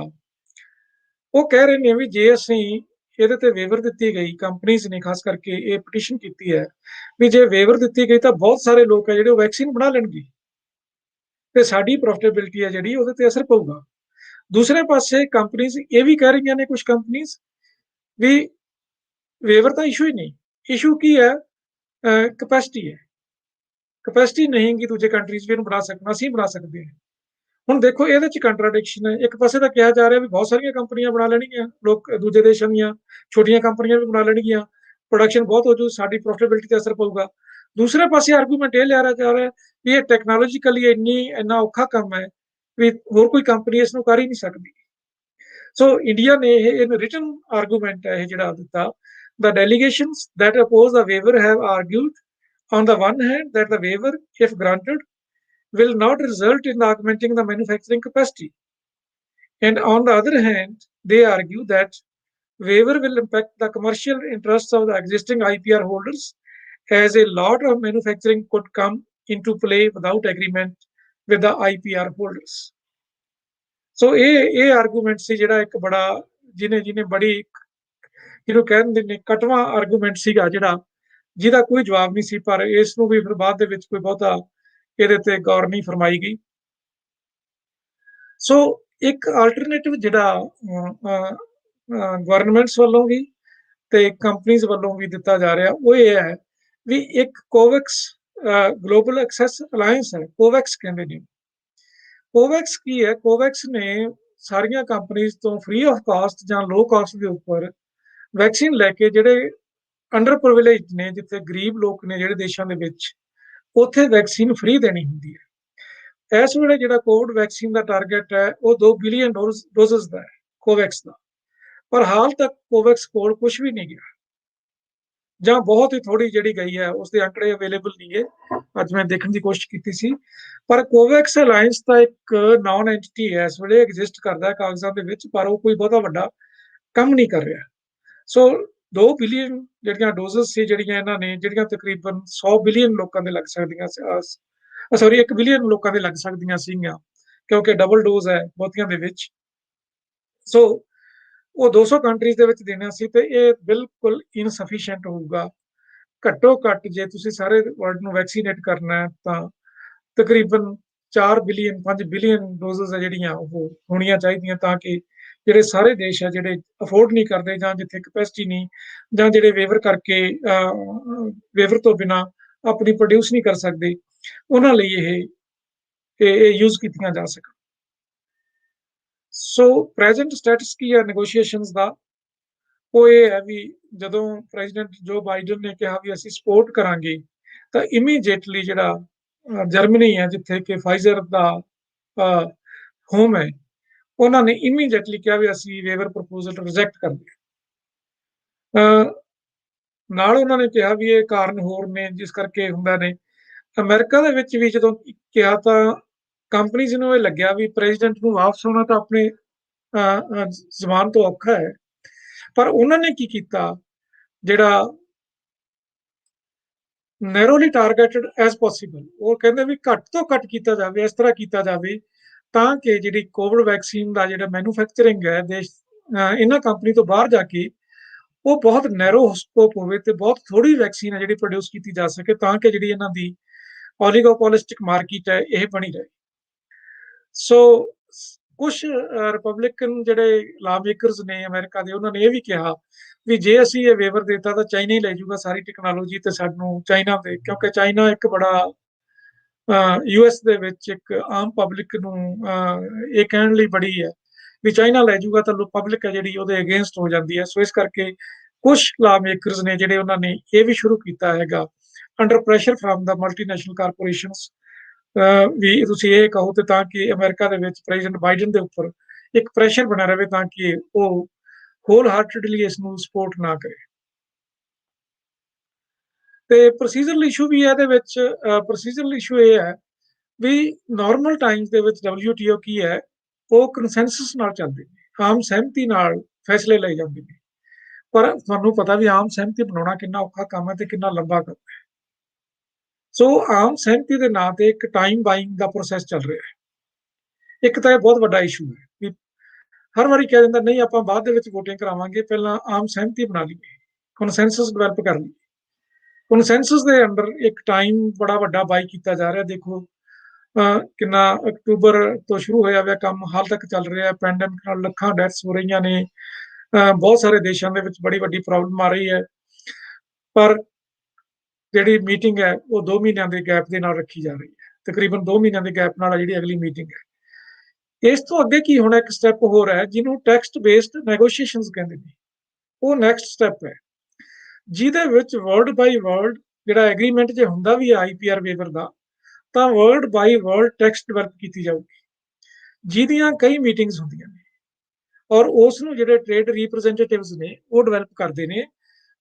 ਉਹ ਕਹਿ ਰਹੇ ਨੇ ਵੀ ਜੇ ਅਸੀਂ ਇਹਦੇ ਤੇ ਵੇਵਰ ਦਿੱਤੀ ਗਈ, ਕੰਪਨੀਜ਼ ਨੇ ਖਾਸ ਕਰਕੇ ਇਹ ਪਟੀਸ਼ਨ ਕੀਤੀ ਹੈ ਵੀ ਜੇ ਵੇਵਰ ਦਿੱਤੀ ਗਈ ਤਾਂ ਬਹੁਤ ਸਾਰੇ ਲੋਕ ਹੈ ਜਿਹੜੇ ਉਹ ਵੈਕਸੀਨ ਬਣਾ ਲੈਣਗੇ ਤੇ ਸਾਡੀ ਪ੍ਰੋਫਿਟੇਬਿਲਿਟੀ ਹੈ ਜਿਹੜੀ ਉਹਦੇ ਤੇ ਅਸਰ ਪਊਗਾ। ਦੂਸਰੇ ਪਾਸੇ ਕੰਪਨੀਜ਼ ਇਹ ਵੀ ਕਹਿ ਰਹੀਆਂ ਨੇ, ਕੁਝ ਕੰਪਨੀਜ਼ ਵੀ ਵੇਵਰ ਤਾਂ ਇਸ਼ੂ ਹੀ ਨਹੀਂ, ਇਸ਼ੂ ਕੀ ਹੈ, ਕਪੈਸਿਟੀ ਹੈ। ਕਪੈਸਿਟੀ ਨਹੀਂ ਗੀ ਦੂਜੇ ਕੰਟਰੀਜ਼ ਵੀ ਇਹਨੂੰ ਬਣਾ ਸਕਣਾ, ਅਸੀਂ ਬਣਾ ਸਕਦੇ ਹਾਂ। ਹੁਣ ਦੇਖੋ ਇਹਦੇ ਚ ਕੰਟਰਾਡਿਕਸ਼ਨ ਹੈ, ਇੱਕ ਪਾਸੇ ਤਾਂ ਕਿਹਾ ਜਾ ਰਿਹਾ ਵੀ ਬਹੁਤ ਸਾਰੀਆਂ ਕੰਪਨੀਆਂ ਬਣਾ ਲੈਣਗੀਆਂ, ਲੋਕ ਦੂਜੇ ਦੇਸ਼ਾਂ ਦੀਆਂ ਛੋਟੀਆਂ ਕੰਪਨੀਆਂ ਵੀ ਬਣਾ ਲੈਣਗੀਆਂ, ਪ੍ਰੋਡਕਸ਼ਨ ਬਹੁਤ ਹੋ ਜੂ, ਸਾਡੀ ਪ੍ਰੋਫਿਟੇਬਿਲਿਟੀ ਤੇ ਅਸਰ ਪਊਗਾ। ਦੂਸਰੇ ਪਾਸੇ ਆਰਗੂਮੈਂਟ ਇਹ ਲਿਆ ਜਾ ਰਿਹਾ ਵੀ ਇਹ ਟੈਕਨੋਲੋਜੀਕਲੀ ਇੰਨਾ ਔਖਾ ਕੰਮ ਹੈ ਵੀ ਹੋਰ ਕੋਈ ਕੰਪਨੀ ਇਸ ਨੂੰ ਕਰ ਹੀ ਨਹੀਂ ਸਕਦੀ। ਸੋ ਇੰਡੀਆ ਨੇ ਇਹ ਰਿਟਨ ਆਰਗੂਮੈਂਟ ਹੈ ਇਹ ਜਿਹੜਾ ਦਿੱਤਾ। The delegations that oppose the waiver have argued, on the one hand, that the waiver, if granted, will not result in augmenting the manufacturing capacity. And on the other hand, they argue that waiver will impact the commercial interests of the existing IPR holders, as a lot of manufacturing could come into play without agreement with the IPR holders. So ਇਹ ਆਰਗੂਮੈਂਟ ਸੀ ਜਿਹੜਾ ਇੱਕ ਬੜਾ ਜਿਹਨੇ ਬੜੀ ਜਿਹਨੂੰ ਕਹਿੰਦੇ ਨੇ ਕਟਵਾ ਆਰਗੂਮੈਂਟ ਸੀਗਾ ਜਿਹੜਾ ਜਿਹਦਾ ਕੋਈ ਜਵਾਬ ਨਹੀਂ ਸੀ, ਪਰ ਇਸ ਨੂੰ ਵੀ ਫਿਰ ਬਾਅਦ ਦੇ ਵਿੱਚ ਕੋਈ ਬਹੁਤਾ ਇਹਦੇ ਤੇ ਗੌਰ ਨਹੀਂ ਫਰਮਾਈ ਗਈ। ਸੋ ਇੱਕ ਆਲਟਰਨੇਟਿਵ ਜਿਹੜਾ ਗਵਰਨਮੈਂਟਸ ਵੱਲੋਂ ਵੀ ਤੇ ਕੰਪਨੀਜ਼ ਵੱਲੋਂ ਵੀ ਦਿੱਤਾ ਜਾ ਰਿਹਾ ਉਹ ਇਹ ਹੈ ਵੀ ਇੱਕ ਕੋਵੈਕਸ ਗਲੋਬਲ ਐਕਸੈਸ ਅਲਾਇੰਸ ਹੈ, ਕੋਵੈਕਸ ਕਹਿੰਦੇ ਨੇ। ਕੋਵੈਕਸ ਕੀ ਹੈ? ਕੋਵੈਕਸ ਨੇ ਸਾਰੀਆਂ ਕੰਪਨੀਜ਼ ਤੋਂ ਫ੍ਰੀ ਆਫ ਕਾਸਟ ਜਾਂ ਲੋ ਕਾਸਟ ਦੇ ਉੱਪਰ ਵੈਕਸੀਨ ਲੈ ਕੇ ਜਿਹੜੇ ਅੰਡਰ ਪ੍ਰਿਵਿਲੇਜ ਨੇ, ਜਿੱਥੇ ਗਰੀਬ ਲੋਕ ਨੇ ਜਿਹੜੇ ਦੇਸ਼ਾਂ ਦੇ ਵਿੱਚ, ਉੱਥੇ ਵੈਕਸੀਨ ਫ੍ਰੀ ਦੇਣੀ ਹੁੰਦੀ ਹੈ। ਇਸ ਵੇਲੇ ਜਿਹੜਾ ਕੋਵਿਡ ਵੈਕਸੀਨ ਦਾ ਟਾਰਗੇਟ ਹੈ ਉਹ 2 ਬਿਲੀਅਨ ਡੋਜ਼ਸ ਦਾ ਹੈ ਕੋਵੈਕਸ ਦਾ, ਪਰ ਹਾਲ ਤੱਕ ਕੋਵੈਕਸ ਕੋਲ ਕੁਝ ਵੀ ਨਹੀਂ ਗਿਆ ਜਾਂ ਬਹੁਤ ਹੀ ਥੋੜੀ ਜਿਹੜੀ ਗਈ ਹੈ, ਉਸਦੇ ਅੰਕੜੇ ਅਵੇਲੇਬਲ ਨਹੀਂ ਹੈ। ਅੱਜ ਮੈਂ ਦੇਖਣ ਦੀ ਕੋਸ਼ਿਸ਼ ਕੀਤੀ ਸੀ, ਪਰ ਕੋਵੈਕਸ ਅਲਾਇੰਸ ਦਾ ਇੱਕ ਨਾਨ ਐਂਟੀਟੀ ਹੈ, ਇਸ ਵੇਲੇ ਐਗਜ਼ਿਸਟ ਕਰਦਾ ਹੈ ਕਾਗਜ਼ਾਂ ਦੇ ਵਿੱਚ, ਪਰ ਉਹ ਕੋਈ ਬਹੁਤਾ ਵੱਡਾ ਕੰਮ ਨਹੀਂ ਕਰ ਰਿਹਾ। ਸੋ 2 ਬਿਲੀਅਨ ਜਿਹੜੀਆਂ ਡੋਜ਼ਸ ਸੀ ਜਿਹੜੀਆਂ ਇਹਨਾਂ ਨੇ, ਜਿਹੜੀਆਂ ਤਕਰੀਬਨ 100 ਬਿਲੀਅਨ ਲੋਕਾਂ ਦੇ ਲੱਗ ਸਕਦੀਆਂ, ਸੌਰੀ 1 ਬਿਲੀਅਨ ਲੋਕਾਂ ਦੇ ਲੱਗ ਸਕਦੀਆਂ ਸੀਗੀਆਂ, ਕਿਉਂਕਿ ਡਬਲ ਡੋਜ਼ ਹੈ ਬਹੁਤੀਆਂ ਦੇ ਵਿੱਚ। ਸੋ ਉਹ 200 ਕੰਟਰੀਜ਼ ਦੇ ਵਿੱਚ ਦੇਣਾ ਸੀ ਤੇ ਇਹ ਬਿਲਕੁਲ ਇਨਸਫੀਸ਼ੀਐਂਟ ਹੋਊਗਾ। ਘੱਟੋ ਘੱਟ ਜੇ ਤੁਸੀਂ ਸਾਰੇ ਵਰਲਡ ਨੂੰ ਵੈਕਸੀਨੇਟ ਕਰਨਾ ਹੈ ਤਾਂ ਤਕਰੀਬਨ 4 ਬਿਲੀਅਨ 5 ਬਿਲੀਅਨ ਡੋਜ਼ਸ ਹੈ ਜਿਹੜੀਆਂ ਉਹ ਹੋਣੀਆਂ ਚਾਹੀਦੀਆਂ, ਤਾਂ ਕਿ ਜਿਹੜੇ ਸਾਰੇ ਦੇਸ਼ ਹੈ ਜਿਹੜੇ ਅਫੋਰਡ ਨਹੀਂ ਕਰਦੇ ਜਾਂ ਜਿੱਥੇ ਕਪੈਸਿਟੀ ਨਹੀਂ, ਜਾਂ ਜਿਹੜੇ ਵੇਵਰ ਕਰਕੇ ਵੇਵਰ ਤੋਂ ਬਿਨਾ ਆਪਣੀ ਪ੍ਰੋਡਿਊਸ ਨਹੀਂ ਕਰ ਸਕਦੇ, ਉਹਨਾਂ ਲਈ ਇਹ ਯੂਜ਼ ਕੀਤੀਆਂ ਜਾ ਸਕਣ। ਸੋ ਪ੍ਰੈਜ਼ੈਂਟ ਸਟੇਟਸ ਕੀ ਹੈ ਨੈਗੋਸ਼ੀਏਸ਼ਨਸ ਦਾ? ਉਹ ਇਹ ਹੈ ਵੀ ਜਦੋਂ ਪ੍ਰੈਜ਼ੀਡੈਂਟ ਜੋ ਬਾਈਡਨ ਨੇ ਕਿਹਾ ਵੀ ਅਸੀਂ ਸਪੋਰਟ ਕਰਾਂਗੇ, ਤਾਂ ਇਮੀਡੀਏਟਲੀ ਜਿਹੜਾ ਜਰਮਨੀ ਹੈ ਜਿੱਥੇ ਕਿ ਫਾਈਜ਼ਰ ਦਾ ਹੋਮ ਹੈ, ਉਹਨਾਂ ਨੇ ਇਮੀਡੀਏਟਲੀ ਕਿਹਾ ਵੀ ਅਸੀਂ ਵੇਵਰ ਪ੍ਰਪੋਜ਼ਲ ਰਿਜੈਕਟ ਕਰਦੇ ਹਾਂ। ਨਾਲ ਉਹਨਾਂ ਨੇ ਕਿਹਾ ਵੀ ਇਹ ਕਾਰਨ ਹੋਰ ਨੇ ਜਿਸ ਕਰਕੇ ਹੁੰਦਾ ਨੇ। ਅਮਰੀਕਾ ਦੇ ਵਿੱਚ ਵੀ ਜਦੋਂ ਕਿਹਾ ਤਾਂ ਕੰਪਨੀਜ਼ ਨੂੰ ਇਹ ਲੱਗਿਆ ਵੀ ਪ੍ਰੈਜ਼ੀਡੈਂਟ ਨੂੰ ਵਾਪਸ ਆਉਣਾ ਤਾਂ ਆਪਣੇ ਜ਼ਬਾਨ ਤੋਂ ਔਖਾ ਹੈ, ਪਰ ਉਹਨਾਂ ਨੇ ਕੀ ਕੀਤਾ, ਜਿਹੜਾ ਨੈਰੋਲੀ ਟਾਰਗੇਟਡ ਐਜ਼ ਪੋਸੀਬਲ, ਉਹ ਕਹਿੰਦੇ ਵੀ ਘੱਟ ਤੋਂ ਘੱਟ ਕੀਤਾ ਜਾਵੇ, ਇਸ ਤਰ੍ਹਾਂ ਕੀਤਾ ਜਾਵੇ ਤਾਂ ਕਿ ਜਿਹੜੀ ਕੋਵਿਡ ਵੈਕਸੀਨ ਦਾ ਜਿਹੜਾ ਮੈਨੂਫੈਕਚਰਿੰਗ ਹੈ ਦੇਸ਼ ਇਹਨਾਂ ਕੰਪਨੀ ਤੋਂ ਬਾਹਰ ਜਾ ਕੇ ਉਹ ਬਹੁਤ ਨੈਰੋ ਸਕੋਪ ਹੋਵੇ ਤੇ ਬਹੁਤ ਥੋੜੀ ਵੈਕਸੀਨ ਹੈ ਜਿਹੜੀ ਪ੍ਰੋਡਿਊਸ ਕੀਤੀ ਜਾ ਸਕੇ, ਤਾਂ ਕਿ ਜਿਹੜੀ ਇਹਨਾਂ ਦੀ ਓਲੀਗੋਪੋਲਿਸਟਿਕ ਮਾਰਕੀਟ ਹੈ ਇਹ ਬਣੀ ਰਹੇ। ਸੋ ਕੁਛ ਰਿਪਬਲਿਕਨ ਜਿਹੜੇ ਲਾ ਮੇਕਰਸ ਨੇ ਅਮਰੀਕਾ ਦੇ, ਉਹਨਾਂ ਨੇ ਇਹ ਵੀ ਕਿਹਾ ਵੀ ਜੇ ਅਸੀਂ ਇਹ ਵੇਵਰ ਦੇਤਾ ਤਾਂ ਚਾਈਨਾ ਹੀ ਲੈ ਜਾਊਗਾ ਸਾਰੀ ਟੈਕਨੋਲੋਜੀ, ਤੇ ਸਾਨੂੰ ਚਾਈਨਾ ਦੇ, ਕਿਉਂਕਿ ਚਾਈਨਾ ਇੱਕ ਬੜਾ ਯੂਐਸ ਦੇ ਵਿੱਚ ਇੱਕ ਆਮ ਪਬਲਿਕ ਨੂੰ ਇਹ ਕਹਿਣ ਲਈ ਬੜੀ ਹੈ ਵੀ ਚਾਈਨਾ ਲੈ ਜਾਊਗਾ ਤਾਂ ਪਬਲਿਕ ਹੈ ਜਿਹੜੀ ਉਹਦੇ ਅਗੇਂਸਟ ਹੋ ਜਾਂਦੀ ਹੈ। ਸੋ ਇਸ ਕਰਕੇ ਕੁਝ ਲਾ ਮੇਕਰਸ ਨੇ ਜਿਹੜੇ ਉਹਨਾਂ ਨੇ ਇਹ ਵੀ ਸ਼ੁਰੂ ਕੀਤਾ ਹੈਗਾ ਅੰਡਰ ਪ੍ਰੈਸ਼ਰ ਫਰਮ ਦਾ ਮਲਟੀਨੈਸ਼ਨਲ ਕਾਰਪੋਰੇਸ਼ਨਸ, ਵੀ ਤੁਸੀਂ ਇਹ ਕਹੋ ਤੇ ਤਾਂ ਕਿ ਅਮਰੀਕਾ ਦੇ ਵਿੱਚ ਪ੍ਰੈਜ਼ੀਡੈਂਟ ਬਾਈਡਨ ਦੇ ਉੱਪਰ ਇੱਕ ਪ੍ਰੈਸ਼ਰ ਬਣਿਆ ਰਹੇ ਤਾਂ ਕਿ ਉਹ ਹੋਲ ਹਾਰਟਡਲੀ ਇਸ ਨੂੰ ਸਪੋਰਟ ਨਾ ਕਰੇ। ਤੇ ਪ੍ਰੋਸੀਜਰਲ ਇਸ਼ੂ ਵੀ ਹੈ ਇਹਦੇ ਵਿੱਚ। ਪ੍ਰੋਸੀਜਰਲ ਇਸ਼ੂ ਇਹ ਹੈ ਵੀ ਨਾਰਮਲ ਟਾਈਮਸ ਦੇ ਵਿੱਚ WTO ਕੀ ਹੈ, ਉਹ ਕੰਸੈਂਸਸ ਨਾਲ ਚੱਲਦੇ ਨੇ, ਆਮ ਸਹਿਮਤੀ ਨਾਲ ਫੈਸਲੇ ਲਏ ਜਾਂਦੇ ਨੇ। ਪਰ ਤੁਹਾਨੂੰ ਪਤਾ ਵੀ ਆਮ ਸਹਿਮਤੀ ਬਣਾਉਣਾ ਕਿੰਨਾ ਔਖਾ ਕੰਮ ਹੈ ਤੇ ਕਿੰਨਾ ਲੰਬਾ ਕੰਮ ਹੈ। ਸੋ ਆਮ ਸਹਿਮਤੀ ਦੇ ਨਾਂ ਤੇ ਇੱਕ ਟਾਈਮ ਬਾਈਂਗ ਦਾ ਪ੍ਰੋਸੈਸ ਚੱਲ ਰਿਹਾ ਹੈ। ਇੱਕ ਤਾਂ ਇਹ ਬਹੁਤ ਵੱਡਾ ਇਸ਼ੂ ਹੈ ਵੀ ਹਰ ਵਾਰੀ ਕਿਹਾ ਜਾਂਦਾ ਨਹੀਂ ਆਪਾਂ ਬਾਅਦ ਦੇ ਵਿੱਚ VOTING ਕਰਾਵਾਂਗੇ, ਪਹਿਲਾਂ ਆਮ ਸਹਿਮਤੀ ਬਣਾ ਲਈਏ, ਕੰਸੈਂਸਸ ਡਿਵੈਲਪ ਕਰ ਲਈਏ। ਕੰਸੈਂਸਸ ਦੇ ਅੰਡਰ ਇੱਕ ਟਾਈਮ ਬੜਾ ਵੱਡਾ ਬਾਈ ਕੀਤਾ ਜਾ ਰਿਹਾ। ਦੇਖੋ ਕਿੰਨਾ ਅਕਤੂਬਰ ਤੋਂ ਸ਼ੁਰੂ ਹੋਇਆ ਹੋਇਆ ਕੰਮ ਹਾਲ ਤੱਕ ਚੱਲ ਰਿਹਾ। ਪੈਂਡੇਮਿਕ ਨਾਲ ਲੱਖਾਂ ਡੈਥਸ ਹੋ ਰਹੀਆਂ ਨੇ, ਬਹੁਤ ਸਾਰੇ ਦੇਸ਼ਾਂ ਦੇ ਵਿੱਚ ਬੜੀ ਵੱਡੀ ਪ੍ਰੋਬਲਮ ਆ ਰਹੀ ਹੈ। ਪਰ ਜਿਹੜੀ ਮੀਟਿੰਗ ਹੈ ਉਹ 2 ਮਹੀਨਿਆਂ ਦੇ ਗੈਪ ਦੇ ਨਾਲ ਰੱਖੀ ਜਾ ਰਹੀ ਹੈ, ਤਕਰੀਬਨ 2 ਮਹੀਨਿਆਂ ਦੇ ਗੈਪ ਨਾਲ ਜਿਹੜੀ ਅਗਲੀ ਮੀਟਿੰਗ ਹੈ। ਇਸ ਤੋਂ ਅੱਗੇ ਕੀ ਹੋਣਾ, ਇੱਕ ਸਟੈਪ ਹੋਰ ਹੈ ਜਿਹਨੂੰ ਟੈਕਸਟ ਬੇਸਡ ਨੈਗੋਸ਼ੀਏਸ਼ਨਸ ਕਹਿੰਦੇ ਨੇ। ਉਹ ਨੈਕਸਟ ਸਟੈਪ ਹੈ ਜਿਹਦੇ ਵਿੱਚ ਵਰਡ ਬਾਈ ਵਰਡ ਜਿਹੜਾ ਐਗਰੀਮੈਂਟ ਜੇ ਹੁੰਦਾ ਵੀ ਹੈ IPR ਵੇਵਰ ਦਾ, ਤਾਂ word by word text develop ਕੀਤੀ ਜਾਊਗੀ, ਜਿਹਦੀਆਂ ਕਈ ਮੀਟਿੰਗਸ ਹੁੰਦੀਆਂ ਨੇ ਔਰ ਉਸ ਨੂੰ ਜਿਹੜੇ ਟ੍ਰੇਡ ਰਿਪਰੈਜ਼ੈਂਟੇਟਿਵਸ ਨੇ ਉਹ ਡਿਵੈਲਪ ਕਰਦੇ ਨੇ।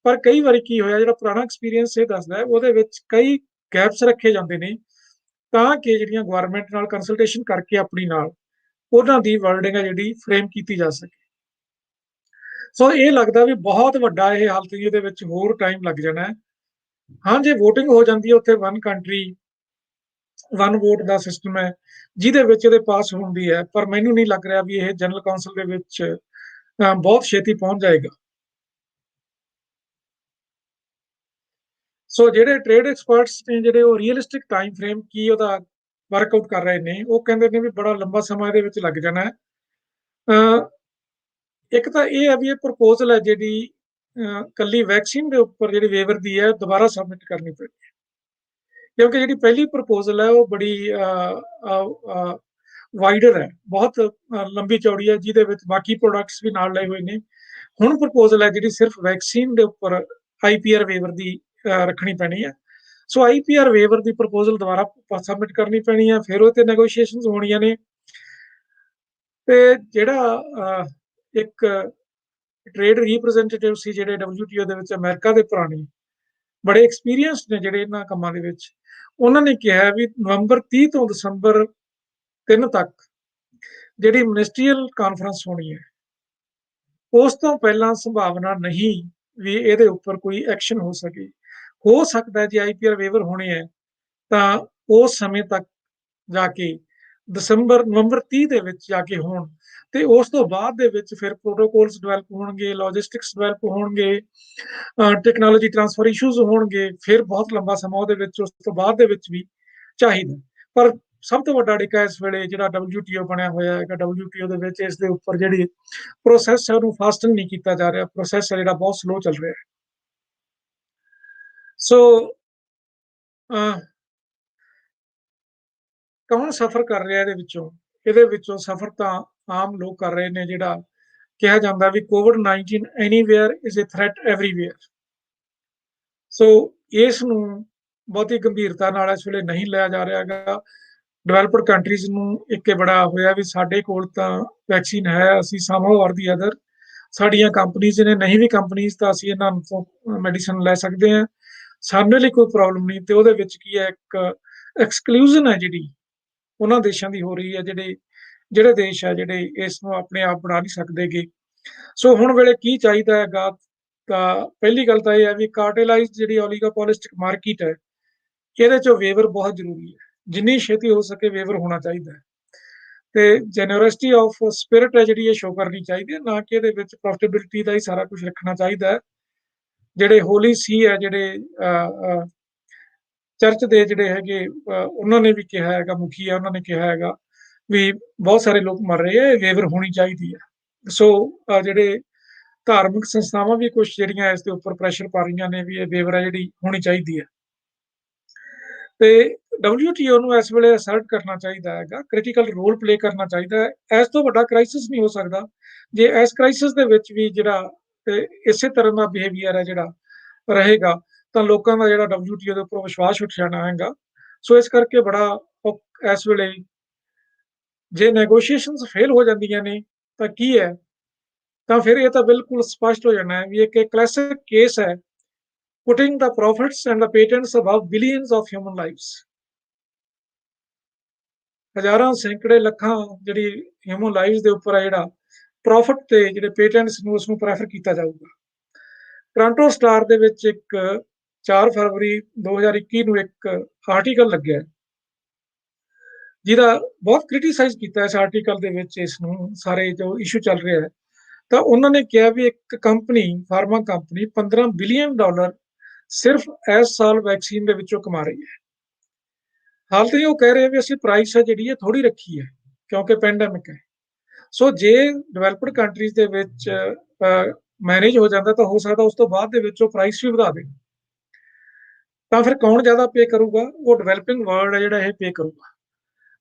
ਪਰ ਕਈ ਵਾਰੀ ਕੀ ਹੋਇਆ, ਜਿਹੜਾ ਪੁਰਾਣਾ ਐਕਸਪੀਰੀਅੰਸ ਇਹ ਦੱਸਦਾ ਹੈ, ਉਹਦੇ ਵਿੱਚ ਕਈ ਗੈਪਸ ਰੱਖੇ ਜਾਂਦੇ ਨੇ ਤਾਂ ਕਿ ਜਿਹੜੀਆਂ ਗਵਰਨਮੈਂਟ ਨਾਲ ਕੰਸਲਟੇਸ਼ਨ ਕਰਕੇ ਆਪਣੀ ਨਾਲ ਉਹਨਾਂ ਦੀ ਵਰਡਿੰਗ ਹੈ ਜਿਹੜੀ ਫਰੇਮ ਕੀਤੀ ਜਾ ਸਕੇ। ਸੋ ਇਹ ਲੱਗਦਾ ਵੀ ਬਹੁਤ ਵੱਡਾ ਇਹ ਹਾਲਤ ਇਹਦੇ ਵਿੱਚ ਹੋਰ ਟਾਈਮ ਲੱਗ ਜਾਣਾ ਹੈ। ਹਾਂ, ਜੇ VOTING ਹੋ ਜਾਂਦੀ ਹੈ ਉੱਥੇ 1 ਕੰਟਰੀ 1 ਵੋਟ ਦਾ ਸਿਸਟਮ ਹੈ ਜਿਹਦੇ ਵਿੱਚ ਇਹਦੇ ਪਾਸ ਹੁੰਦੀ ਹੈ, ਪਰ ਮੈਨੂੰ ਨਹੀਂ ਲੱਗ ਰਿਹਾ ਵੀ ਇਹ ਜਨਰਲ ਕੌਂਸਲ ਦੇ ਵਿੱਚ ਬਹੁਤ ਛੇਤੀ ਪਹੁੰਚ ਜਾਏਗਾ। ਸੋ ਜਿਹੜੇ ਟ੍ਰੇਡ ਐਕਸਪਰਟਸ ਨੇ ਜਿਹੜੇ ਉਹ ਰੀਅਲਿਸਟਿਕ ਟਾਈਮ ਫਰੇਮ ਕੀ ਉਹਦਾ ਵਰਕਆਊਟ ਕਰ ਰਹੇ ਨੇ, ਉਹ ਕਹਿੰਦੇ ਨੇ ਵੀ ਬੜਾ ਲੰਬਾ ਸਮਾਂ ਇਹਦੇ ਵਿੱਚ ਲੱਗ ਜਾਣਾ ਹੈ। ਇੱਕ ਤਾਂ ਇਹ ਹੈ ਵੀ ਇਹ ਪ੍ਰਪੋਜ਼ਲ ਹੈ ਜਿਹੜੀ ਕੱਲੀ ਵੈਕਸੀਨ ਦੇ ਉੱਪਰ ਜਿਹੜੀ ਵੇਵਰ ਦੀ ਹੈ ਦੁਬਾਰਾ ਸਬਮਿਟ ਕਰਨੀ ਪੈਣੀ ਹੈ, ਕਿਉਂਕਿ ਜਿਹੜੀ ਪਹਿਲੀ ਪ੍ਰਪੋਜ਼ਲ ਹੈ ਉਹ ਬੜੀ ਵਾਈਡਰ ਹੈ, ਬਹੁਤ ਲੰਬੀ ਚੌੜੀ ਹੈ, ਜਿਹਦੇ ਵਿੱਚ ਬਾਕੀ ਪ੍ਰੋਡਕਟਸ ਵੀ ਨਾਲ ਲਏ ਹੋਏ ਨੇ। ਹੁਣ ਪ੍ਰਪੋਜ਼ਲ ਹੈ ਜਿਹੜੀ ਸਿਰਫ ਵੈਕਸੀਨ ਦੇ ਉੱਪਰ IPR ਵੇਵਰ ਦੀ ਰੱਖਣੀ ਪੈਣੀ ਹੈ। ਸੋ IPR ਵੇਵਰ ਦੀ ਪ੍ਰਪੋਜ਼ਲ ਦੁਬਾਰਾ ਸਬਮਿਟ ਕਰਨੀ ਪੈਣੀ ਹੈ, ਫਿਰ ਉਹ ਤੇ ਨੈਗੋਸ਼ੀਏਸ਼ਨਸ ਹੋਣੀਆਂ ਨੇ। ਤੇ ਜਿਹੜਾ ਇੱਕ ਟ੍ਰੇਡ ਰਿਪਰੈਜ਼ੈਂਟੇਟਿਵ ਸੀ ਜਿਹੜੇ WTO ਦੇ ਵਿੱਚ ਅਮਰੀਕਾ ਦੇ ਪੁਰਾਣੇ ਬੜੇ ਐਕਸਪੀਰੀਅੰਸ ਨੇ ਜਿਹੜੇ ਇਹਨਾਂ ਕੰਮਾਂ ਦੇ ਵਿੱਚ, ਉਹਨਾਂ ਨੇ ਕਿਹਾ ਵੀ ਨਵੰਬਰ 30 ਤੋਂ ਦਸੰਬਰ 3 ਤੱਕ ਜਿਹੜੀ ਮਿਨਿਸਟਰੀਅਲ ਕਾਨਫਰੰਸ ਹੋਣੀ ਹੈ, ਉਸ ਤੋਂ ਪਹਿਲਾਂ ਸੰਭਾਵਨਾ ਨਹੀਂ ਵੀ ਇਹਦੇ ਉੱਪਰ ਕੋਈ ਐਕਸ਼ਨ ਹੋ ਸਕੇ। ਹੋ ਸਕਦਾ ਜੇ IPR ਵੇਵਰ ਹੋਣੇ ਹੈ ਤਾਂ ਉਸ ਸਮੇਂ ਤੱਕ ਜਾ ਕੇ ਨਵੰਬਰ 30 ਦੇ ਵਿੱਚ ਜਾ ਕੇ ਹੋਣ, ਤੇ ਉਸ ਤੋਂ ਬਾਅਦ ਦੇ ਵਿੱਚ ਫਿਰ ਪ੍ਰੋਟੋਕੋਲਸ ਡਿਵੈਲਪ ਹੋਣਗੇ, ਲੌਜਿਸਟਿਕਸ ਡਿਵੈਲਪ ਹੋਣਗੇ, ਟੈਕਨੋਲੋਜੀ ਟ੍ਰਾਂਸਫਰ ਇਸ਼ੂਜ਼ ਹੋਣਗੇ, ਫਿਰ ਬਹੁਤ ਲੰਬਾ ਸਮਾਂ ਉਹਦੇ ਵਿੱਚ ਉਸ ਤੋਂ ਬਾਅਦ ਦੇ ਵਿੱਚ ਵੀ ਚਾਹੀਦਾ। ਪਰ ਸਭ ਤੋਂ ਵੱਡਾ ਡਿੱਕਾ ਇਸ ਵੇਲੇ ਜਿਹੜਾ WTO ਬਣਿਆ ਹੋਇਆ ਹੈਗਾ, WTO ਦੇ ਵਿੱਚ ਇਸ ਦੇ ਉੱਪਰ ਜਿਹੜੀ ਪ੍ਰੋਸੈਸ ਹੈ ਉਹਨੂੰ ਫਾਸਟਨ ਨਹੀਂ ਕੀਤਾ ਜਾ ਰਿਹਾ, ਪ੍ਰੋਸੈਸ ਹੈ ਜਿਹੜਾ ਬਹੁਤ ਸਲੋ ਚੱਲ ਰਿਹਾ ਹੈ। ਸੋ ਕੌਣ ਸਫਰ ਕਰ ਰਿਹਾ ਇਹਦੇ ਵਿੱਚੋਂ ਸਫਰ ਤਾਂ ਆਮ ਲੋਕ ਕਰ ਰਹੇ ਨੇ। ਜਿਹੜਾ ਕਿਹਾ ਜਾਂਦਾ ਵੀ COVID-19 anywhere is a threat everywhere. So ਇਸ ਨੂੰ ਬਹੁਤੀ ਗੰਭੀਰਤਾ ਨਾਲ ਇਸ ਵੇਲੇ ਨਹੀਂ ਲਿਆ ਜਾ ਰਿਹਾ ਹੈਗਾ। ਡਿਵੈਲਪਡ ਕੰਟਰੀਜ਼ ਨੂੰ ਇੱਕ ਬੜਾ ਹੋਇਆ ਵੀ ਸਾਡੇ ਕੋਲ ਤਾਂ ਵੈਕਸੀਨ ਹੈ, ਅਸੀਂ ਸਮਹਾਉ ਔਰ ਦੀ ਅਦਰ ਸਾਡੀਆਂ ਕੰਪਨੀਜ਼ ਨੇ, ਨਹੀਂ ਵੀ ਕੰਪਨੀਜ਼ ਤਾਂ ਅਸੀਂ ਇਹਨਾਂ ਤੋਂ ਮੈਡੀਸਨ ਲੈ ਸਕਦੇ ਹਾਂ, ਸਾਡੇ ਲਈ ਕੋਈ ਪ੍ਰੋਬਲਮ ਨਹੀਂ। ਤੇ ਉਹਦੇ ਵਿੱਚ ਕੀ ਹੈ, ਇੱਕ ਐਕਸਕਲੂਜ਼ਨ ਹੈ ਜਿਹੜੀ ਉਹਨਾਂ ਦੇਸ਼ਾਂ ਦੀ ਹੋ ਰਹੀ ਹੈ ਜਿਹੜੇ ਦੇਸ਼ ਹੈ ਜਿਹੜੇ ਇਸ ਨੂੰ ਆਪਣੇ ਆਪ ਬਣਾ ਨਹੀਂ ਸਕਦੇਗੇ। ਸੋ ਹੁਣ ਵੇਲੇ ਕੀ ਚਾਹੀਦਾ ਹੈਗਾ, ਤਾਂ ਪਹਿਲੀ ਗੱਲ ਤਾਂ ਇਹ ਹੈ ਵੀ ਕਾਰਟੇਲਾਈਜ਼ ਜਿਹੜੀ ਓਲੀਗੋਪੋਲਿਸਟਿਕ ਮਾਰਕੀਟ ਹੈ, ਇਹਦੇ ਚੋਂ ਵੇਵਰ ਬਹੁਤ ਜ਼ਰੂਰੀ ਹੈ, ਜਿੰਨੀ ਛੇਤੀ ਹੋ ਸਕੇ ਵੇਵਰ ਹੋਣਾ ਚਾਹੀਦਾ ਹੈ। ਤੇ ਜੈਨਰੋਸਿਟੀ ਆਫ ਸਪਿਰਿਟ ਹੈ ਜਿਹੜੀ ਇਹ ਸ਼ੋ ਕਰਨੀ ਚਾਹੀਦੀ ਹੈ, ਨਾ ਕਿ ਇਹਦੇ ਵਿੱਚ ਪ੍ਰੋਫਿਟੇਬਿਲਿਟੀ ਦਾ ਹੀ ਸਾਰਾ ਕੁਝ ਰੱਖਣਾ ਚਾਹੀਦਾ ਹੈ। ਜਿਹੜੇ ਹੋਲੀ ਸੀ ਹੈ, ਜਿਹੜੇ ਚਰਚ ਦੇ ਜਿਹੜੇ ਹੈਗੇ ਉਹਨਾਂ ਨੇ ਵੀ ਕਿਹਾ ਹੈਗਾ, ਮੁਖੀ ਹੈ ਉਹਨਾਂ ਨੇ ਕਿਹਾ ਹੈਗਾ ਵੀ ਬਹੁਤ ਸਾਰੇ ਲੋਕ ਮਰ ਰਹੇ ਆ, ਵੇਵਰ ਹੋਣੀ ਚਾਹੀਦੀ ਹੈ। ਸੋ ਜਿਹੜੇ ਧਾਰਮਿਕ ਸੰਸਥਾਵਾਂ ਵੀ ਕੁਝ ਜਿਹੜੀਆਂ ਇਸ ਦੇ ਉੱਪਰ ਪ੍ਰੈਸ਼ਰ ਪਾ ਰਹੀਆਂ ਨੇ ਵੀ ਇਹ ਵੇਵਰ ਹੈ ਜਿਹੜੀ ਹੋਣੀ ਚਾਹੀਦੀ ਹੈ। ਤੇ WTO ਨੂੰ ਇਸ ਵੇਲੇ ਅਸਰਟ ਕਰਨਾ ਚਾਹੀਦਾ ਹੈਗਾ, ਕ੍ਰਿਟੀਕਲ ਰੋਲ ਪਲੇ ਕਰਨਾ ਚਾਹੀਦਾ ਹੈ। ਇਸ ਤੋਂ ਵੱਡਾ ਕ੍ਰਾਈਸਿਸ ਨਹੀਂ ਹੋ ਸਕਦਾ ਜੇ ਇਸ ਕ੍ਰਾਈਸਿਸ ਦੇ ਵਿੱਚ ਵੀ ਜਿਹੜਾ ਇਸੇ ਤਰ੍ਹਾਂ ਦਾ ਬਿਹੇਵੀਅਰ ਹੈ ਜਿਹੜਾ ਰਹੇਗਾ ਤਾਂ ਲੋਕਾਂ ਦਾ ਜਿਹੜਾ WTO ਦੇ ਉੱਪਰ ਵਿਸ਼ਵਾਸ ਉੱਠ ਜਾਣਾ ਹੈਗਾ। ਸੋ ਇਸ ਕਰਕੇ ਬੜਾ ਇਸ ਵੇਲੇ ਜੇ ਨੈਗੋਸ਼ੀਏਸ਼ਨਸ ਫੇਲ ਹੋ ਜਾਂਦੀਆਂ ਨੇ ਤਾਂ ਕੀ ਹੈ, ਤਾਂ ਫਿਰ ਇਹ ਤਾਂ ਬਿਲਕੁਲ ਸਪਸ਼ਟ ਹੋ ਜਾਣਾ ਹੈ ਵੀ ਇੱਕ ਕਲਾਸਿਕ ਕੇਸ ਹੈ putting the profits and the patents above billions of human lives। ਹਜ਼ਾਰਾਂ ਸੈਂਕੜੇ ਲੱਖਾਂ ਜਿਹੜੀ ਹਿਊਮਨ ਲਾਈਵਸ ਦੇ ਉੱਪਰ ਹੈ ਜਿਹੜਾ ਪ੍ਰੋਫਿਟ ਤੇ ਜਿਹੜੇ ਪੇਟੈਂਟਸ ਨੂੰ ਉਸ ਨੂੰ ਪ੍ਰੈਫਰ ਕੀਤਾ ਜਾਊਗਾ। ਟੋਰਾਂਟੋ ਸਟਾਰ ਦੇ ਵਿੱਚ ਇੱਕ 4 ਫਰਵਰੀ 2021 ਨੂੰ ਇੱਕ ਆਰਟੀਕਲ ਲੱਗਿਆ ਜਿਹਦਾ ਬਹੁਤ ਕ੍ਰਿਟਿਸਾਈਜ਼ ਕੀਤਾ ਇਸ ਆਰਟੀਕਲ ਦੇ ਵਿੱਚ ਇਸ ਨੂੰ ਸਾਰੇ ਜੋ ਇਸ਼ੂ ਚੱਲ ਰਿਹਾ ਹੈ। ਤਾਂ ਉਹਨਾਂ ਨੇ ਕਿਹਾ ਵੀ ਇੱਕ ਕੰਪਨੀ ਫਾਰਮਾ ਕੰਪਨੀ $15 ਬਿਲੀਅਨ ਸਿਰਫ ਇਸ ਸਾਲ ਵੈਕਸੀਨ ਦੇ ਵਿੱਚੋਂ ਕਮਾ ਰਹੀ ਹੈ। ਹਾਲਤ ਇਹ ਉਹ ਕਹਿ ਰਹੇ ਵੀ ਅਸੀਂ ਪ੍ਰਾਈਸ ਹੈ ਜਿਹੜੀ ਇਹ ਥੋੜੀ ਰੱਖੀ ਹੈ ਕਿਉਂਕਿ ਪੈਂਡੈਮਿਕ ਹੈ। ਸੋ ਜੇ ਡਿਵੈਲਪਡ ਕੰਟਰੀਜ਼ ਦੇ ਵਿੱਚ ਮੈਨੇਜ ਹੋ ਜਾਂਦਾ ਤਾਂ ਹੋ ਸਕਦਾ ਉਸ ਤੋਂ ਬਾਅਦ ਦੇ ਵਿੱਚ ਉਹ ਪ੍ਰਾਈਸ ਵੀ ਵਧਾ ਦੇ, ਤਾਂ ਫਿਰ ਕੌਣ ਜ਼ਿਆਦਾ ਪੇ ਕਰੂਗਾ? ਉਹ ਡਿਵੈਲਪਿੰਗ ਵਰਲਡ ਹੈ ਜਿਹੜਾ ਇਹ ਪੇ ਕਰੂਗਾ।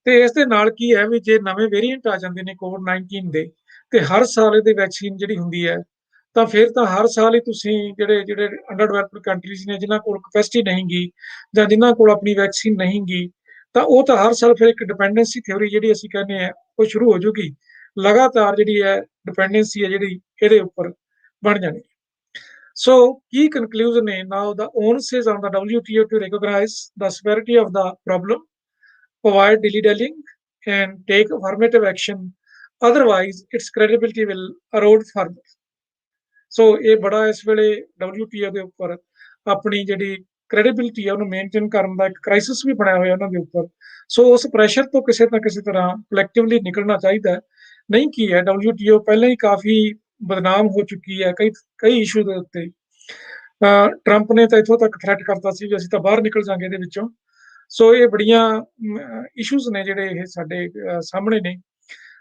ਤੇ ਇਸ ਦੇ ਨਾਲ ਕੀ ਹੈ ਵੀ ਜੇ ਨਵੇਂ ਵੇਰੀਐਂਟ ਆ ਜਾਂਦੇ ਨੇ COVID-19 ਦੇ ਤੇ ਹਰ ਸਾਲ ਇਹਦੀ ਵੈਕਸੀਨ ਜਿਹੜੀ ਹੁੰਦੀ ਹੈ ਤਾਂ ਫਿਰ ਤਾਂ ਹਰ ਸਾਲ ਹੀ ਤੁਸੀਂ ਜਿਹੜੇ ਅੰਡਰ ਡਿਵੈਲਪਡ ਕੰਟਰੀਜ਼ ਨੇ ਜਿਨ੍ਹਾਂ ਕੋਲ ਕੈਪੈਸਿਟੀ ਨਹੀਂ ਗੀ ਜਾਂ ਜਿਨ੍ਹਾਂ ਕੋਲ ਆਪਣੀ ਵੈਕਸੀਨ ਨਹੀਂ ਗੀ ਤਾਂ ਉਹ ਤਾਂ ਹਰ ਸਾਲ ਫਿਰ ਇੱਕ ਡਿਪੈਂਡੈਂਸੀ ਥਿਉਰੀ ਜਿਹੜੀ ਅਸੀਂ ਕਹਿੰਦੇ ਆ ਉਹ ਸ਼ੁਰੂ ਹੋ ਜੂਗੀ। ਲਗਾਤਾਰ ਜਿਹੜੀ ਹੈ ਡਿਪੈਂਡੈਂਸੀ ਹੈ ਜਿਹੜੀ ਇਹਦੇ ਉੱਪਰ ਬਣ ਜਾਣੀ। So key conclusion is now the onus is on the WTO to recognize the severity of the problem, avoid dilly-dallying, and take affirmative action. Otherwise, its credibility will erode further. ਸੋ ਇਹ ਬੜਾ ਇਸ ਵੇਲੇ WTO ਦੇ ਉੱਪਰ ਆਪਣੀ ਜਿਹੜੀ ਕ੍ਰੈਡੀਬਿਲਿਟੀ ਹੈ ਉਹਨੂੰ ਮੇਨਟੇਨ ਕਰਨ ਦਾ ਇੱਕ ਕ੍ਰਾਈਸਿਸ ਵੀ ਬਣਿਆ ਹੋਇਆ ਉਹਨਾਂ ਦੇ ਉੱਪਰ। ਸੋ ਉਸ ਪ੍ਰੈਸ਼ਰ ਤੋਂ ਕਿਸੇ ਨਾ ਕਿਸੇ ਤਰ੍ਹਾਂ ਕਲੈਕਟਿਵਲੀ ਨਿਕਲਣਾ ਚਾਹੀਦਾ। ਨਹੀਂ ਕੀ ਹੈ WTO ਪਹਿਲਾਂ ਹੀ ਕਾਫੀ ਬਦਨਾਮ ਹੋ ਚੁੱਕੀ ਹੈ ਕਈ ਇਸ਼ੂ ਦੇ ਉੱਤੇ। ਟਰੰਪ ਨੇ ਤਾਂ ਇੱਥੋਂ ਤੱਕ ਥ੍ਰੈਟ ਕਰਤਾ ਸੀ ਵੀ ਅਸੀਂ ਤਾਂ ਬਾਹਰ ਨਿਕਲ ਜਾਾਂਗੇ ਇਹਦੇ ਵਿੱਚੋਂ। ਸੋ ਇਹ ਬੜੀਆਂ ਇਸ਼ੂਜ਼ ਨੇ ਜਿਹੜੇ ਇਹ ਸਾਡੇ ਸਾਹਮਣੇ ਨੇ।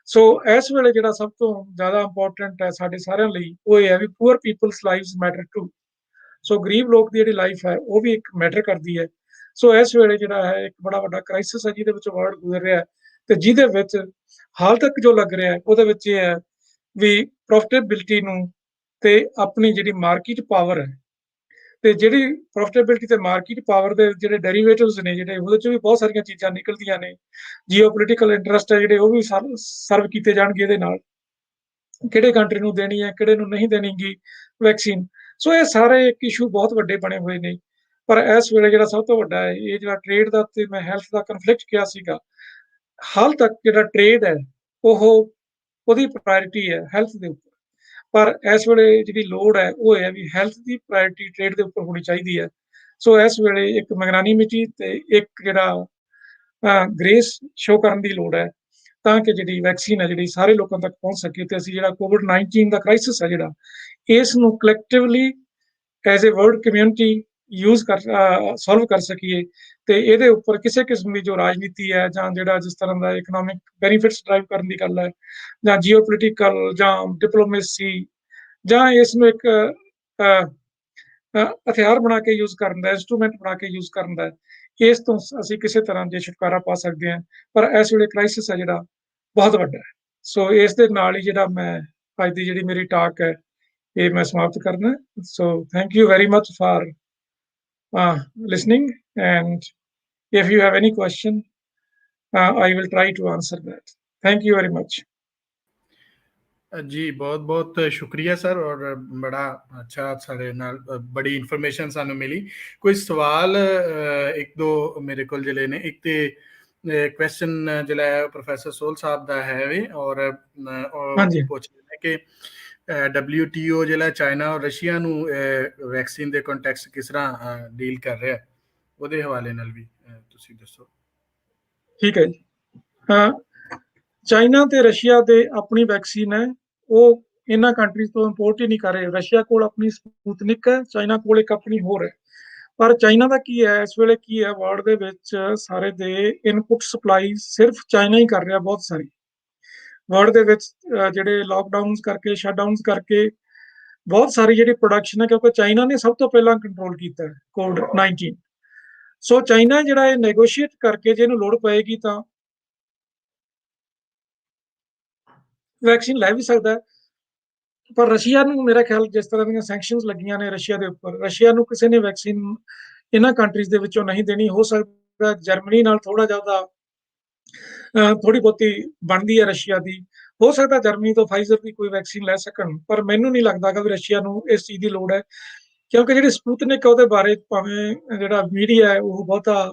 ਸੋ ਇਸ ਵੇਲੇ ਜਿਹੜਾ ਸਭ ਤੋਂ ਜ਼ਿਆਦਾ ਇੰਪੋਰਟੈਂਟ ਹੈ ਸਾਡੇ ਸਾਰਿਆਂ ਲਈ ਉਹ ਇਹ ਹੈ ਵੀ poor peoples lives matter too. So ਗਰੀਬ ਲੋਕ ਦੀ ਜਿਹੜੀ ਲਾਈਫ ਹੈ ਉਹ ਵੀ ਇੱਕ ਮੈਟਰ ਕਰਦੀ ਹੈ। ਸੋ ਇਸ ਵੇਲੇ ਜਿਹੜਾ ਹੈ ਇੱਕ ਬੜਾ ਵੱਡਾ ਕ੍ਰਾਈਸਿਸ ਹੈ ਜਿਹਦੇ ਵਿੱਚ ਵਰਲਡ ਗੁਜ਼ਰ ਰਿਹਾ ਹੈ ਤੇ ਜਿਹਦੇ ਵਿੱਚ ਹਾਲ ਤੱਕ ਜੋ ਲੱਗ ਰਿਹਾ ਹੈ ਉਹਦੇ ਵਿੱਚ ਇਹ ਹੈ ਵੀ ਪ੍ਰੋਫਿਟੇਬਿਲਿਟੀ ਨੂੰ ਤੇ ਆਪਣੀ ਜਿਹੜੀ ਮਾਰਕੀਟ ਪਾਵਰ ਹੈ ਤੇ ਜਿਹੜੀ ਪ੍ਰੋਫਿਟੇਬਿਲਿਟੀ ਤੇ ਮਾਰਕੀਟ ਪਾਵਰ ਦੇ ਜਿਹੜੇ ਡੈਰੀਵੇਟਿਵਸ ਨੇ ਜਿਹੜੇ ਉਹਦੇ ਚ ਵੀ ਬਹੁਤ ਸਾਰੀਆਂ ਚੀਜ਼ਾਂ ਨਿਕਲਦੀਆਂ ਨੇ। ਜੀਓਪੋਲੀਟੀਕਲ ਇੰਟਰਸਟ ਹੈ ਜਿਹੜੇ ਉਹ ਵੀ ਸਰਵ ਕੀਤੇ ਜਾਣਗੇ ਇਹਦੇ ਨਾਲ, ਕਿਹੜੇ ਕੰਟਰੀ ਨੂੰ ਦੇਣੀ ਹੈ ਕਿਹੜੇ ਨੂੰ ਨਹੀਂ ਦੇਣੀਗੀ ਵੈਕਸੀਨ। ਸੋ ਇਹ ਸਾਰੇ ਇੱਕ ਇਸ਼ੂ ਬਹੁਤ ਵੱਡੇ ਬਣੇ ਹੋਏ ਨੇ। ਪਰ ਇਸ ਵੇਲੇ ਜਿਹੜਾ ਸਭ ਤੋਂ ਵੱਡਾ ਹੈ ਇਹ ਜਿਹੜਾ ਟ੍ਰੇਡ ਦਾ ਤੇ ਮੈਂ ਹੈਲਥ ਦਾ ਕਨਫਲਿਕਟ ਕਿਹਾ ਸੀਗਾ, ਹਾਲ ਤੱਕ ਜਿਹੜਾ ਟ੍ਰੇਡ ਹੈ ਉਹਦੀ ਪ੍ਰਾਇੋਰਟੀ ਹੈ ਹੈਲਥ ਦੇ ਉੱਪਰ। ਪਰ ਇਸ ਵੇਲੇ ਜਿਹੜੀ ਲੋੜ ਹੈ ਉਹ ਹੈ ਵੀ ਹੈਲਥ ਦੀ ਪ੍ਰਾਇੋਰਟੀ ਟ੍ਰੇਡ ਦੇ ਉੱਪਰ ਹੋਣੀ ਚਾਹੀਦੀ ਹੈ। ਸੋ ਇਸ ਵੇਲੇ ਇੱਕ ਮੈਗਨਾਨੀਮਿਟੀ ਤੇ ਇੱਕ ਜਿਹੜਾ ਗ੍ਰੇਸ ਸ਼ੋ ਕਰਨ ਦੀ ਲੋੜ ਹੈ ਤਾਂ ਕਿ ਜਿਹੜੀ ਵੈਕਸੀਨ ਹੈ ਜਿਹੜੀ ਸਾਰੇ ਲੋਕਾਂ ਤੱਕ ਪਹੁੰਚ ਸਕੇ ਤੇ ਅਸੀਂ ਜਿਹੜਾ COVID-19 ਦਾ ਕ੍ਰਾਈਸਿਸ ਹੈ ਜਿਹੜਾ ਇਸ ਨੂੰ collectively as a world community solve ਕਰ ਸਕੀਏ। ਤੇ ਇਹਦੇ ਉੱਪਰ ਕਿਸੇ ਕਿਸਮ ਦੀ ਜੋ ਰਾਜਨੀਤੀ ਹੈ ਜਾਂ ਜਿਹੜਾ ਜਿਸ ਤਰ੍ਹਾਂ ਦਾ ਇਕਨੋਮਿਕ ਬੈਨੀਫਿਟਸ ਡਰਾਈਵ ਕਰਨ ਦੀ ਗੱਲ ਹੈ ਜਾਂ ਜੀਓਪੋਲੀਟੀਕਲ ਜਾਂ ਡਿਪਲੋਮੇਸੀ ਜਾਂ ਇਸ ਨੂੰ ਇੱਕ ਹਥਿਆਰ ਬਣਾ ਕੇ ਯੂਜ਼ ਕਰਨ ਦਾ, ਇੰਸਟਰੂਮੈਂਟ ਬਣਾ ਕੇ ਯੂਜ਼ ਕਰਨ ਦਾ, ਇਸ ਤੋਂ ਅਸੀਂ ਕਿਸੇ ਤਰ੍ਹਾਂ ਦੇ ਛੁਟਕਾਰਾ ਪਾ ਸਕਦੇ ਹਾਂ। ਪਰ ਇਸ ਵੇਲੇ ਕ੍ਰਾਈਸਿਸ ਹੈ ਜਿਹੜਾ ਬਹੁਤ ਵੱਡਾ ਹੈ। ਸੋ ਇਸ ਦੇ ਨਾਲ ਹੀ ਜਿਹੜਾ ਮੈਂ ਅੱਜ ਦੀ ਜਿਹੜੀ ਮੇਰੀ ਟਾਕ ਹੈ ਇਹ ਮੈਂ ਸਮਾਪਤ ਕਰਨਾ। So thank you very much for listening, and if you have any question I will try to answer that. Thank you very much. ਜੀ ਬਹੁਤ ਬਹੁਤ ਸ਼ੁਕਰੀਆ ਸਰ, ਔਰ ਬੜਾ ਅੱਛਾ ਸਾਡੇ ਨਾਲ ਬੜੀ ਇਨਫੋਰਮੇਸ਼ਨ ਸਾਨੂੰ ਮਿਲੀ। ਕੋਈ ਸਵਾਲ ਇੱਕ ਦੋ ਮੇਰੇ ਕੋਲ ਜਿਹੜੇ ਨੇ, ਇੱਕ ਤੇ ਕੁਐਸਚਨ ਜਿਹੜਾ ਹੈ ਪ੍ਰੋਫੈਸਰ ਸੋਲ ਸਾਹਿਬ ਦਾ ਹੈ ਵੀ, ਔਰ ਪੁੱਛ ਰਹੇ ਨੇ ਕਿ WTO ਜਿਹੜਾ ਚਾਈਨਾ ਔਰ ਰਸ਼ੀਆ ਨੂੰ ਵੈਕਸੀਨ ਦੇ ਕੰਟੈਕਸਟ ਕਿਸ ਤਰ੍ਹਾਂ ਡੀਲ ਕਰ ਰਿਹਾ, ਉਹਦੇ ਹਵਾਲੇ ਨਾਲ ਵੀ ਤੁਸੀਂ ਦੱਸੋ। ਠੀਕ ਹੈ ਜੀ। ਚਾਈਨਾ ਤੇ ਰਸ਼ੀਆ ਦੇ ਆਪਣੀ ਵੈਕਸੀਨ ਹੈ, ਉਹ ਇਹਨਾਂ ਕੰਟਰੀਜ਼ ਤੋਂ ਇੰਪੋਰਟ ਹੀ ਨਹੀਂ ਕਰ ਰਹੇ। ਰਸ਼ੀਆ ਕੋਲ ਆਪਣੀ ਸਪੁਤਨਿਕ ਹੈ, ਚਾਈਨਾ ਕੋਲ ਇੱਕ ਆਪਣੀ ਹੋਰ ਹੈ। ਪਰ ਚਾਈਨਾ ਦਾ ਕੀ ਹੈ ਇਸ ਵੇਲੇ, ਕੀ ਹੈ ਵਰਲਡ ਦੇ ਵਿੱਚ ਸਾਰੇ ਦੇ ਇਨਪੁਟ ਸਪਲਾਈ ਸਿਰਫ ਚਾਈਨਾ ਹੀ ਕਰ ਰਿਹਾ ਬਹੁਤ ਸਾਰੀ। ਵਰਲਡ ਦੇ ਵਿੱਚ ਜਿਹੜੇ ਲਾਕਡਾਊਨਸ ਕਰਕੇ, ਸ਼ਟਡਾਊਨਸ ਕਰਕੇ ਬਹੁਤ ਸਾਰੀ ਜਿਹੜੀ ਪ੍ਰੋਡਕਸ਼ਨ ਹੈ, ਕਿਉਂਕਿ ਚਾਈਨਾ ਨੇ ਸਭ ਤੋਂ ਪਹਿਲਾਂ ਕੰਟਰੋਲ ਕੀਤਾ ਹੈ ਕੋਵਿਡ-19। ਸੋ ਚਾਈਨਾ ਜਿਹੜਾ ਇਹ ਨੈਗੋਸ਼ੀਏਟ ਕਰਕੇ ਜੇ ਇਹਨੂੰ ਲੋੜ ਪਏਗੀ ਤਾਂ ਵੈਕਸੀਨ ਲੈ ਵੀ ਸਕਦਾ ਹੈ। ਪਰ ਰਸ਼ੀਆ ਨੂੰ ਮੇਰਾ ਖਿਆਲ ਜਿਸ ਤਰ੍ਹਾਂ ਦੀਆਂ ਸੈਂਕਸ਼ਨਸ ਲੱਗੀਆਂ ਨੇ ਰਸ਼ੀਆ ਦੇ ਉੱਪਰ, ਰਸ਼ੀਆ ਨੂੰ ਕਿਸੇ ਨੇ ਵੈਕਸੀਨ ਇਹਨਾਂ ਕੰਟਰੀਜ਼ ਦੇ ਵਿੱਚੋਂ ਨਹੀਂ ਦੇਣੀ। ਹੋ ਸਕਦਾ ਜਰਮਨੀ ਨਾਲ ਥੋੜਾ ਜਿਹਾ ਉਹਦਾ ਥੋੜੀ ਬਹੁਤੀ ਬਣਦੀ ਹੈ ਰਸ਼ੀਆ ਦੀ, ਹੋ ਸਕਦਾ ਜਰਮਨੀ ਤੋਂ ਫਾਈਜ਼ਰ ਦੀ ਕੋਈ ਵੈਕਸੀਨ ਲੈ ਸਕਣ, ਪਰ ਮੈਨੂੰ ਨਹੀਂ ਲੱਗਦਾ ਕਿ ਰਸ਼ੀਆ ਨੂੰ ਇਸ ਚੀਜ਼ ਦੀ ਲੋੜ ਹੈ। ਕਿਉਂਕਿ ਜਿਹੜੀ ਸਪੁਤਨਿਕ ਉਹਦੇ ਬਾਰੇ ਭਾਵੇਂ ਜਿਹੜਾ ਮੀਡੀਆ ਹੈ ਉਹ ਬਹੁਤਾ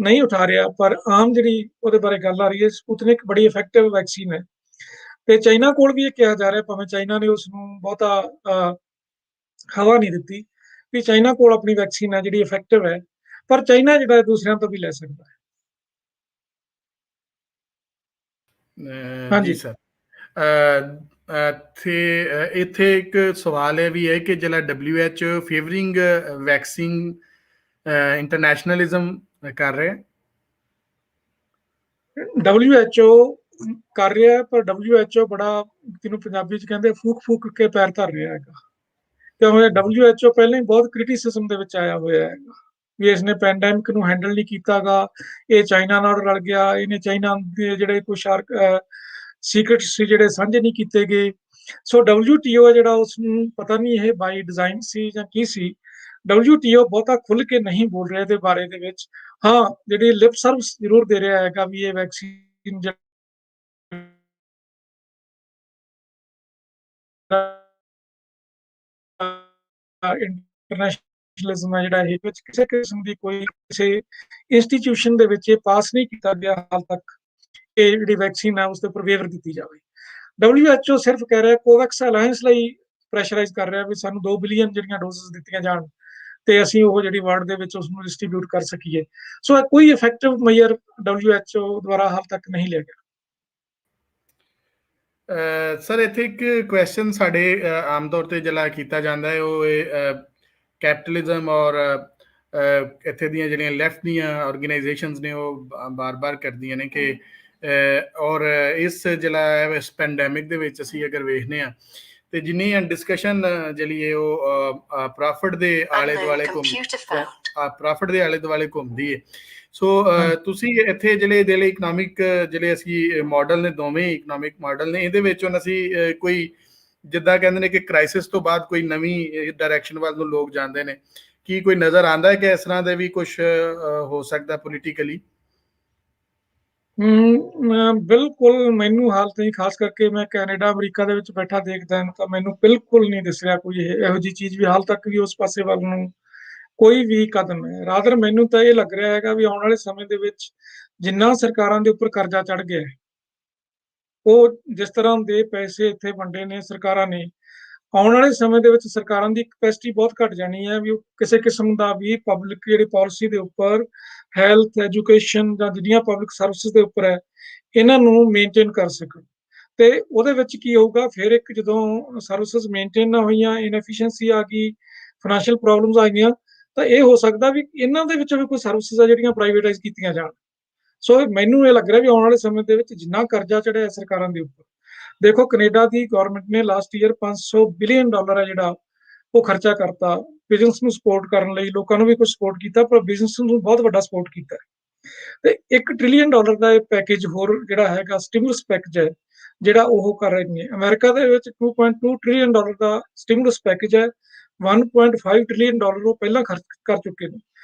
ਨਹੀਂ ਉਠਾ ਰਿਹਾ, ਪਰ ਆਮ ਜਿਹੜੀ ਉਹਦੇ ਬਾਰੇ ਗੱਲ ਆ ਰਹੀ ਹੈ, ਸਪੁਤਨਿਕ ਬੜੀ ਇਫੈਕਟਿਵ ਵੈਕਸੀਨ ਹੈ। ਤੇ ਚਾਈਨਾ ਕੋਲ ਵੀ ਇਹ ਕਿਹਾ ਜਾ ਰਿਹਾ, ਭਾਵੇਂ ਚਾਈਨਾ ਨੇ ਉਸ ਨੂੰ ਬਹੁਤਾ ਹਵਾ ਨਹੀਂ ਦਿੱਤੀ, ਵੀ ਚਾਈਨਾ ਕੋਲ ਆਪਣੀ ਵੈਕਸੀਨ ਹੈ ਜਿਹੜੀ ਇਫੈਕਟਿਵ ਹੈ, ਪਰ ਚਾਈਨਾ ਜਿਹੜਾ ਦੂਸਰਿਆਂ ਤੋਂ ਵੀ ਲੈ ਸਕਦਾ ਹੈ। ਜੀ ਹਾਂਜੀ। ਸਰ, ਇੱਥੇ ਇੱਕ ਸਵਾਲ ਇਹ ਵੀ ਹੈ ਕਿ ਜਿਹੜਾ WHO ਫੇਵਰਿੰਗ ਵੈਕਸੀਨ ਇੰਟਰਨੈਸ਼ਨਲਿਜ਼ਮ ਕਰ ਰਿਹਾ। WHO ਕਰ ਰਿਹਾ, ਪਰ WHO ਬੜਾ, ਜਿਹਨੂੰ ਪੰਜਾਬੀ ਚ ਕਹਿੰਦੇ ਫੂਕ ਫੂਕ ਕੇ ਪੈਰ ਧਰ ਰਿਹਾ ਹੈਗਾ। ਕਿਉਂਕਿ WHO ਪਹਿਲਾਂ ਹੀ ਬਹੁਤ ਕ੍ਰਿਟਿਸਿਜ਼ਮ ਦੇ ਵਿੱਚ ਆਇਆ ਹੋਇਆ ਹੈਗਾ ਵੀ ਇਸਨੇ ਪੈਂਡੈਮਿਕ ਨੂੰ ਹੈਂਡਲ ਨਹੀਂ ਕੀਤਾਗਾ, ਇਹ ਚਾਈਨਾ ਨਾਲ ਰਲ ਗਿਆ, ਇਹਨੇ ਚਾਈਨਾ ਦੇ ਜਿਹੜੇ ਕੁਛ ਸੀਕ੍ਰੇਟਸ ਸੀ ਜਿਹੜੇ ਸਾਂਝੇ ਨਹੀਂ ਕੀਤੇ ਗਏ। ਸੋ WTO ਹੈ ਜਿਹੜਾ, ਉਸ ਨੂੰ ਪਤਾ ਨਹੀਂ ਇਹ ਬਾਈ ਡਿਜ਼ਾਈਨ ਸੀ ਜਾਂ ਕੀ ਸੀ, WTO ਬਹੁਤਾ ਖੁੱਲ ਕੇ ਨਹੀਂ ਬੋਲ ਰਿਹਾ ਇਹਦੇ ਬਾਰੇ ਦੇ ਵਿੱਚ। ਹਾਂ, ਜਿਹੜੀ ਲਿਪ ਸਰਵਿਸ ਜ਼ਰੂਰ ਦੇ ਰਿਹਾ ਹੈਗਾ ਵੀ ਇਹ ਵੈਕਸੀਨ ਇੰਟਰਨੈਸ਼ਨਲਿਜ਼ਮ ਹੈ ਜਿਹੜਾ, ਇਹ ਵਿੱਚ ਕਿਸੇ ਕਿਸਮ ਦੀ ਕੋਈ ਕਿਸੇ ਇੰਸਟੀਟਿਊਸ਼ਨ ਦੇ ਵਿੱਚ ਇਹ ਪਾਸ ਨਹੀਂ ਕੀਤਾ ਗਿਆ ਹਾਲ ਤੱਕ ਇਹ ਜਿਹੜੀ ਵੈਕਸੀਨ ਹੈ ਉਸ ਦੇ ਉੱਪਰ ਵੇਵਰ ਦਿੱਤੀ ਜਾਵੇ। WHO ਸਿਰਫ ਕਹਿ ਰਿਹਾ, ਕੋਵੈਕਸ ਅਲਾਇੰਸ ਲਈ ਪ੍ਰੈਸ਼ਰਾਈਜ਼ ਕਰ ਰਿਹਾ ਵੀ ਸਾਨੂੰ 2 ਬਿਲੀਅਨ ਜਿਹੜੀਆਂ ਡੋਜ਼ਸ ਦਿੱਤੀਆਂ ਜਾਣ ਤੇ ਅਸੀਂ ਉਹ ਜਿਹੜੀ ਵਰਲਡ ਦੇ ਵਿੱਚ ਉਸ ਨੂੰ ਡਿਸਟ੍ਰੀਬਿਊਟ ਕਰ ਸਕੀਏ। ਸੋ ਕੋਈ ਇਫੈਕਟਿਵ ਮੈਜਰ WHO ਦੁਆਰਾ ਹਾਲ ਤੱਕ ਨਹੀਂ ਲਿਆ ਗਿਆ। ਸਰ, ਇੱਥੇ ਇੱਕ ਕੁਐਸਚਨ ਸਾਡੇ ਆਮ ਤੌਰ ਤੇ ਜਿਹੜਾ ਕੀਤਾ ਜਾਂਦਾ ਹੈ ਉਹ ਕੈਪੀਟਲਿਜ਼ਮ ਔਰ ਇੱਥੇ ਦੀਆਂ ਜਿਹੜੀਆਂ ਲੈਫਟ ਦੀਆਂ ਆਰਗੇਨਾਈਜੇਸ਼ਨਸ ਨੇ ਉਹ ਬਾਰ-ਬਾਰ ਕਰਦੀਆਂ ਨੇ ਕਿ ਔਰ ਇਸ ਜਿਹੜਾ ਇਸ ਪੈਂਡੈਮਿਕ ਦੇ ਵਿੱਚ ਅਸੀਂ ਅਗਰ ਵੇਖਦੇ ਹਾਂ ਤੇ ਜਿੰਨੀ ਡਿਸਕਸ਼ਨ ਜਿਹੜੀ ਹੈ ਉਹ ਪ੍ਰੋਫਿਟ ਦੇ ਆਲੇ ਦੁਆਲੇ ਘੁੰਮਦੀ ਹੈ। ਸੋ ਤੁਸੀਂ ਇੱਥੇ ਜਿਹੜੇ ਇਕਨੋਮਿਕ ਜਿਹੜੇ ਅਸੀਂ ਮਾਡਲ ਨੇ, ਦੋਵੇਂ ਇਕਨੋਮਿਕ ਮਾਡਲ ਨੇ, ਇਹਦੇ ਵਿੱਚ ਹੁਣ ਅਸੀਂ ਕੋਈ ਜਿੱਦਾਂ ਕਹਿੰਦੇ ਨੇ ਕਿ ਕ੍ਰਾਈਸਿਸ ਤੋਂ ਬਾਅਦ ਕੋਈ ਨਵੀਂ ਡਾਇਰੈਕਸ਼ਨ ਵੱਲ ਨੂੰ ਲੋਕ ਜਾਂਦੇ ਨੇ, ਕੀ ਕੋਈ ਨਜ਼ਰ ਆਉਂਦਾ ਹੈ ਕਿ ਇਸ ਤਰ੍ਹਾਂ ਦੇ ਵੀ ਕੁਝ ਹੋ ਸਕਦਾ ਪੋਲੀਟੀਕਲੀ? ਬਿਲਕੁਲ, ਮੈਨੂੰ ਹਾਲ ਤਾਈਂ ਖਾਸ ਕਰਕੇ ਮੈਂ ਕੈਨੇਡਾ ਅਮਰੀਕਾ ਦੇ ਵਿੱਚ ਬੈਠਾ ਦੇਖਦਾ ਹਾਂ ਤਾਂ ਮੈਨੂੰ ਬਿਲਕੁਲ ਨਹੀਂ ਦਿਸ ਰਿਹਾ ਕੋਈ ਇਹੋ ਜਿਹੀ ਚੀਜ਼ ਵੀ ਹਾਲ ਤੱਕ ਵੀ ਉਸ ਪਾਸੇ ਵੱਲ ਨੂੰ ਕੋਈ ਵੀ ਕਦਮ ਹੈ। ਰਾਦਰ ਮੈਨੂੰ ਤਾਂ ਇਹ ਲੱਗ ਰਿਹਾ ਹੈਗਾ ਵੀ ਆਉਣ ਵਾਲੇ ਸਮੇਂ ਦੇ ਵਿੱਚ ਜਿੰਨਾ ਸਰਕਾਰਾਂ ਦੇ ਉੱਪਰ ਕਰਜ਼ਾ ਚੜ ਗਿਆ ਹੈ, ਉਹ ਜਿਸ ਤਰ੍ਹਾਂ ਦੇ ਪੈਸੇ ਇੱਥੇ ਵੰਡੇ ਨੇ ਸਰਕਾਰਾਂ ਨੇ, ਆਉਣ ਵਾਲੇ ਸਮੇਂ ਦੇ ਵਿੱਚ ਸਰਕਾਰਾਂ ਦੀ ਕੈਪੈਸਿਟੀ ਬਹੁਤ ਘਟ ਜਾਣੀ ਹੈ ਵੀ ਉਹ ਕਿਸੇ ਕਿਸਮ ਦਾ ਵੀ ਪਬਲਿਕ ਜਿਹੜੀ ਪਾਲਿਸੀ ਦੇ ਉੱਪਰ, ਹੈਲਥ, ਐਜੂਕੇਸ਼ਨ ਜਾਂ ਜਿਹੜੀਆਂ ਪਬਲਿਕ ਸਰਵਿਸਿਜ਼ ਦੇ ਉੱਪਰ ਹੈ, ਇਹਨਾਂ ਨੂੰ ਮੇਨਟੇਨ ਕਰ ਸਕਣ। ਤੇ ਉਹਦੇ ਵਿੱਚ ਕੀ ਹੋਊਗਾ, ਫਿਰ ਇੱਕ ਜਦੋਂ ਸਰਵਿਸਿਜ਼ ਮੇਨਟੇਨ ਨਾ ਹੋਈਆਂ, ਇਨਐਫੀਸ਼ੀਐਂਸੀ ਆ ਗਈ, ਫਾਈਨੈਂਸ਼ੀਅਲ ਪ੍ਰੋਬਲਮਸ ਆ ਗਈਆਂ, ਤਾਂ ਇਹ ਹੋ ਸਕਦਾ ਵੀ ਇਹਨਾਂ ਦੇ ਵਿੱਚੋਂ ਵੀ ਕੋਈ ਸਰਵਿਸਿਜ਼ ਆ ਜਿਹੜੀਆਂ ਪ੍ਰਾਈਵੇਟਾਈਜ਼ ਕੀਤੀਆਂ ਜਾਣ। ਸੋ ਮੈਨੂੰ ਇਹ ਲੱਗ ਰਿਹਾ ਵੀ ਆਉਣ ਵਾਲੇ ਸਮੇਂ ਦੇ ਵਿੱਚ ਜਿੰਨਾ ਕਰਜ਼ਾ ਚੜਿਆ ਸਰਕਾਰਾਂ ਦੇ ਉੱਪਰ, ਦੇਖੋ ਕੈਨੇਡਾ ਦੀ ਗਵਰਨਮੈਂਟ ਨੇ ਲਾਸਟ ਈਅਰ $500 ਬਿਲੀਅਨ ਹੈ ਜਿਹੜਾ ਉਹ ਖਰਚਾ ਕਰਤਾ ਬਿਜ਼ਨਸ ਨੂੰ ਸਪੋਰਟ ਕਰਨ ਲਈ। ਲੋਕਾਂ ਨੂੰ ਵੀ ਕੁਝ ਸਪੋਰਟ ਕੀਤਾ, ਪਰ ਬਿਜ਼ਨਸ ਨੂੰ ਬਹੁਤ ਵੱਡਾ ਸਪੋਰਟ ਕੀਤਾ ਤੇ $1 ਟ੍ਰਿਲੀਅਨ ਦਾ ਇਹ ਪੈਕੇਜ ਹੋਰ ਜਿਹੜਾ ਹੈਗਾ ਸਟਿਮੂਲਸ ਪੈਕੇਜ ਹੈ ਜਿਹੜਾ ਉਹ ਕਰ ਰਹੇ ਨੇ। ਅਮਰੀਕਾ ਦੇ ਵਿੱਚ $2.2 ਟ੍ਰਿਲੀਅਨ ਦਾ ਸਟਿਮੂਲਸ ਪੈਕੇਜ ਹੈ, $1.5 ਟ੍ਰਿਲੀਅਨ ਉਹ ਪਹਿਲਾਂ ਖਰਚ ਕਰ ਚੁੱਕੇ ਨੇ।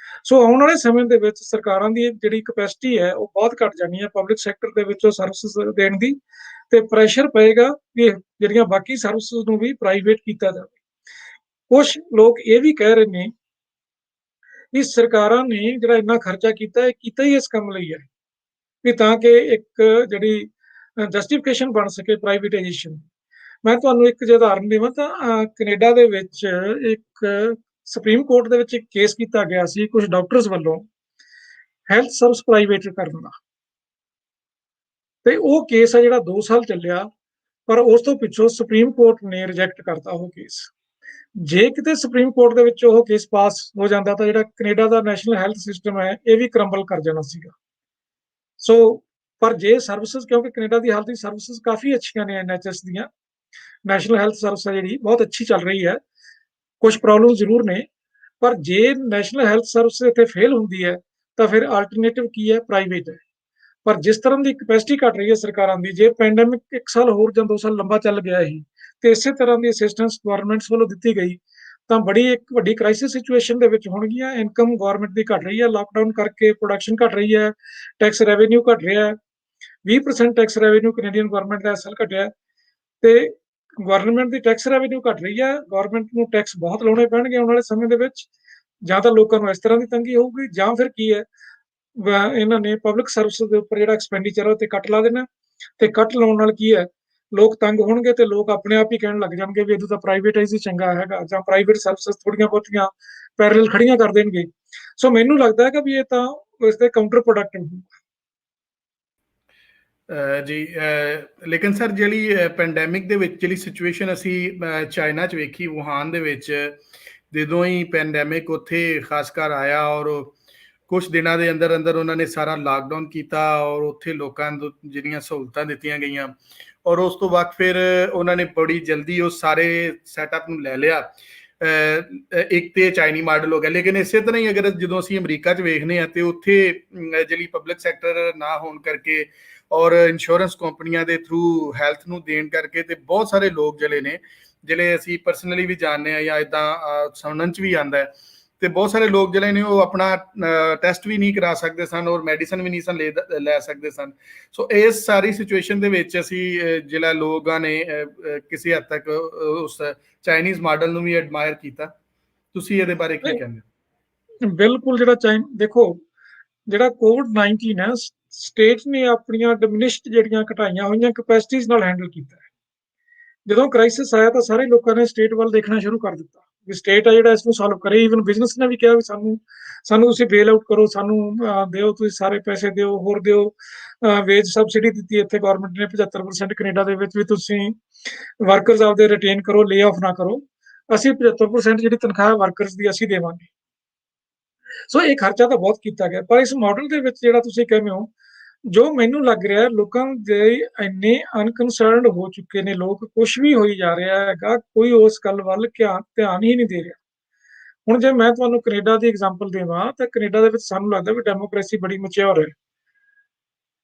ਸੋ ਆਉਣ ਵਾਲੇ ਸਮੇਂ ਦੇ ਵਿੱਚ ਸਰਕਾਰਾਂ ਦੀ ਜਿਹੜੀ ਕੈਪੈਸਿਟੀ ਹੈ ਉਹ ਬਹੁਤ ਘਟ ਜਾਣੀ ਹੈ ਪਬਲਿਕ ਸੈਕਟਰ ਦੇ ਵਿੱਚੋਂ ਸਰਵਿਸਿਜ਼ ਦੇਣ ਦੀ, ਤੇ ਪ੍ਰੈਸ਼ਰ ਪਏਗਾ ਕਿ ਜਿਹੜੀਆਂ ਬਾਕੀ ਸਰਵਿਸਿਜ਼ ਨੂੰ ਵੀ ਪ੍ਰਾਈਵੇਟ ਕੀਤਾ ਜਾਵੇ। ਕੁਝ ਲੋਕ ਇਹ ਵੀ ਕਹਿ ਰਹੇ ਨੇ ਵੀ ਸਰਕਾਰਾਂ ਨੇ ਜਿਹੜਾ ਇੰਨਾ ਖਰਚਾ ਕੀਤਾ ਹੀ ਇਸ ਕੰਮ ਲਈ ਹੈ ਵੀ ਤਾਂ ਕਿ ਇੱਕ ਜਿਹੜੀ ਜਸਟੀਫਿਕੇਸ਼ਨ ਬਣ ਸਕੇ ਪ੍ਰਾਈਵੇਟਾਈਜੇਸ਼ਨ। ਮੈਂ ਤੁਹਾਨੂੰ ਇੱਕ ਜੇ ਉਦਾਹਰਨ ਦੇਵਾਂ ਤਾਂ ਕੈਨੇਡਾ ਦੇ ਵਿੱਚ ਇੱਕ ਸੁਪਰੀਮ ਕੋਰਟ ਦੇ ਵਿੱਚ ਇੱਕ ਕੇਸ ਕੀਤਾ ਗਿਆ ਸੀ ਕੁਝ ਡਾਕਟਰਸ ਵੱਲੋਂ ਹੈਲਥ ਸਰਵਿਸ ਪ੍ਰਾਈਵੇਟ ਕਰਨ ਦਾ, ਤੇ ਉਹ ਕੇਸ ਹੈ ਜਿਹੜਾ 2 ਸਾਲ ਚੱਲਿਆ, ਪਰ ਉਸ ਤੋਂ ਪਿੱਛੋਂ ਸੁਪਰੀਮ ਕੋਰਟ ਨੇ ਰਿਜੈਕਟ ਕਰਤਾ ਉਹ ਕੇਸ। ਜੇ ਕਿਤੇ ਸੁਪਰੀਮ ਕੋਰਟ ਦੇ ਵਿੱਚ ਉਹ ਕੇਸ ਪਾਸ ਹੋ ਜਾਂਦਾ ਤਾਂ ਜਿਹੜਾ ਕੈਨੇਡਾ ਦਾ ਨੈਸ਼ਨਲ ਹੈਲਥ ਸਿਸਟਮ ਹੈ ਇਹ ਵੀ ਕਰੰਬਲ ਕਰ ਜਾਣਾ ਸੀਗਾ। ਸੋ ਪਰ ਜੇ ਸਰਵਿਸਿਜ਼, ਕਿਉਂਕਿ ਕੈਨੇਡਾ ਦੀ ਹਾਲਤ ਦੀ ਸਰਵਿਸਿਜ਼ ਕਾਫੀ ਅੱਛੀਆਂ ਨੇ, NHS ਦੀਆਂ ਨੈਸ਼ਨਲ ਹੈਲਥ ਸਰਵਿਸ ਹੈ ਜਿਹੜੀ ਬਹੁਤ ਅੱਛੀ ਚੱਲ ਰਹੀ ਹੈ। ਕੁਝ ਪ੍ਰੋਬਲਮ ਜ਼ਰੂਰ ਨੇ, ਪਰ ਜੇ ਨੈਸ਼ਨਲ ਹੈਲਥ ਸਰਵਿਸ ਇੱਥੇ ਫੇਲ ਹੁੰਦੀ ਹੈ ਤਾਂ ਫਿਰ ਆਲਟਰਨੇਟਿਵ ਕੀ ਹੈ? ਪ੍ਰਾਈਵੇਟ ਹੈ। ਪਰ ਜਿਸ ਤਰ੍ਹਾਂ ਦੀ ਕੈਪੈਸਿਟੀ ਘਟ ਰਹੀ ਹੈ ਸਰਕਾਰਾਂ ਦੀ, ਜੇ ਪੈਂਡੈਮਿਕ 1 ਸਾਲ ਹੋਰ ਜਾਂ 2 ਸਾਲ ਲੰਬਾ ਚੱਲ ਗਿਆ ਹੀ ਤੇ ਇਸੇ ਤਰ੍ਹਾਂ ਦੀ ਅਸਿਸਟੈਂਸ ਗਵਰਨਮੈਂਟਸ ਵੱਲੋਂ ਦਿੱਤੀ ਗਈ ਤਾਂ ਬੜੀ ਇੱਕ ਵੱਡੀ ਕ੍ਰਾਈਸਿਸ ਸਿਚੁਏਸ਼ਨ ਦੇ ਵਿੱਚ ਹੋਣਗੀਆਂ। ਇਨਕਮ ਗਵਰਨਮੈਂਟ ਦੀ ਘਟ ਰਹੀ ਹੈ, ਲਾਕਡਾਊਨ ਕਰਕੇ ਪ੍ਰੋਡਕਸ਼ਨ ਘਟ ਰਹੀ ਹੈ, ਟੈਕਸ ਰੈਵਨਿਊ ਘਟ ਰਿਹਾ ਹੈ। 20% ਟੈਕਸ ਰੈਵਨਿਊ ਕੈਨੇਡੀਅਨ ਗਵਰਨਮੈਂਟ ਦਾ ਇਸ ਸਾਲ ਘਟਿਆ ਤੇ ਗਵਰਨਮੈਂਟ ਦੀ ਟੈਕਸ ਰੈਵਨਿਊ ਘਟ ਰਹੀ ਹੈ। ਗਵਰਨਮੈਂਟ ਨੂੰ ਟੈਕਸ ਬਹੁਤ ਲਾਉਣੇ ਪੈਣਗੇ ਆਉਣ ਵਾਲੇ ਸਮੇਂ ਦੇ ਵਿੱਚ। ਜਾਂ ਤਾਂ ਲੋਕਾਂ ਨੂੰ ਇਸ ਤਰ੍ਹਾਂ ਦੀ ਤੰਗੀ ਹੋਊਗੀ, ਜਾਂ ਫਿਰ ਕੀ ਹੈ, ਇਹਨਾਂ ਨੇ ਪਬਲਿਕ ਸਰਵਿਸ ਦੇ ਉੱਪਰ ਜਿਹੜਾ ਐਕਸਪੈਂਡੀਚਰ ਹੈ ਉਹ ਤੇ ਕੱਟ ਲਾ ਦੇਣਾ, ਤੇ ਕੱਟ ਲਾਉਣ ਨਾਲ ਕੀ ਹੈ, ਲੋਕ ਤੰਗ ਹੋਣਗੇ ਤੇ ਲੋਕ ਆਪਣੇ ਆਪ ਹੀ ਕਹਿਣ ਲੱਗ ਜਾਣਗੇ ਵੀ ਇਹਦੋਂ ਤਾਂ ਪ੍ਰਾਈਵੇਟਾਈਜ਼ ਹੀ ਚੰਗਾ ਹੈਗਾ, ਜਾਂ ਪ੍ਰਾਈਵੇਟ ਸਰਵਿਸਿਜ਼ ਥੋੜੀਆਂ ਬਹੁਤੀਆਂ ਪੈਰਲਲ ਖੜੀਆਂ ਕਰ ਦੇਣਗੇ। ਸੋ ਮੈਨੂੰ ਲੱਗਦਾ ਹੈ ਕਿ ਵੀ ਇਹ ਤਾਂ ਇਸ ਦੇ ਕਾਊਂਟਰ ਪ੍ਰੋਡਕਟਿਵ। ਜੀ ਲੇਕਿਨ ਸਰ ਜਿਹੜੀ ਪੈਂਡੈਮਿਕ ਦੇ ਵਿੱਚ ਜਿਹੜੀ ਸਿਚੁਏਸ਼ਨ ਅਸੀਂ ਚਾਈਨਾ 'ਚ ਵੇਖੀ, ਵੁਹਾਨ ਦੇ ਵਿੱਚ, ਜਦੋਂ ਹੀ ਪੈਂਡੈਮਿਕ ਉੱਥੇ ਖਾਸ ਕਰ ਆਇਆ ਔਰ ਕੁਝ ਦਿਨਾਂ ਦੇ ਅੰਦਰ ਅੰਦਰ ਉਹਨਾਂ ਨੇ ਸਾਰਾ ਲਾਕਡਾਊਨ ਕੀਤਾ ਔਰ ਉੱਥੇ ਲੋਕਾਂ ਨੂੰ ਜਿਹੜੀਆਂ ਸਹੂਲਤਾਂ ਦਿੱਤੀਆਂ ਗਈਆਂ ਔਰ ਉਸ ਤੋਂ ਬਾਅਦ ਫਿਰ ਉਹਨਾਂ ਨੇ ਬੜੀ ਜਲਦੀ ਉਹ ਸਾਰੇ ਸੈਟਅਪ ਨੂੰ ਲੈ ਲਿਆ। ਇੱਕ ਤੇ ਚਾਈਨੀ ਮਾਡਲ ਹੋ ਗਿਆ, ਲੇਕਿਨ ਇਸੇ ਤਰ੍ਹਾਂ ਹੀ ਅਗਰ ਜਦੋਂ ਅਸੀਂ ਅਮਰੀਕਾ 'ਚ ਵੇਖਦੇ ਹਾਂ ਤੇ ਉੱਥੇ ਜਿਹੜੀ ਪਬਲਿਕ ਸੈਕਟਰ ਨਾ ਹੋਣ ਕਰਕੇ ਔਰ ਇੰਸ਼ੋਰੈਂਸ ਕੰਪਨੀਆਂ ਦੇ ਥਰੂ ਹੈਲਥ ਨੂੰ ਦੇਣ ਕਰਕੇ ਤੇ ਬਹੁਤ ਸਾਰੇ ਲੋਕ ਜਿਹੜੇ ਨੇ, ਜਿਹੜੇ ਅਸੀਂ ਪਰਸਨਲੀ ਵੀ ਜਾਣਦੇ ਹਾਂ ਜਾਂ ਇਦਾਂ ਸੁਣਨ 'ਚ ਵੀ ਆਉਂਦਾ ਹੈ, ਤੇ ਬਹੁਤ ਸਾਰੇ ਲੋਕ ਜਿਹੜੇ ਨੇ ਉਹ ਆਪਣਾ ਟੈਸਟ ਵੀ ਨਹੀਂ ਕਰਾ ਸਕਦੇ ਸਨ ਔਰ ਮੈਡੀਸਨ ਵੀ ਨਹੀਂ ਸਨ ਲੈ ਸਕਦੇ ਸਨ। ਸੋ ਇਸ ਸਾਰੀ ਸਿਚੁਏਸ਼ਨ ਦੇ ਵਿੱਚ ਅਸੀਂ ਜਿਹੜਾ ਲੋਕਾਂ ਨੇ ਕਿਸੇ ਹੱਦ ਤੱਕ ਉਸ ਚਾਈਨੀਜ਼ ਮਾਡਲ ਨੂੰ ਵੀ ਐਡਮਾਇਰ ਕੀਤਾ। ਤੁਸੀਂ ਇਹਦੇ ਬਾਰੇ ਕੀ ਕਹਿੰਦੇ ਹੋ? ਬਿਲਕੁਲ, ਜਿਹੜਾ ਦੇਖੋ, ਜਿਹੜਾ COVID-19 ਹੈ, ਸਟੇਟ ਨੇ ਆਪਣੀਆਂ ਡਿਮਿਨਿਸ਼ਡ ਜਿਹੜੀਆਂ ਘਟਾਈਆਂ ਹੋਈਆਂ ਕੈਪੈਸਿਟੀਜ਼ ਨਾਲ ਹੈਂਡਲ ਕੀਤਾ ਹੈ। ਜਦੋਂ ਕ੍ਰਾਈਸਿਸ ਆਇਆ ਤਾਂ ਸਾਰੇ ਲੋਕਾਂ ਨੇ ਸਟੇਟ ਵੱਲ ਦੇਖਣਾ ਸ਼ੁਰੂ ਕਰ ਦਿੱਤਾ ਵੀ ਸਟੇਟ ਆ ਜਿਹੜਾ ਇਸ ਨੂੰ ਸੋਲਵ ਕਰੇ। ਈਵਨ ਬਿਜ਼ਨਸ ਨੇ ਵੀ ਕਿਹਾ ਵੀ ਸਾਨੂੰ ਤੁਸੀਂ ਬੇਲ ਆਊਟ ਕਰੋ, ਸਾਨੂੰ ਦਿਓ, ਤੁਸੀਂ ਸਾਰੇ ਪੈਸੇ ਦਿਓ, ਹੋਰ ਦਿਓ। ਵੇਜ ਸਬਸਿਡੀ ਦਿੱਤੀ ਇੱਥੇ ਗਵਰਨਮੈਂਟ ਨੇ 75% ਕੈਨੇਡਾ ਦੇ ਵਿੱਚ, ਵੀ ਤੁਸੀਂ ਵਰਕਰਸ ਆਪਦੇ ਰਿਟੇਨ ਕਰੋ, ਲੇ ਆਫ ਨਾ ਕਰੋ, ਅਸੀਂ 75% ਜਿਹੜੀ ਤਨਖਾਹ ਵਰਕਰਸ ਦੀ ਅਸੀਂ ਦੇਵਾਂਗੇ। ਸੋ ਇਹ ਖਰਚਾ ਤਾਂ ਬਹੁਤ ਕੀਤਾ ਗਿਆ, ਪਰ ਇਸ ਮਾਡਲ ਦੇ ਵਿੱਚ ਜਿਹੜਾ ਤੁਸੀਂ ਕਹਿੰਦੇ ਹੋ, ਜੋ ਮੈਨੂੰ ਲੱਗ ਰਿਹਾ ਲੋਕਾਂ ਦੇ ਇੰਨੇ ਅਨਕਨਸਰਨਡ ਹੋ ਚੁੱਕੇ ਨੇ ਲੋਕ, ਕੁਝ ਵੀ ਹੋਈ ਜਾ ਰਿਹਾ ਹੈਗਾ, ਕੋਈ ਉਸ ਗੱਲ ਵੱਲ ਧਿਆਨ ਹੀ ਨਹੀਂ ਦੇ ਰਿਹਾ। ਹੁਣ ਜੇ ਮੈਂ ਤੁਹਾਨੂੰ ਕੈਨੇਡਾ ਦੀ ਐਗਜ਼ਾਮਪਲ ਦੇਵਾਂ ਤਾਂ ਕੈਨੇਡਾ ਦੇ ਵਿੱਚ ਸਾਨੂੰ ਲੱਗਦਾ ਵੀ ਡੈਮੋਕ੍ਰੇਸੀ ਬੜੀ ਮੈਚੁਰ ਹੈ।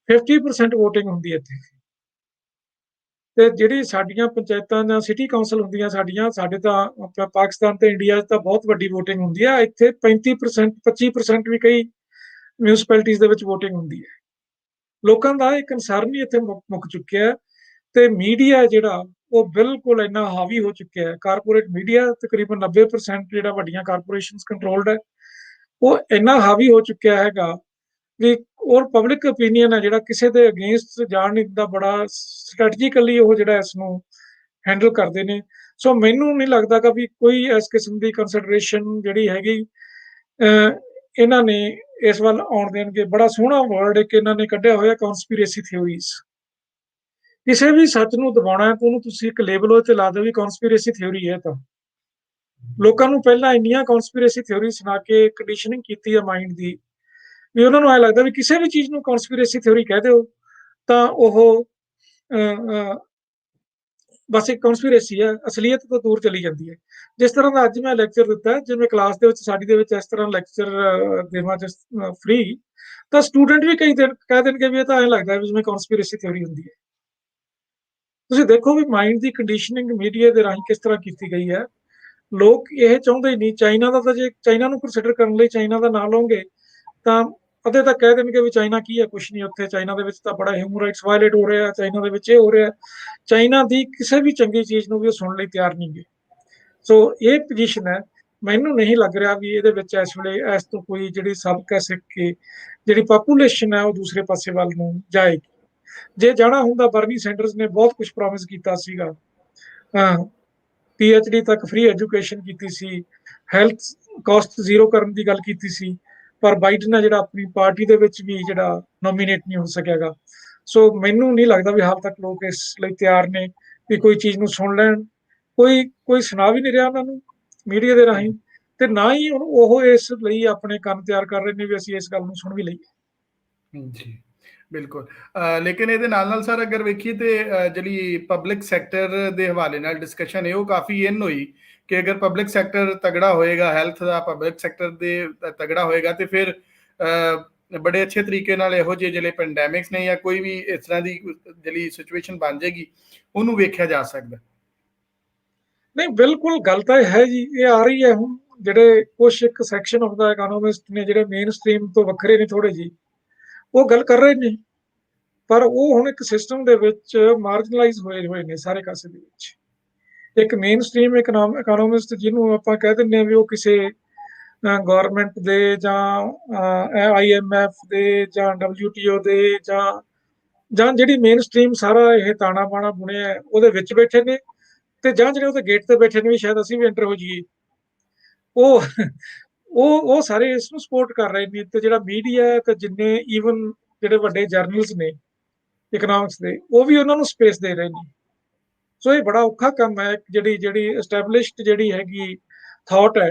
50% ਵੋਟਿੰਗ ਹੁੰਦੀ ਹੈ ਇੱਥੇ, ਤੇ ਜਿਹੜੀ ਸਾਡੀਆਂ ਪੰਚਾਇਤਾਂ ਜਾਂ ਸਿਟੀ ਕਾਉਂਸਲ ਹੁੰਦੀਆਂ ਸਾਡੀਆਂ, ਸਾਡੇ ਤਾਂ ਪਾਕਿਸਤਾਨ ਤੇ ਇੰਡੀਆ 'ਚ ਤਾਂ ਬਹੁਤ ਵੱਡੀ ਵੋਟਿੰਗ ਹੁੰਦੀ ਹੈ। ਇੱਥੇ 35% 25% ਵੀ ਕਈ ਮਿਊਨਿਸਪੈਲਿਟੀਜ਼ ਦੇ ਵਿੱਚ ਵੋਟਿੰਗ ਹੁੰਦੀ ਹੈ। ਲੋਕਾਂ ਦਾ ਇਹ ਕੰਸਰਨ ਹੀ ਇੱਥੇ ਮੁੱਕ ਚੁੱਕਿਆ, ਤੇ ਮੀਡੀਆ ਜਿਹੜਾ ਉਹ ਬਿਲਕੁਲ ਇੰਨਾ ਹਾਵੀ ਹੋ ਚੁੱਕਿਆ ਹੈ। ਕਾਰਪੋਰੇਟ ਮੀਡੀਆ ਤਕਰੀਬਨ 90% ਜਿਹੜਾ ਵੱਡੀਆਂ ਕਾਰਪੋਰੇਸ਼ਨਸ ਕੰਟਰੋਲਡ ਹੈ, ਉਹ ਇੰਨਾ ਹਾਵੀ ਹੋ ਚੁੱਕਿਆ ਹੈਗਾ ਵੀ, ਔਰ ਪਬਲਿਕ ਓਪੀਨੀਅਨ ਹੈ ਜਿਹੜਾ ਕਿਸੇ ਦੇ ਅਗੇਂਸਟ ਜਾਣ ਨਹੀਂ ਦਿੰਦਾ, ਬੜਾ ਸਟ੍ਰੈਟਜੀਕਲੀ ਉਹ ਜਿਹੜਾ ਇਸ ਨੂੰ ਹੈਂਡਲ ਕਰਦੇ ਨੇ। ਸੋ ਮੈਨੂੰ ਨਹੀਂ ਲੱਗਦਾ ਕਿ ਵੀ ਕੋਈ ਇਸ ਕਿਸਮ ਦੀ ਕੰਸੀਡਰੇਸ਼ਨ ਜਿਹੜੀ ਹੈਗੀ ਇਹਨਾਂ ਨੇ ਇਸ ਵੱਲ ਆਉਣ ਦੇਣਗੇ। ਬੜਾ ਸੋਹਣਾ ਵਰਡ ਇੱਕ ਇਹਨਾਂ ਨੇ ਕੱਢਿਆ ਹੋਇਆ, ਕਨਸਪੀਰੇਸੀ ਥਿਊਰੀਜ਼। ਕਿਸੇ ਵੀ ਸੱਚ ਨੂੰ ਦਬਾਉਣਾ ਹੈ ਤਾਂ ਉਹਨੂੰ ਤੁਸੀਂ ਇੱਕ ਲੇਬਲ ਉਹ ਤੇ ਲਾ ਦਿਓ ਵੀ ਕਨਸਪੀਰੇਸੀ ਥਿਊਰੀ ਹੈ। ਤਾਂ ਲੋਕਾਂ ਨੂੰ ਪਹਿਲਾਂ ਇੰਨੀਆਂ ਕਨਸਪੀਰੇਸੀ ਥਿਊਰੀ ਸੁਣਾ ਕੇ ਕੰਡੀਸ਼ਨਿੰਗ ਕੀਤੀ ਹੈ ਮਾਈਂਡ ਦੀ, ਵੀ ਉਹਨਾਂ ਨੂੰ ਐ ਲੱਗਦਾ ਵੀ ਕਿਸੇ ਵੀ ਚੀਜ਼ ਨੂੰ ਕਨਸਪੀਰੇਸੀ ਥਿਊਰੀ ਕਹਿ ਦਿਓ ਤਾਂ ਉਹ ਬਸ ਇੱਕ ਕਨਸਪੀਰੇਸੀ ਹੈ, ਅਸਲੀਅਤ ਤੋਂ ਦੂਰ ਚਲੀ ਜਾਂਦੀ ਹੈ। ਜਿਸ ਤਰ੍ਹਾਂ ਦਾ ਅੱਜ ਮੈਂ ਲੈਕਚਰ ਦਿੱਤਾ, ਜੇ ਮੈਂ ਕਲਾਸ ਦੇ ਵਿੱਚ ਸਾਡੀ ਦੇ ਵਿੱਚ ਇਸ ਤਰ੍ਹਾਂ ਲੈਕਚਰ ਦੇਵਾਂ ਫ੍ਰੀ, ਤਾਂ ਸਟੂਡੈਂਟ ਵੀ ਕਈ ਦਿਨ ਕਹਿ ਦੇਣਗੇ ਵੀ ਇਹ ਤਾਂ ਐਂ ਲੱਗਦਾ ਵੀ ਜਿਵੇਂ ਕਨਸਪੀਰੇਸੀ ਥਿਊਰੀ ਹੁੰਦੀ ਹੈ। ਤੁਸੀਂ ਦੇਖੋ ਵੀ ਮਾਈਂਡ ਦੀ ਕੰਡੀਸ਼ਨਿੰਗ ਮੀਡੀਆ ਦੇ ਰਾਹੀਂ ਕਿਸ ਤਰ੍ਹਾਂ ਕੀਤੀ ਗਈ ਹੈ। ਲੋਕ ਇਹ ਚਾਹੁੰਦੇ ਹੀ ਨਹੀਂ। ਚਾਈਨਾ ਦਾ ਤਾਂ ਜੇ ਚਾਈਨਾ ਨੂੰ ਕੰਸੀਡਰ ਕਰਨ ਲਈ ਚਾਈਨਾ ਦਾ ਨਾਂ ਲਓਗੇ ਤਾਂ ਅੱਧੇ ਤਾਂ ਕਹਿ ਦੇਣਗੇ ਵੀ ਚਾਈਨਾ ਕੀ ਹੈ, ਕੁਛ ਨਹੀਂ ਉੱਥੇ। ਚਾਈਨਾ ਦੇ ਵਿੱਚ ਤਾਂ ਬੜਾ ਹਿਊਮਨ ਰਾਈਟਸ ਵਾਇਲੇਟ ਹੋ ਰਿਹਾ, ਚਾਈਨਾ ਦੇ ਵਿੱਚ ਇਹ ਹੋ ਰਿਹਾ। ਚਾਈਨਾ ਦੀ ਕਿਸੇ ਵੀ ਚੰਗੀ ਚੀਜ਼ ਨੂੰ ਵੀ ਉਹ ਸੁਣਨ ਲਈ ਤਿਆਰ ਨਹੀਂ ਗੇ। ਸੋ ਇਹ ਪੋਜੀਸ਼ਨ ਹੈ। ਮੈਨੂੰ ਨਹੀਂ ਲੱਗ ਰਿਹਾ ਵੀ ਇਹਦੇ ਵਿੱਚ ਇਸ ਵੇਲੇ ਇਸ ਤੋਂ ਕੋਈ ਜਿਹੜੀ ਸਬਕ ਹੈ ਸਿੱਖ ਕੇ ਜਿਹੜੀ ਪਾਪੂਲੇਸ਼ਨ ਹੈ ਉਹ ਦੂਸਰੇ ਪਾਸੇ ਵੱਲ ਨੂੰ ਜਾਏਗੀ। ਜੇ ਜਾਣਾ ਹੁੰਦਾ, ਬਰਨੀ ਸੈਂਡਰਸ ਨੇ ਬਹੁਤ ਕੁਝ ਪ੍ਰੋਮਿਸ ਕੀਤਾ ਸੀਗਾ। PhD ਤੱਕ ਫ੍ਰੀ ਐਜੂਕੇਸ਼ਨ ਕੀਤੀ ਸੀ, ਹੈਲਥ ਕਾਸਟ ਜ਼ੀਰੋ ਕਰਨ ਦੀ ਗੱਲ ਕੀਤੀ ਸੀ, ਪਰ ਬਾਈਡਨ ਹੈ ਜਿਹੜਾ ਆਪਣੀ ਪਾਰਟੀ ਦੇ ਵਿੱਚ ਵੀ ਜਿਹੜਾ ਨੋਮੀਨੇਟ ਨਹੀਂ ਹੋ ਸਕਿਆਗਾ। ਸੋ ਮੈਨੂੰ ਨਹੀਂ ਲੱਗਦਾ ਵੀ ਹਾਲ ਤੱਕ ਲੋਕ ਇਸ ਲਈ ਤਿਆਰ ਨੇ ਵੀ ਕੋਈ ਚੀਜ਼ ਨੂੰ ਸੁਣ ਲੈਣ। ਕੋਈ ਸੁਣਾ ਵੀ ਨਹੀਂ ਰਿਹਾ ਉਹਨਾਂ ਨੂੰ, ਮੀਡੀਆ ਦੇ ਰਾਹੀਂ, ਤੇ ਨਾ ਹੀ ਹੁਣ ਉਹ ਇਸ ਲਈ ਆਪਣੇ ਕੰਨ ਤਿਆਰ ਕਰ ਰਹੇ ਨੇ ਵੀ ਅਸੀਂ ਇਸ ਗੱਲ ਨੂੰ ਸੁਣ ਵੀ ਲਈਏ। ਜੀ ਬਿਲਕੁਲ। ਲੇਕਿਨ ਇਹਦੇ ਨਾਲ ਸਰ ਅਗਰ ਵੇਖੀਏ ਤੇ ਜਿਹੜੀ ਪਬਲਿਕ ਸੈਕਟਰ ਦੇ ਹਵਾਲੇ ਨਾਲ ਡਿਸਕਸ਼ਨ ਹੈ ਉਹ ਕਾਫੀ ਇਨ ਹੋਈ ਕਿ ਅਗਰ ਪਬਲਿਕ ਸੈਕਟਰ ਤਗੜਾ ਹੋਏਗਾ, ਹੈਲਥ ਦਾ ਪਬਲਿਕ ਸੈਕਟਰ ਦੇ ਤਗੜਾ ਹੋਏਗਾ ਤੇ ਫਿਰ ਬੜੇ ਅੱਛੇ ਤਰੀਕੇ ਨਾਲ ਇਹੋ ਜਿਹੇ ਜਿਹੜੇ ਪੈਂਡੈਮਿਕਸ ਨੇ ਜਾਂ ਕੋਈ ਵੀ ਇਸ ਤਰ੍ਹਾਂ ਦੀ ਜਿਹੜੀ ਸਿਚੁਏਸ਼ਨ ਬਣ ਜਾਏਗੀ ਉਹਨੂੰ ਵੇਖਿਆ ਜਾ ਸਕਦਾ। ਨਹੀਂ, ਬਿਲਕੁਲ ਗੱਲ ਤਾਂ ਹੈ ਜੀ, ਇਹ ਆ ਰਹੀ ਹੈ ਹੁਣ। ਜਿਹੜੇ ਕੁਛ ਇੱਕ ਸੈਕਸ਼ਨ ਆਫ ਦਾ ਇਕਨੋਮਿਸਟ ਨੇ ਜਿਹੜੇ ਮੇਨ ਸਟ੍ਰੀਮ ਤੋਂ ਵੱਖਰੇ ਨੇ ਥੋੜੇ ਜੀ, ਉਹ ਗੱਲ ਕਰ ਰਹੇ ਨੇ, ਪਰ ਉਹ ਹੁਣ ਇੱਕ ਸਿਸਟਮ ਦੇ ਵਿੱਚ ਮਾਰਜਨਲਾਈਜ਼ ਹੋਏ ਹੋਏ ਨੇ ਸਾਰੇ ਕਾਸੇ ਦੇ ਵਿੱਚ। ਇੱਕ ਮੇਨ ਸਟ੍ਰੀਮ ਇਕਨੋਮਿਸਟ ਜਿਹਨੂੰ ਆਪਾਂ ਕਹਿ ਦਿੰਦੇ ਹਾਂ ਵੀ ਉਹ ਕਿਸੇ ਗਵਰਨਮੈਂਟ ਦੇ ਜਾਂ IMF ਦੇ ਜਾਂ WTO ਦੇ ਜਾਂ ਜਿਹੜੀ ਮੇਨ ਸਟ੍ਰੀਮ ਸਾਰਾ ਇਹ ਤਾਣਾ ਬਾਣਾ ਬੁਣਿਆ ਉਹਦੇ ਵਿੱਚ ਬੈਠੇ ਨੇ, ਤੇ ਜਾਂ ਜਿਹੜੇ ਉਹਦੇ ਗੇਟ ਤੇ ਬੈਠੇ ਨੇ ਵੀ ਸ਼ਾਇਦ ਅਸੀਂ ਵੀ ਐਂਟਰ ਹੋ ਜਾਈਏ, ਉਹ ਉਹ ਸਾਰੇ ਇਸ ਨੂੰ ਸਪੋਰਟ ਕਰ ਰਹੇ ਨੇ। ਤੇ ਜਿਹੜਾ ਮੀਡੀਆ ਹੈ ਤੇ ਜਿੰਨੇ ਈਵਨ ਜਿਹੜੇ ਵੱਡੇ ਜਰਨਲਸ ਨੇ ਇਕਨੋਮਿਕਸ ਦੇ, ਉਹ ਵੀ ਉਹਨਾਂ ਨੂੰ ਸਪੇਸ ਦੇ ਰਹੇ ਨੇ। ਸੋ ਇਹ ਬੜਾ ਔਖਾ ਕੰਮ ਹੈ। ਜਿਹੜੀ ਐਸਟੈਬਲਿਸ਼ਡ ਜਿਹੜੀ ਹੈਗੀ ਥਾਟ ਹੈ,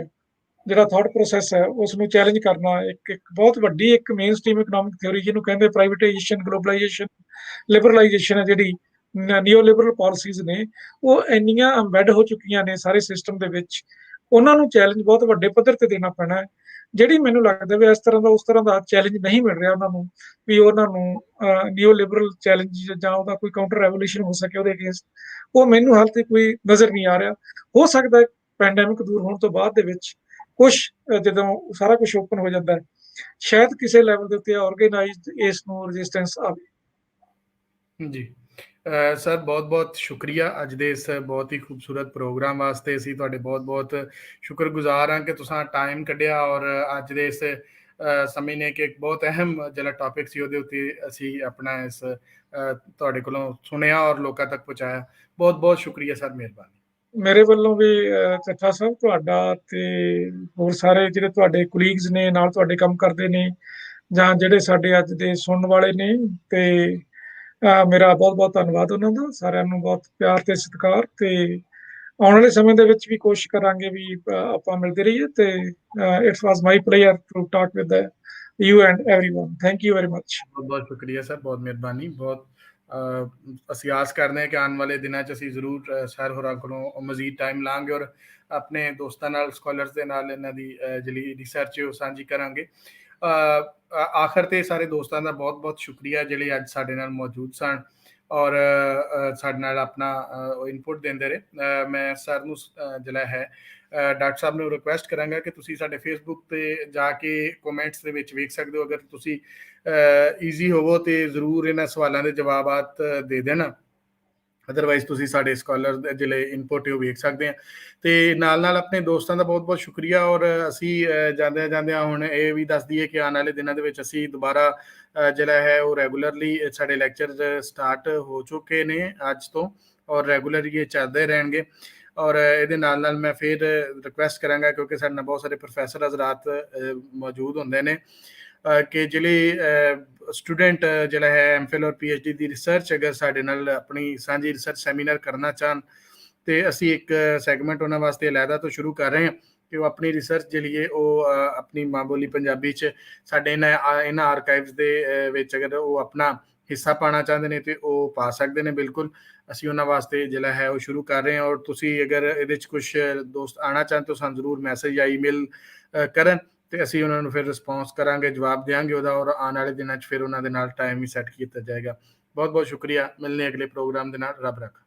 ਜਿਹੜਾ ਥਾਟ ਪ੍ਰੋਸੈਸ ਹੈ, ਉਸ ਨੂੰ ਚੈਲੰਜ ਕਰਨਾ ਇੱਕ ਬਹੁਤ ਵੱਡੀ ਇੱਕ ਮੇਨ ਸਟ੍ਰੀਮ ਇਕਨੋਮਿਕ ਥਿਉਰੀ ਜਿਹਨੂੰ ਕਹਿੰਦੇ ਪ੍ਰਾਈਵੇਟਾਈਜੇਸ਼ਨ, ਗਲੋਬਲਾਈਜੇਸ਼ਨ, ਲਿਬਰਲਾਈਜੇਸ਼ਨ ਹੈ, ਜਿਹੜੀ ਨਿਓ ਲਿਬਰਲ ਪਾਲਿਸੀਜ਼ ਨੇ, ਉਹ ਇੰਨੀਆਂ ਐਮਬੈਡ ਹੋ ਚੁੱਕੀਆਂ ਨੇ ਸਾਰੇ ਸਿਸਟਮ ਦੇ ਵਿੱਚ, ਉਹਨਾਂ ਨੂੰ ਚੈਲੰਜ ਬਹੁਤ ਵੱਡੇ ਪੱਧਰ ਤੇ ਦੇਣਾ ਪੈਣਾ ਹੈ। ਜਿਹੜੀ ਮੈਨੂੰ ਲੱਗਦਾ ਵੀ ਇਸ ਤਰ੍ਹਾਂ ਦਾ ਉਸ ਤਰ੍ਹਾਂ ਦਾ ਚੈਲੰਜ ਨਹੀਂ ਮਿਲ ਰਿਹਾ ਉਹਨਾਂ ਨੂੰ, ਵੀ ਉਹਨਾਂ ਨੂੰ ਨਿਓ ਲਿਬਰਲ ਚੈਲੰਜ ਜਾਂ ਉਹਦਾ ਕੋਈ ਕਾਊਂਟਰ ਰੈਵੋਲੂਸ਼ਨ ਹੋ ਸਕੇ ਉਹਦੇ ਅਗੇਂਸਟ, ਉਹ ਮੈਨੂੰ ਹਾਲ ਤੇ ਕੋਈ ਨਜ਼ਰ ਨਹੀਂ ਆ ਰਿਹਾ। ਹੋ ਸਕਦਾ ਪੈਂਡੈਮਿਕ ਦੂਰ ਹੋਣ ਤੋਂ ਬਾਅਦ ਦੇ ਵਿੱਚ ਕੁਛ ਜਦੋਂ ਸਾਰਾ ਕੁਝ ਓਪਨ ਹੋ ਜਾਂਦਾ ਹੈ, ਸ਼ਾਇਦ ਕਿਸੇ ਲੈਵਲ ਦੇ ਉੱਤੇ ਆਰਗੇਨਾਈਜ਼ਡ ਇਸ ਨੂੰ ਰੈਜ਼ਿਸਟੈਂਸ ਆਵੇ। ਜੀ ਸਰ, ਬਹੁਤ-ਬਹੁਤ ਸ਼ੁਕਰੀਆ ਅੱਜ ਦੇ ਇਸ ਬਹੁਤ ਹੀ ਖੂਬਸੂਰਤ ਪ੍ਰੋਗਰਾਮ ਵਾਸਤੇ। ਅਸੀਂ ਤੁਹਾਡੇ ਬਹੁਤ-ਬਹੁਤ ਸ਼ੁਕਰਗੁਜ਼ਾਰ ਹਾਂ ਕਿ ਤੁਸੀਂ ਟਾਈਮ ਕੱਢਿਆ ਔਰ ਅੱਜ ਦੇ ਇਸ ਸਮੇਂ ਨੇ ਕਿ ਇੱਕ ਬਹੁਤ ਅਹਿਮ ਜਿਹੜਾ ਟੌਪਿਕ ਸੀ ਉਹਦੇ ਉੱਤੇ ਅਸੀਂ ਆਪਣਾ ਇਸ ਤੁਹਾਡੇ ਕੋਲੋਂ ਸੁਣਿਆ ਔਰ ਲੋਕਾਂ ਤੱਕ ਪਹੁੰਚਾਇਆ। ਬਹੁਤ-ਬਹੁਤ ਸ਼ੁਕਰੀਆ ਸਰ, ਮਿਹਰਬਾਨੀ। ਮੇਰੇ ਵੱਲੋਂ ਵੀ ਚੱਠਾ ਸਾਹਿਬ ਤੁਹਾਡਾ ਤੇ ਹੋਰ ਸਾਰੇ ਜਿਹੜੇ ਤੁਹਾਡੇ ਕੁਲੀਗਸ ਨੇ, ਨਾਲ ਤੁਹਾਡੇ ਕੰਮ ਕਰਦੇ ਨੇ, ਜਾਂ ਜਿਹੜੇ ਸਾਡੇ ਅੱਜ ਦੇ ਸੁਣਨ ਵਾਲੇ ਨੇ, ਤੇ ਮੇਰਾ ਬਹੁਤ-ਬਹੁਤ ਧੰਨਵਾਦ ਉਹਨਾਂ ਦਾ। ਸਾਰਿਆਂ ਨੂੰ ਬਹੁਤ ਪਿਆਰ ਤੇ ਸਤਿਕਾਰ, ਤੇ ਆਉਣ ਵਾਲੇ ਸਮੇਂ ਦੇ ਵਿੱਚ ਵੀ ਕੋਸ਼ਿਸ਼ ਕਰਾਂਗੇ ਵੀ ਆਪਾਂ ਮਿਲਦੇ ਰਹੀਏ। ਤੇ it's was my pleasure to talk with you and everyone. Thank you very much. ਬਹੁਤ-ਬਹੁਤ ਸ਼ੁਕਰੀਆ ਸਰ, ਬਹੁਤ ਮਿਹਰਬਾਨੀ। ਬਹੁਤ ਅਸੀਂ ਆਸ ਕਰਦੇ ਹਾਂ ਕਿ ਆਉਣ ਵਾਲੇ ਦਿਨਾਂ 'ਚ ਅਸੀਂ ਜ਼ਰੂਰ ਸਰ ਹੋਰਾਂ ਕੋਲੋਂ ਮਜ਼ੀਦ ਟਾਈਮ ਲਾਂਗੇ ਔਰ ਆਪਣੇ ਦੋਸਤਾਂ ਨਾਲ, ਸਕਾਲਰਸ ਦੇ ਨਾਲ ਇਹਨਾਂ ਦੀ ਜਿਹੜੀ ਰਿਸਰਚ ਉਹ ਸਾਂਝੀ ਕਰਾਂਗੇ। ਆਖਰ ਤੇ ਸਾਰੇ ਦੋਸਤਾਂ ਦਾ ਬਹੁਤ-ਬਹੁਤ ਸ਼ੁਕਰੀਆ ਜਿਹੜੇ ਅੱਜ ਸਾਡੇ ਨਾਲ ਮੌਜੂਦ ਸਨ ਔਰ ਸਾਡੇ ਨਾਲ ਆਪਣਾ ਇਨਪੁਟ ਦਿੰਦੇ ਰਹੇ। ਮੈਂ ਸਰ ਨੂੰ ਜਿਹੜਾ ਹੈ ਡਾਕਟਰ ਸਾਹਿਬ ਨੂੰ ਰਿਕੁਐਸਟ ਕਰਾਂਗਾ ਕਿ ਤੁਸੀਂ ਸਾਡੇ ਫੇਸਬੁੱਕ ਤੇ ਜਾ ਕੇ ਕਮੈਂਟਸ ਦੇ ਵਿੱਚ ਵੇਖ ਸਕਦੇ ਹੋ। ਅਗਰ ਤੁਸੀਂ ਈਜ਼ੀ ਹੋਵੋ ਤੇ ਜ਼ਰੂਰ ਇਹਨਾਂ ਸਵਾਲਾਂ ਦੇ ਜਵਾਬਾਤ ਦੇ ਦੇਣਾ, ਅਦਰਵਾਈਜ਼ ਤੁਸੀਂ ਸਾਡੇ ਸਕਾਲਰ ਦੇ ਜਿਹੜੇ ਇਨਪੁਟ ਉਹ ਵੇਖ ਸਕਦੇ ਆ। ਤੇ ਨਾਲ ਆਪਣੇ ਦੋਸਤਾਂ ਦਾ ਬਹੁਤ-ਬਹੁਤ ਸ਼ੁਕਰੀਆ। ਔਰ ਅਸੀਂ ਜਾਂਦਿਆਂ ਹੁਣ ਇਹ ਵੀ ਦੱਸ ਦਈਏ ਕਿ ਆਉਣ ਵਾਲੇ ਦਿਨਾਂ ਦੇ ਵਿੱਚ ਅਸੀਂ ਦੁਬਾਰਾ ਜਿਹੜਾ ਹੈ ਉਹ ਰੈਗੂਲਰਲੀ ਸਾਡੇ ਲੈਕਚਰ ਸਟਾਰਟ ਹੋ ਚੁੱਕੇ ਨੇ ਅੱਜ ਤੋਂ, ਔਰ ਰੈਗੂਲਰਲੀ ਇਹ ਚੱਲਦੇ ਰਹਿਣਗੇ। ਔਰ ਇਹਦੇ ਨਾਲ ਮੈਂ ਫਿਰ ਰਿਕੁਐਸਟ ਕਰਾਂਗਾ, ਕਿਉਂਕਿ ਸਾਡੇ ਨਾਲ ਬਹੁਤ ਸਾਰੇ ਪ੍ਰੋਫੈਸਰ ਹਜ਼ਰਾਤ ਮੌਜੂਦ ਹੁੰਦੇ ਨੇ, ਕਿ ਜਿਹੜੇ ਸਟੂਡੈਂਟ ਜਿਹੜਾ ਹੈ MPhil ਔਰ PhD ਦੀ ਰਿਸਰਚ ਅਗਰ ਸਾਡੇ ਨਾਲ ਆਪਣੀ ਸਾਂਝੀ ਰਿਸਰਚ ਸੈਮੀਨਾਰ ਕਰਨਾ ਚਾਹਣ, ਤੇ ਅਸੀਂ ਇੱਕ ਸੈਗਮੈਂਟ ਉਹਨਾਂ ਵਾਸਤੇ ਅਲੱਗਾ ਤੋਂ ਸ਼ੁਰੂ ਕਰ ਰਹੇ ਹਾਂ ਕਿ ਉਹ ਆਪਣੀ ਰਿਸਰਚ ਜਿਹੜੀ ਹੈ ਉਹ ਆਪਣੀ ਮਾਂ ਬੋਲੀ ਪੰਜਾਬੀ 'ਚ ਸਾਡੇ ਇਹਨਾਂ ਆਰਕਾਈਵਸ ਦੇ ਵਿੱਚ ਅਗਰ ਉਹ ਆਪਣਾ ਹਿੱਸਾ ਪਾਉਣਾ ਚਾਹੁੰਦੇ ਨੇ ਤੇ ਉਹ ਪਾ ਸਕਦੇ ਨੇ। ਬਿਲਕੁਲ ਅਸੀਂ ਉਹਨਾਂ ਵਾਸਤੇ ਜਿਹੜਾ ਹੈ ਉਹ ਸ਼ੁਰੂ ਕਰ ਰਹੇ ਹਾਂ। ਔਰ ਤੁਸੀਂ ਅਗਰ ਇਹਦੇ 'ਚ ਕੁਛ ਦੋਸਤ ਆਉਣਾ ਚਾਹੁੰਦੇ ਤਾਂ ਸਾਨੂੰ ਜ਼ਰੂਰ ਮੈਸੇਜ ਜਾਂ ਈਮੇਲ ਕਰਨ, ਤੇ ਅਸੀਂ ਉਹਨਾਂ ਨੂੰ ਫਿਰ ਰਿਸਪੌਂਸ ਕਰਾਂਗੇ, ਜਵਾਬ ਦਿਆਂਗੇ ਉਹਦਾ, ਔਰ ਆਉਣ ਵਾਲੇ ਦਿਨਾਂ 'ਚ ਫਿਰ ਉਹਨਾਂ ਦੇ ਨਾਲ ਟਾਈਮ ਵੀ ਸੈੱਟ ਕੀਤਾ ਜਾਏਗਾ। ਬਹੁਤ-ਬਹੁਤ ਸ਼ੁਕਰੀਆ। ਮਿਲਨੇ ਅਗਲੇ ਪ੍ਰੋਗਰਾਮ ਦੇ ਨਾਲ। ਰੱਬ ਰੱਖਾ।